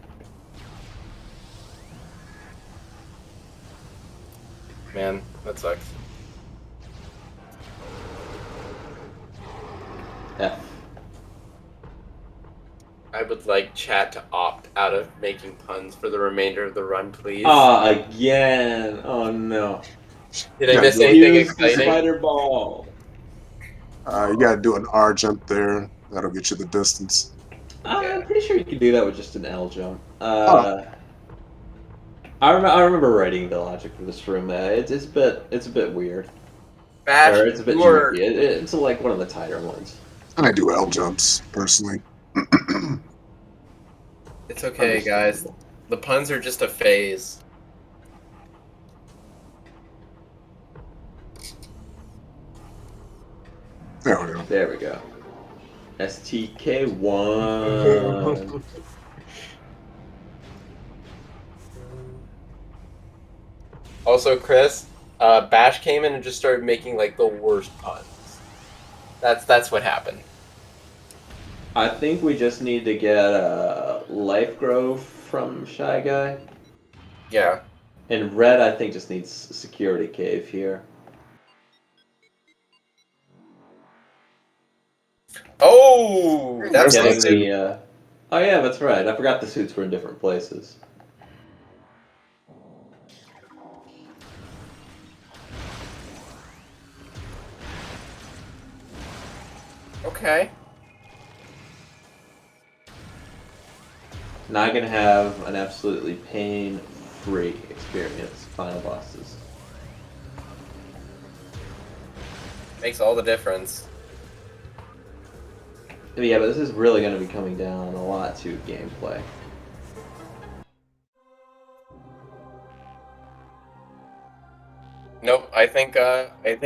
Man, that sucks. F. I would like chat to opt out of making puns for the remainder of the run, please. Ah, again. Oh no. Did I Yeah, miss you anything Use the exciting? spider ball. you gotta do an R jump there. That'll get you the distance. I'm pretty sure you can do that with just an L jump. Oh. I remember writing the logic for this room. It's a bit weird. Bash, Or it's a bit you're... janky. It's like one of the tighter ones. I do L jumps, personally. It's okay, guys. The puns are just a phase. There we go. There we go. STK1. Also, Chris, Bash came in and just started making like the worst puns. That's what happened. I think we just need to get a life growth from ShyGuy. Yeah. And Red, I think, just needs security cave here. Oh, that's There's Getting the, oh yeah, that's right. I forgot the suits were in different places. Okay. Not gonna have an absolutely pain-free experience final bosses. Makes all the difference. Yeah, but this is really gonna be coming down a lot to gameplay. Nope. I think Red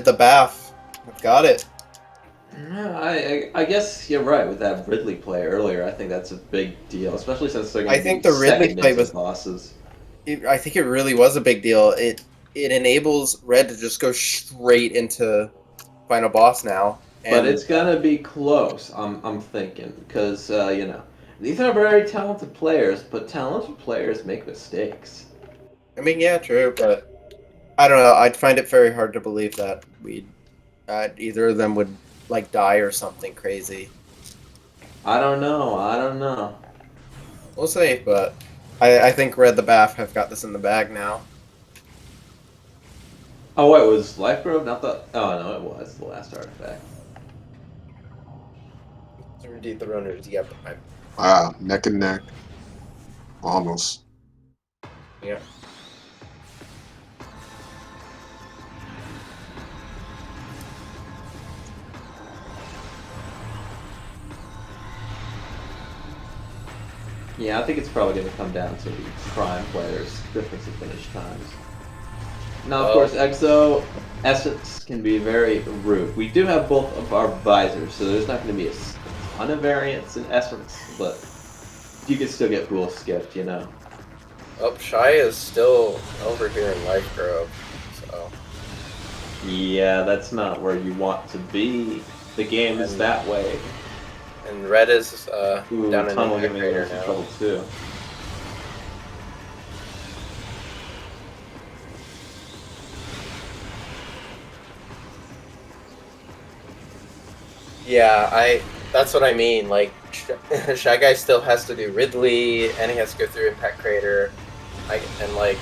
the Bath. I've got it. I guess you're right with that Ridley play earlier. I think that's a big deal, especially since they're going I to think be the Ridley play segmented was. bosses. I think it really was a big deal. It enables Red to just go straight into final boss now. But And it's gonna be close. I'm thinking because you know these are very talented players, but talented players make mistakes. I mean, yeah, true, but I don't know. I'd find it very hard to believe that either of them would like die or something crazy. I don't know. I don't know. We'll see, but I think Red the Bath have got this in the bag now. Oh, wait, was Life Grove not the? Oh no, it was the last artifact. So indeed, the runners. Yep. Wow, neck and neck. Almost. Yeah. Yeah, I think it's probably going to come down to the prime players' difference in finish times. Now, of course, Exo Essence can be very rude. We do have both of our visors, so there's not going to be a ton of variance in Essence, but you can still get pool skipped, you know. Oh, Shy is still over here in Life Grove, so. Yeah, that's not where you want to be. The game is that way. And Red is Ooh, down in Tunnel the giving crater us some now. trouble too. Yeah, that's what I mean. Like, Shy Guy still has to do Ridley, and he has to go through Impact Crater, and like,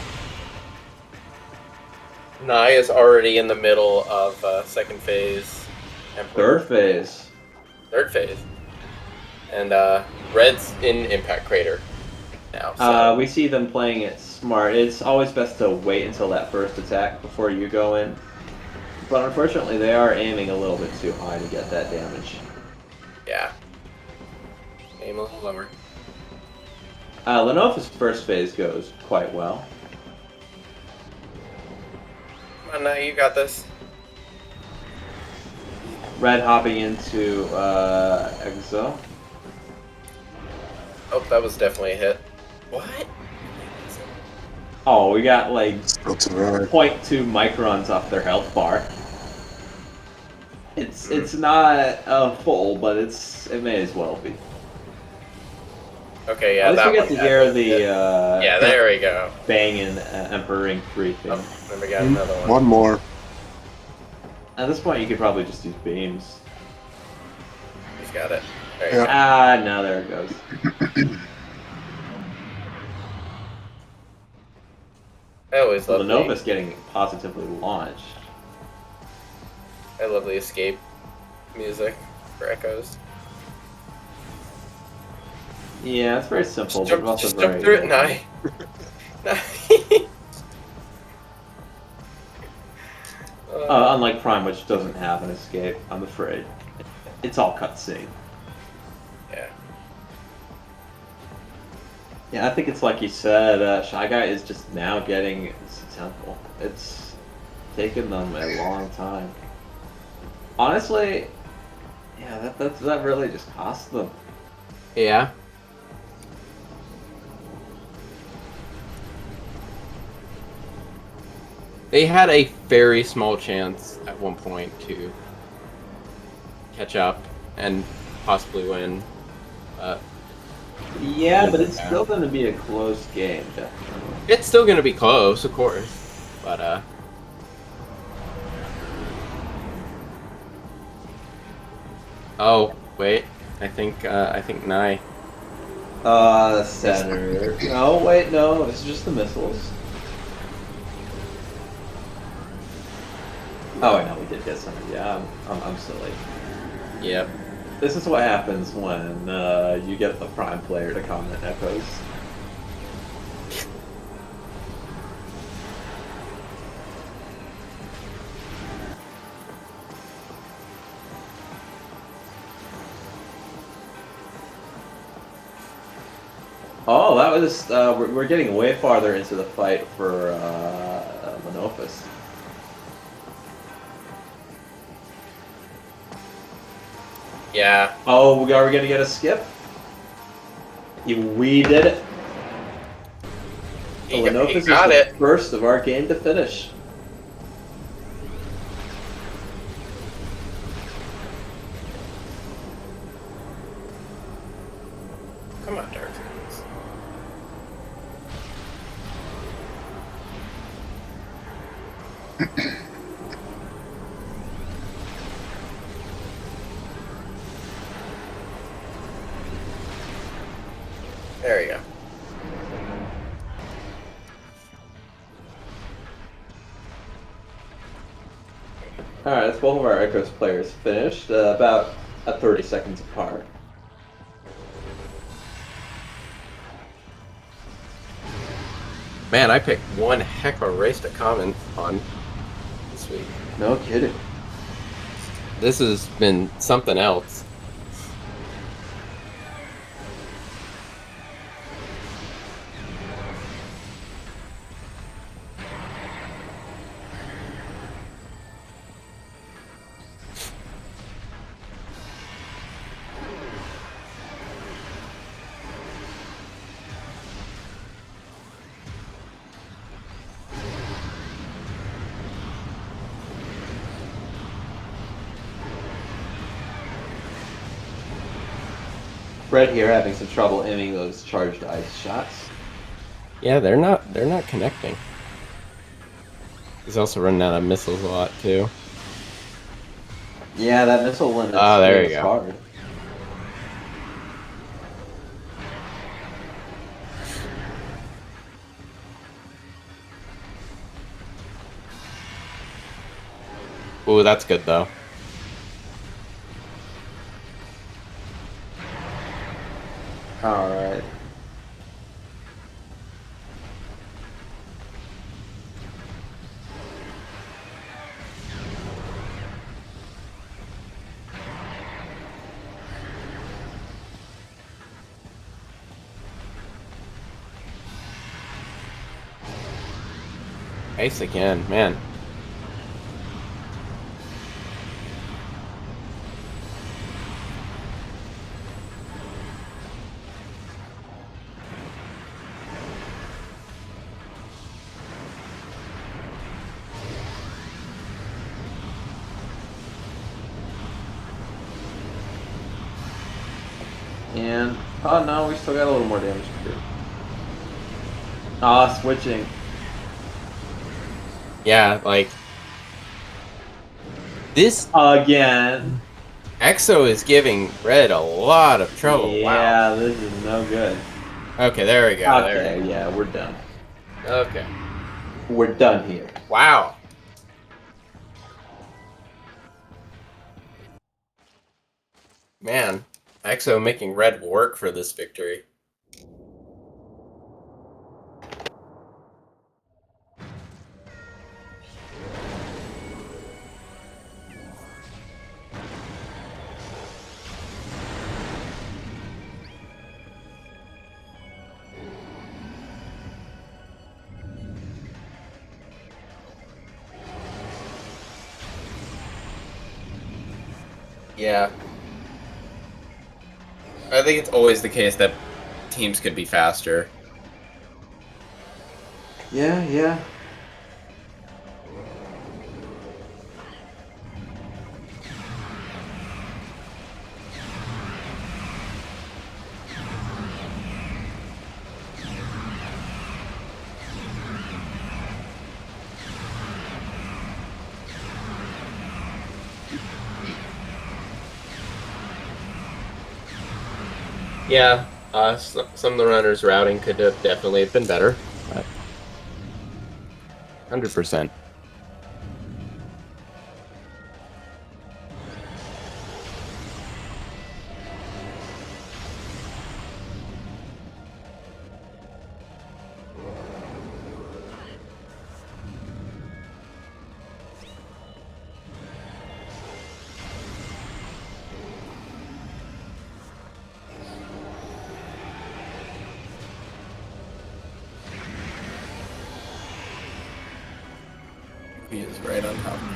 Naii is already in the middle of second phase. And Third phase. Third phase. And Red's in Impact Crater now. So. We see them playing it smart. It's always best to wait until that first attack before you go in. But unfortunately, they are aiming a little bit too high to get that damage. Yeah. Aim a little lower. Lenophis' first phase goes quite well. Come on, now you got this. Red hopping into Exo. Oh, that was definitely a hit. What? Oh, we got like Still too early. 0.2 microns off their health bar. It's not full, but it may as well be. Okay, yeah, At least that we get one to hear had the yeah, there we go. banging Emperor Ring 3 thing. Oh, then we got another one. One more. At this point, you could probably just use beams. He's got it. There you Yeah. go. Ah, no, there it goes. I always So love Lenophis getting positively launched. I love the escape music for Echoes. Yeah, it's very simple, Just but also jump very. through it, Naii. Naii. Unlike Prime, which doesn't have an escape, I'm afraid. It's all cutscene. Yeah. Yeah, I think it's like you said, ShyGuy is just now getting his temple. It's taken them a long time. Honestly, yeah, that really just cost them. Yeah. They had a very small chance at one point to catch up and possibly win. Yeah, but it's still going to be a close game, definitely. It's still going to be close, of course, but oh wait, I think Naii. The center. Oh wait, no, it's just the missiles. Oh, I know we did get some. Yeah, I'm silly. Yep. This is what happens when you get the Prime player to comment echoes. Oh, that was we're getting way farther into the fight for Lenophis. Yeah. Oh, are we gonna get a skip? We did it. He Lenophis is got the it. first of our game to finish. Come on, Dark Souls. There you go. Alright, that's both of our Echoes players finished, about 30 seconds apart. Man, I picked one heck of a race to comment on this week. No kidding. This has been something else. Fred here having some trouble aiming those charged ice shots. Yeah, they're not connecting. He's also running out of missiles a lot too. Yeah, that missile limit there you is go. hard. Ooh, that's good though. Alright. Ace again, man. And, oh no, we still got a little more damage to do. Ah, switching. Yeah, like this Again. Exo is giving Red a lot of trouble. Yeah, Wow. this is no good. Okay, there we go. There Okay, we go. yeah, we're done. Okay. We're done here. Wow. Man, Exo making Red work for this victory. Yeah. I think it's always the case that teams could be faster. Yeah, yeah. Yeah, some of the runners' routing could have definitely been better. 100%. He is right on top of it.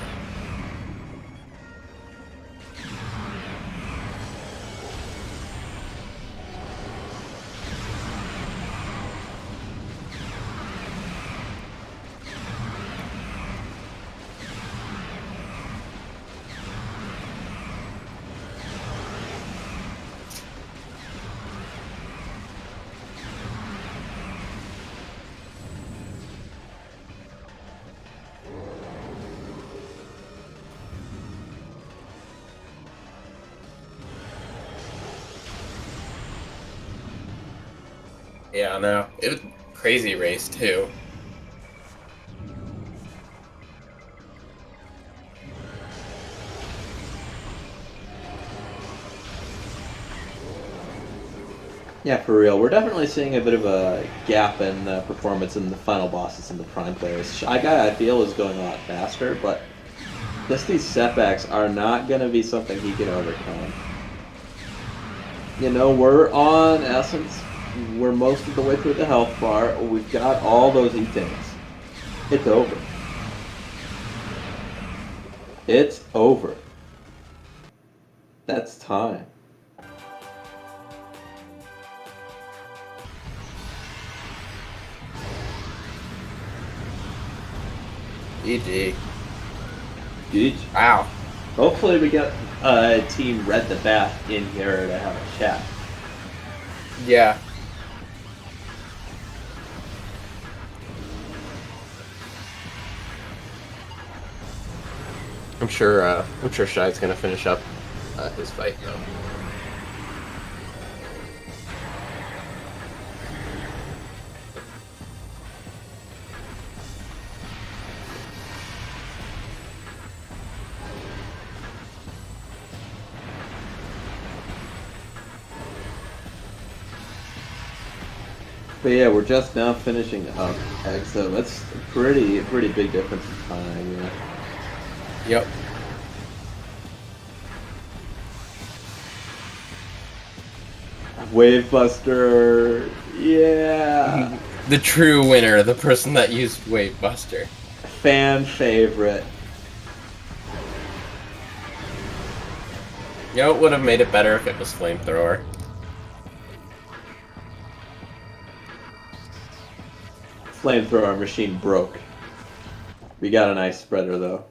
Yeah, no. It was a crazy race, too. Yeah, for real. We're definitely seeing a bit of a gap in performance in the final bosses and the prime players. ShyGuy, I feel, is going a lot faster, but just these setbacks are not going to be something he can overcome. You know, we're on Essence. We're most of the way through the health bar. We've got all those E-tanks. It's over. It's over. That's time. GG. GG. Wow. Hopefully we get Team Red the Bat in here to have a chat. Yeah. I'm sure Shy's gonna finish up his fight though. But yeah, we're just now finishing up, so that's a pretty big difference in time. Yeah. Yep. Wavebuster, yeah. The true winner, the person that used Wavebuster. Fan favorite. You know, it would have made it better if it was Flamethrower. Flamethrower machine broke. We got a nice spreader though.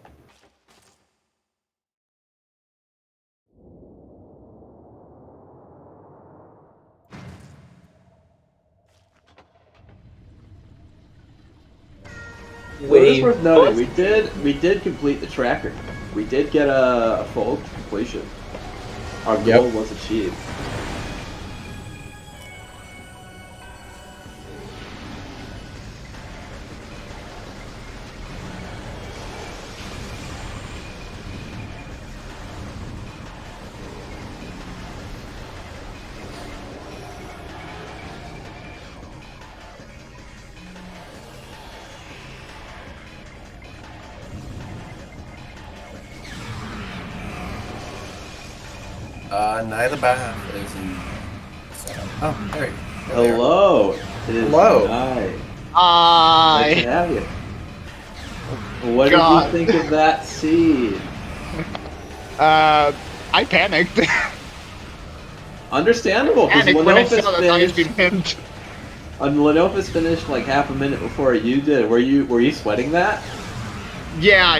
It's worth noting, we did complete the tracker. We did get a full completion. Our goal was achieved. Naii the Bath is in. Oh, there. Hello. It is Hello. Naii. Hi. Nice to have you. What God. did you think of that seed? I panicked. Understandable, because Panicked when I saw that Nai's been pinned. Lenophis finished like half a minute before you did. Were you sweating that? Yeah.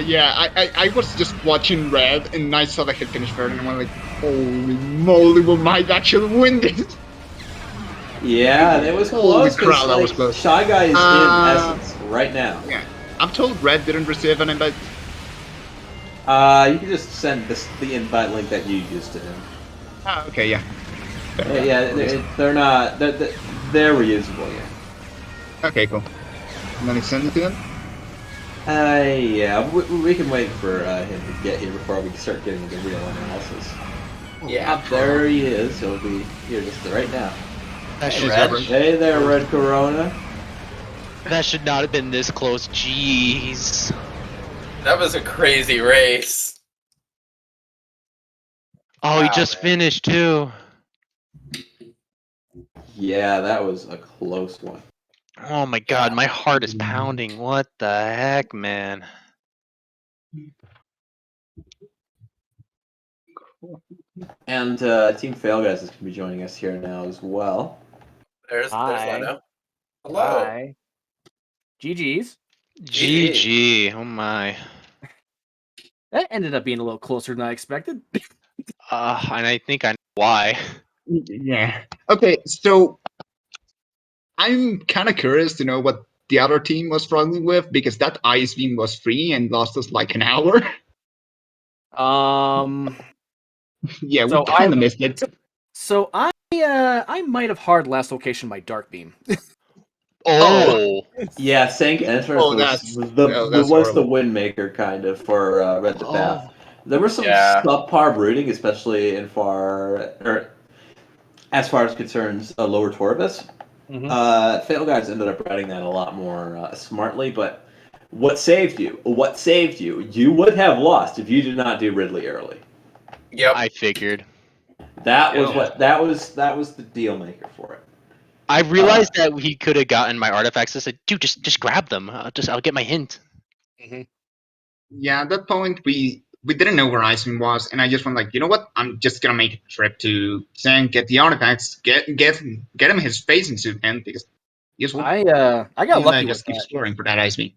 I was just watching Red, and I saw that he finished third, and I'm like, holy moly, we might actually win this. Yeah, it was Holy close. crap, that Like, was close. ShyGuy is in Essence right now. Yeah, I'm told Red didn't receive an invite. You can just send the invite link that you used to him. Ah, okay, yeah. Yeah, they're not. They're reusable. Yeah. Okay, cool. And then he sent it to them? Yeah, we can wait for him to get here before we start getting into real analysis. Yeah. There he is. He'll be here just right now. Hey, Hey there, Red Corona. that should not have been this close. Jeez. That was a crazy race. Oh, he Wow, just man. finished too. Yeah, that was a close one. Oh my god, Yeah. my heart is pounding. What the heck, man? And Team Fail Guys is going to be joining us here now as well. There's Hi. Leno. Hello. Hi. GG's. GG. Oh my. That ended up being a little closer than I expected. And I think I know why. Yeah. Okay, so I'm kind of curious to know what the other team was struggling with because that ice beam was free and lost us like an hour. Yeah, we So kind of missed it. So I might have hard last location by Dark Beam. Oh. Yeah, Sank Entrance Oh, was that's the horrible. win maker kind of for Red the Path. Oh. There was some Yeah. subpar brooding, especially as far as concerns lower Torvis. Fail Guys ended up riding that a lot more smartly, but what saved you? What saved you? You would have lost if you did not do Ridley early. Yep. I figured. That was Yeah. what that was the deal maker for it. I realized that he could have gotten my artifacts. I said, dude, just grab them. I'll get my hint. Yeah, at that point we didn't know where Iceman was, and I just went like, you know what? I'm just gonna make a trip to Sang, get the artifacts, get him his phasing suit, man, because guess what? I got And lucky I with just keep that. exploring for that Iceman.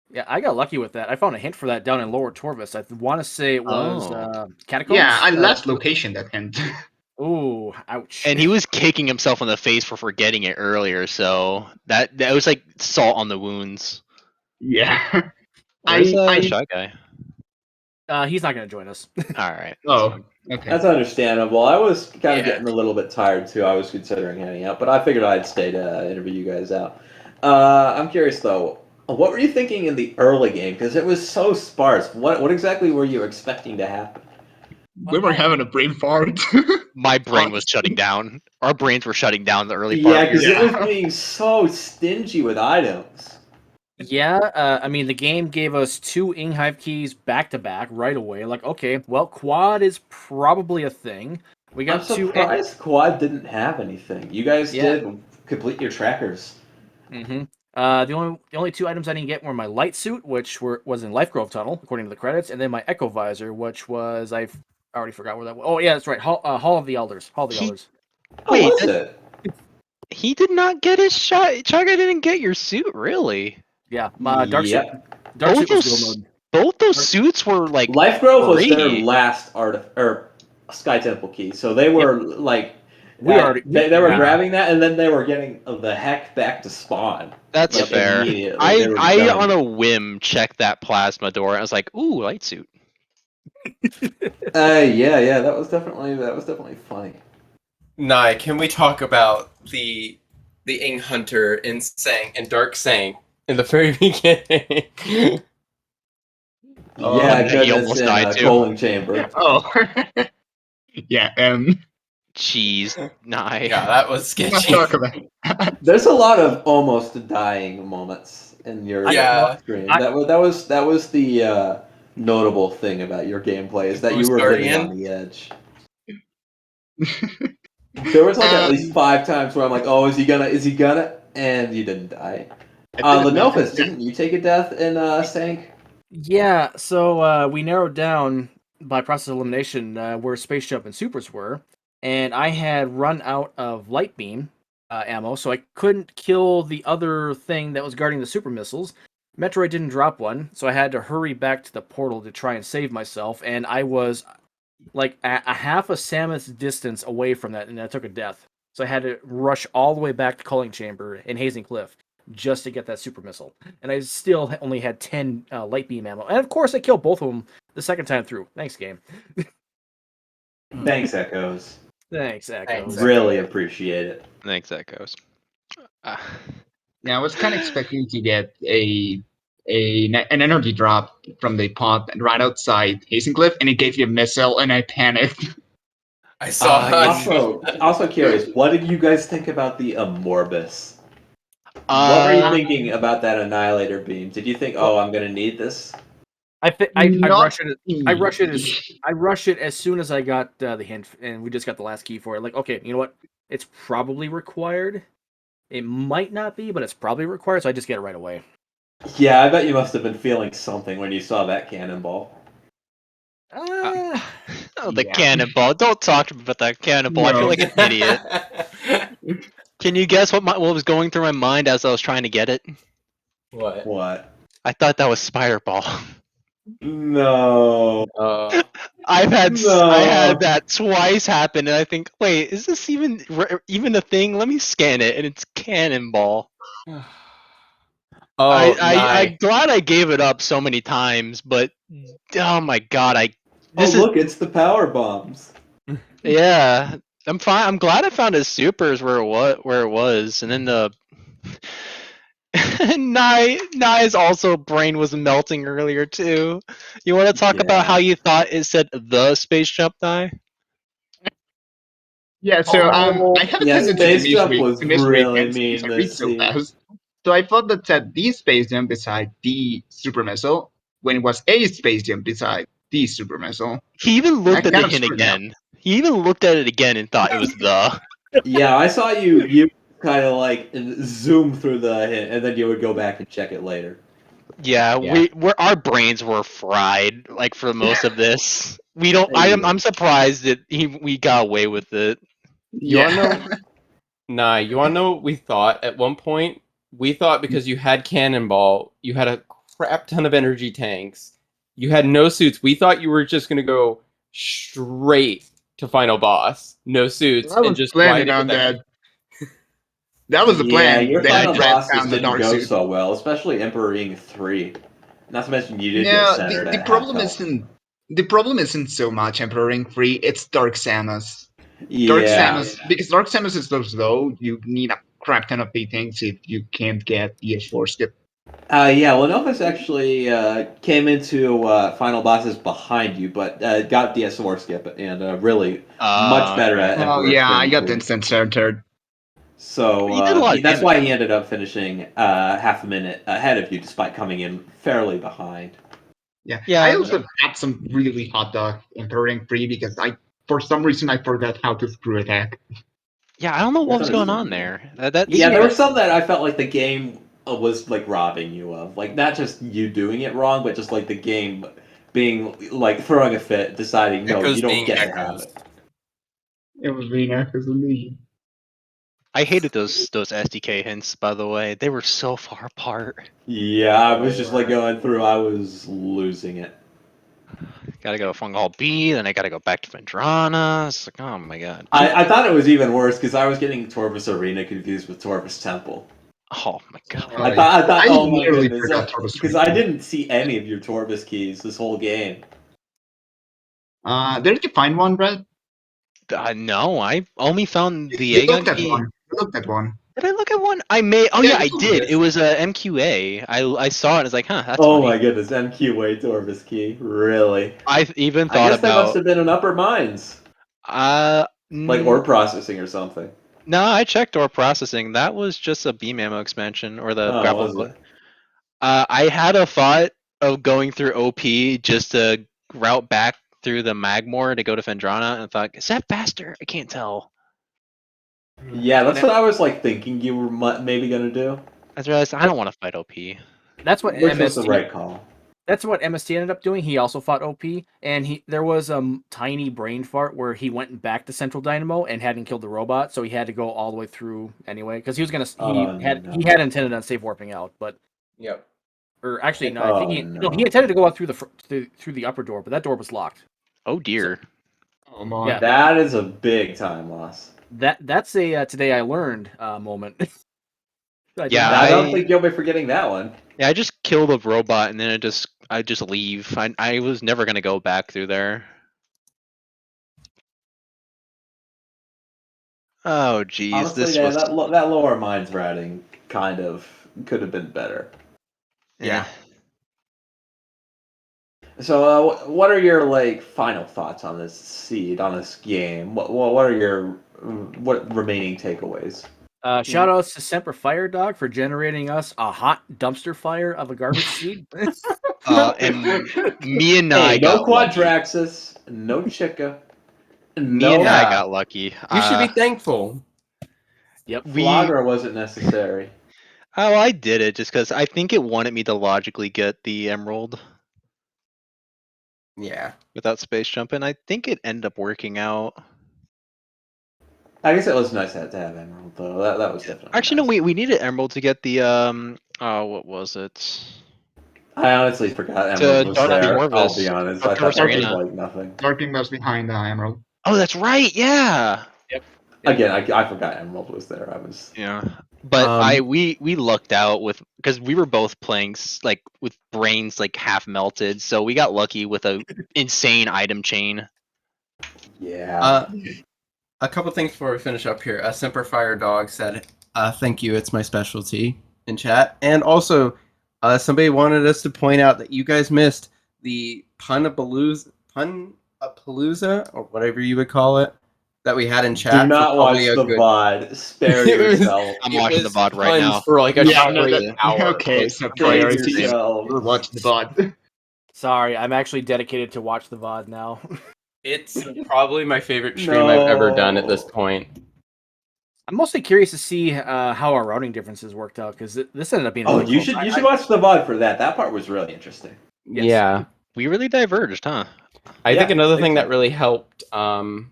Yeah, I got lucky with that. I found a hint for that down in Lower Torvis. I want to say it was Catacombs. Yeah, I last location that hint. Ooh, ouch. And he was kicking himself in the face for forgetting it earlier, so that was like salt on the wounds. Yeah. Where's I Shy Guy? He's not gonna join us. All right. Oh, okay. That's understandable. I was kind of Yeah. getting a little bit tired too. I was considering hanging out, but I figured I'd stay to interview you guys out. I'm curious though, what were you thinking in the early game? Because it was so sparse. What exactly were you expecting to happen? We were having a brain fart. My brain was shutting down. Our brains were shutting down in the early Yeah, part. because Yeah. it was being so stingy with items. Yeah, I mean the game gave us 2 Inghive keys back to back right away. Like, okay, well, quad is probably a thing. We I'm got 2. surprised Quad didn't have anything. You guys Yeah. did complete your trackers. The only 2 items I didn't get were my light suit, which was in Life Grove Tunnel, according to the credits, and then my Echo Visor, which was I already forgot where that was. Oh yeah, that's right, Hall of the Elders. Hall of the Elders. What Wait, was it? he did not get his shot. Shy Guy didn't get your suit, really. Yeah, my Dark Yep. Suit. Dark Suit was those, gold mode. both those suits were like Life Grove was their free. last Sky Temple key, so they were like We already they were yeah. grabbing that, and then they were getting the heck back to spawn. That's Like, fair. immediately. They were I done. on a whim checked that plasma door. I was like, ooh, light suit. Yeah, that was definitely funny. Naii, can we talk about the Ing Hunter in Sang and Dark Sang in the very beginning? Yeah, he goodness, almost in died a too. Coaling chamber. Oh. Yeah, Jeez, Naii. Yeah, that was we must sketchy. talk about There's a lot of almost dying moments in your Yeah. stream. That was the notable thing about your gameplay is that you Boost were living Guardian? on the edge. There was like at least 5 times where I'm like, oh, is he gonna? And you didn't die. Lenophis, didn't you take a death in Sank? Yeah, so we narrowed down by process of elimination where Space Jump and Supers were, and I had run out of light beam ammo, so I couldn't kill the other thing that was guarding the super missiles. Metroid didn't drop one, so I had to hurry back to the portal to try and save myself, and I was like a half a Samus distance away from that, and I took a death. So I had to rush all the way back to Culling Chamber in Hazing Cliff just to get that super missile. And I still only had 10 light beam ammo. And of course, I killed both of them the second time through. Thanks, game. Thanks, Echoes. Thanks, Echoes. Really appreciate it. Thanks, Echoes. Yeah, I was kind of expecting to get an energy drop from the pod right outside Hazen Cliff, and it gave you a missile, and I panicked. I saw Also curious, what did you guys think about the Amorbus? What were you thinking about that Annihilator beam? Did you think, oh, I'm gonna need this? I rush it. I I rush it as soon as I got the hint, and we just got the last key for it. Like, okay, you know what? It's probably required. It might not be, but it's probably required, so I just get it right away. Yeah, I bet you must have been feeling something when you saw that cannonball. Oh, the Yeah. cannonball! Don't talk to me about that cannonball. I feel No. like an idiot. Can you guess what was going through my mind as I was trying to get it? What? What? I thought that was Spider Ball. No. I No. had that twice happen, and I think, wait, is this even a thing? Let me scan it, and it's Cannonball. Oh, I'm glad I gave it up so many times, but oh my god, Oh, look, it's the power bombs. yeah. I'm fine. I'm glad I found his supers where it was, and then the Nai's also brain was melting earlier too. You want to talk about how Yeah. you thought it said the space jump Nai? Yeah, so Oh, I have a yeah, tendency to Space Jump was misread really hints mean because I read this so scene. fast. So I thought that said the space jump beside the super missile when it was a space jump beside the super missile. He even That looked at the kind of hint screwed me up. again. He even looked at it again and thought it was the. Yeah, I saw you kind of like zoom through the hint, and then you would go back and check it later. Yeah, Yeah. our brains were fried like for most of this. We don't. I'm surprised that we got away with it. You wanna Yeah. know? Nah, you wanna know what we thought at one point? We thought because you had Cannonball, you had a crap ton of energy tanks, you had no suits. We thought you were just gonna go straight to final boss, no suits, I and was just ride planning it with on that. that. That was the Yeah, plan. your Then final Brad boss just found the didn't dark go suit. so well, especially Emperor Ing 3. Not to mention you did get No, centered the at half problem health. isn't so much Emperor Ring 3, it's Dark Samus. Dark Yeah. Samus, because Dark Samus is so slow, you need a crap ton of things if you can't get the H4 skip. Yeah, Lenophis actually came into final bosses behind you, but got the S4 skip and really much better at Okay. Oh Emperor yeah, I Ring got the 3. instant centered. So You did a lot of that's damage. why he ended up finishing half a minute ahead of you, despite coming in fairly behind. Yeah. Yeah. I also had some really hot dog Emperor Ring 3 because for some reason I forgot how to screw attack. Yeah, I don't know what That's was going on understandable. there. That Yeah, there seemed were some that I felt like the game was like robbing you of, like not just you doing it wrong, but just like the game being like throwing a fit, deciding no, Echoes you don't being get to have echoes. it. It was really nice as a lead. I hated those SDK hints. By the way, they were so far apart. Yeah, I was just like going through. I was losing it. Gotta go to Fungal B, then I gotta go back to Vendrana. It's like, oh my god. I thought it was even worse because I was getting Torvus Arena confused with Torvus Temple. Oh my god. I thought, I oh my nearly goodness, forgot Torvus because Arena. I didn't see any of your Torvus keys this whole game. Did you find one, Brad? No, I only found the You looked Aegon at key. one. You looked at one. Did I look at one? I may. Oh Yeah, yeah, you I told me did. It this. was a MQA. I saw it. And I was like, huh, that's Oh funny. my goodness, MQA Torvus key, really? I even I thought guess that must about. have been an Upper Minds, Uh, like ore processing or something. no, I checked ore processing. That was just a beam ammo expansion or the Oh, grapple. was it? I had a thought of going through OP just to route back through the Magmore to go to Fendrana, and I thought, is that faster? I can't tell. Yeah, that's what I was like thinking you were maybe gonna do. I realized I don't want to fight OP. That's what Which was the MST. right call. That's what MST ended up doing. He also fought OP, and there was a tiny brain fart where he went back to Central Dynamo and hadn't killed the robot, so he had to go all the way through anyway because he was gonna. Oh, He no. had intended on safe warping out, but Yep. or actually no, I think Oh, he no. intended to go out through through the upper door, but that door was locked. Oh dear. Oh my. Yeah, That is a big time loss. that's a today I learned moment. Yeah, I don't think you'll be forgetting that one. I just killed a robot and then I just leave. I was never gonna go back through there. Oh geez, Honestly, this Dan, was that lower mines routing kind of could have been better. yeah. So, what are your like final thoughts on this seed, on this game? What are your what remaining takeaways? Shout outs to Semper Fire Dog for generating us a hot dumpster fire of a garbage seed. And me and I Hey, no got lucky. Quadraxis, no Chica, Me and no I got lucky. You should be thankful. Yep. Flogger wasn't necessary. Oh, I did it just because I think it wanted me to logically get the emerald. Yeah. without space jumping. I think it ended up working out. I guess it was nice to have Emerald though. That was definitely Actually, nice. no, we needed Emerald to get the oh, what was it? I honestly forgot To Emerald was Dark there. I'll Torvus. be honest. Dark I thought Torvus that was Arena. like nothing. Darkwing was behind the Emerald. Oh, that's right. Yeah. Again, I forgot Emerald was there. I was. Yeah. But we lucked out with because we were both playing like with brains like half melted, so we got lucky with a insane item chain. Yeah. A couple things before we finish up here. Semper Fire Dog said, "Thank you, it's my specialty." In chat, and also somebody wanted us to point out that you guys missed the Punapalooza, or whatever you would call it, that we had in chat. Do not for watch probably a the good... VOD. Spare It was- yourself. I'm it watching the was VOD right puns now. for like a Yeah, no, straight hour. okay, It so was priority. crazy. yourself. We're watching the VOD. Sorry, I'm actually dedicated to watch the VOD now. It's probably my favorite stream I've ever done at this No. point. I'm mostly curious to see how our routing differences worked out because this ended up being. Oh, really you close. should watch the VOD for that. That part was really interesting. Yes. Yeah. We really diverged, huh? I think Yeah, another big thing that time. really helped Red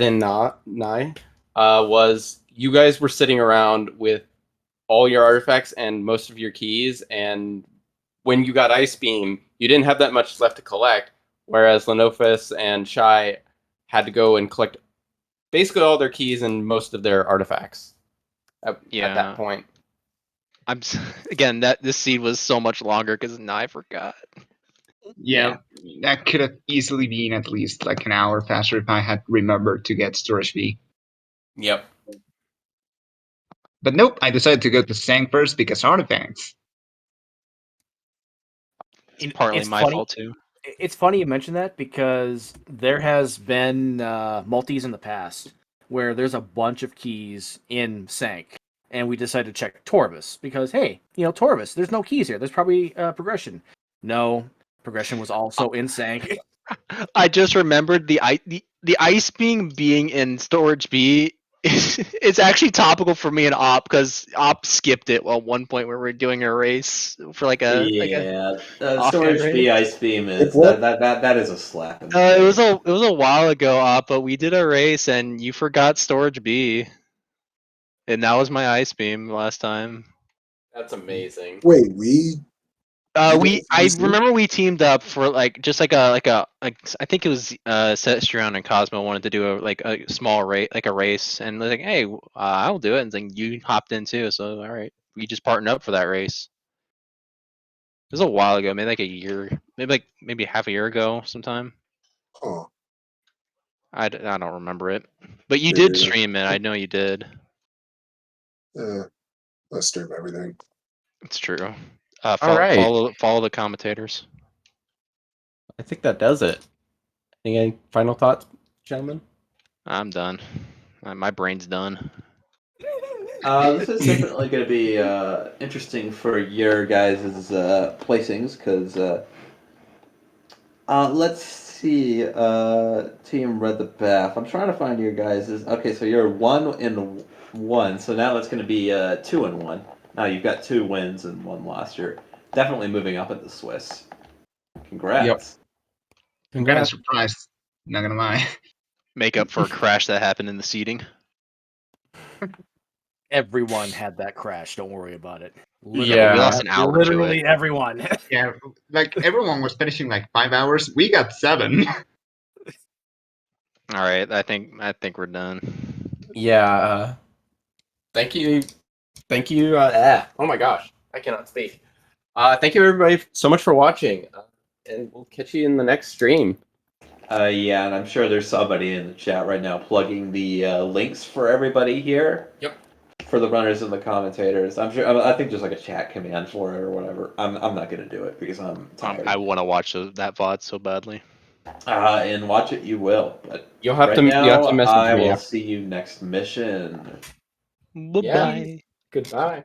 and Naii was you guys were sitting around with all your artifacts and most of your keys, and when you got Ice Beam, you didn't have that much left to collect, whereas Lenophis and Shy had to go and collect basically all their keys and most of their artifacts at that point. Again, this seed was so much longer because I forgot. Yeah, that could have easily been at least like an hour faster if I had remembered to get storage V. Yep. But nope, I decided to go to Sang first because artifacts. Partly It's my funny. fault too. It's funny you mention that because there has been multis in the past where there's a bunch of keys in Sank, and we decided to check Torvus because hey, Torvus, there's no keys here. There's probably progression. No, progression was also in Sank. I just remembered the Ice Beam being in storage B. It's actually topical for me and Op because Op skipped it at one point where we were doing a race for like a Storage race. B Ice Beam is What? that is a slap. In the It face. was a while ago, Op, but we did a race and you forgot storage B, and that was my Ice Beam last time. That's amazing. Wait, I remember we teamed up for like I think it was Sestrion and Cosmo wanted to do a small race, like a race, and they're like, hey, I'll do it, and then you hopped in too, so all right, we just partnered up for that race. It was a while ago, maybe like a year, maybe half a year ago, sometime. Huh. I don't remember it, but you did stream it. I know you did. Let's stream everything. It's true. All right. Follow the commentators. I think that does it. Any final thoughts, gentlemen? I'm done. My brain's done. This is definitely going to be interesting for your guys' placings because let's see. Team Red the Bath. I'm trying to find your guys'. Okay, so you're 1-1. So now it's going to be 2-1. Now you've got 2 wins and 1 loss. You're definitely moving up at the Swiss. Congrats. Yep. I'm kind of surprised. Not gonna lie. Make up for a crash that happened in the seating. Everyone had that crash. Don't worry about it. Yeah, we lost an hour to Literally it. everyone. Yeah, like everyone was finishing like 5 hours. We got 7. All right, I think we're done. Yeah. Thank you. Oh my gosh, I cannot speak. Thank you everybody so much for watching, and we'll catch you in the next stream. Yeah, and I'm sure there's somebody in the chat right now plugging the links for everybody here. Yep. For the runners and the commentators. I'm sure. I think there's like a chat command for it or whatever. I'm not gonna do it because I'm tired. I want to watch that VOD so badly. And watch it you will. But You'll have right to. now, You have to message I me. will see you next mission. Bye bye. Yeah. Goodbye.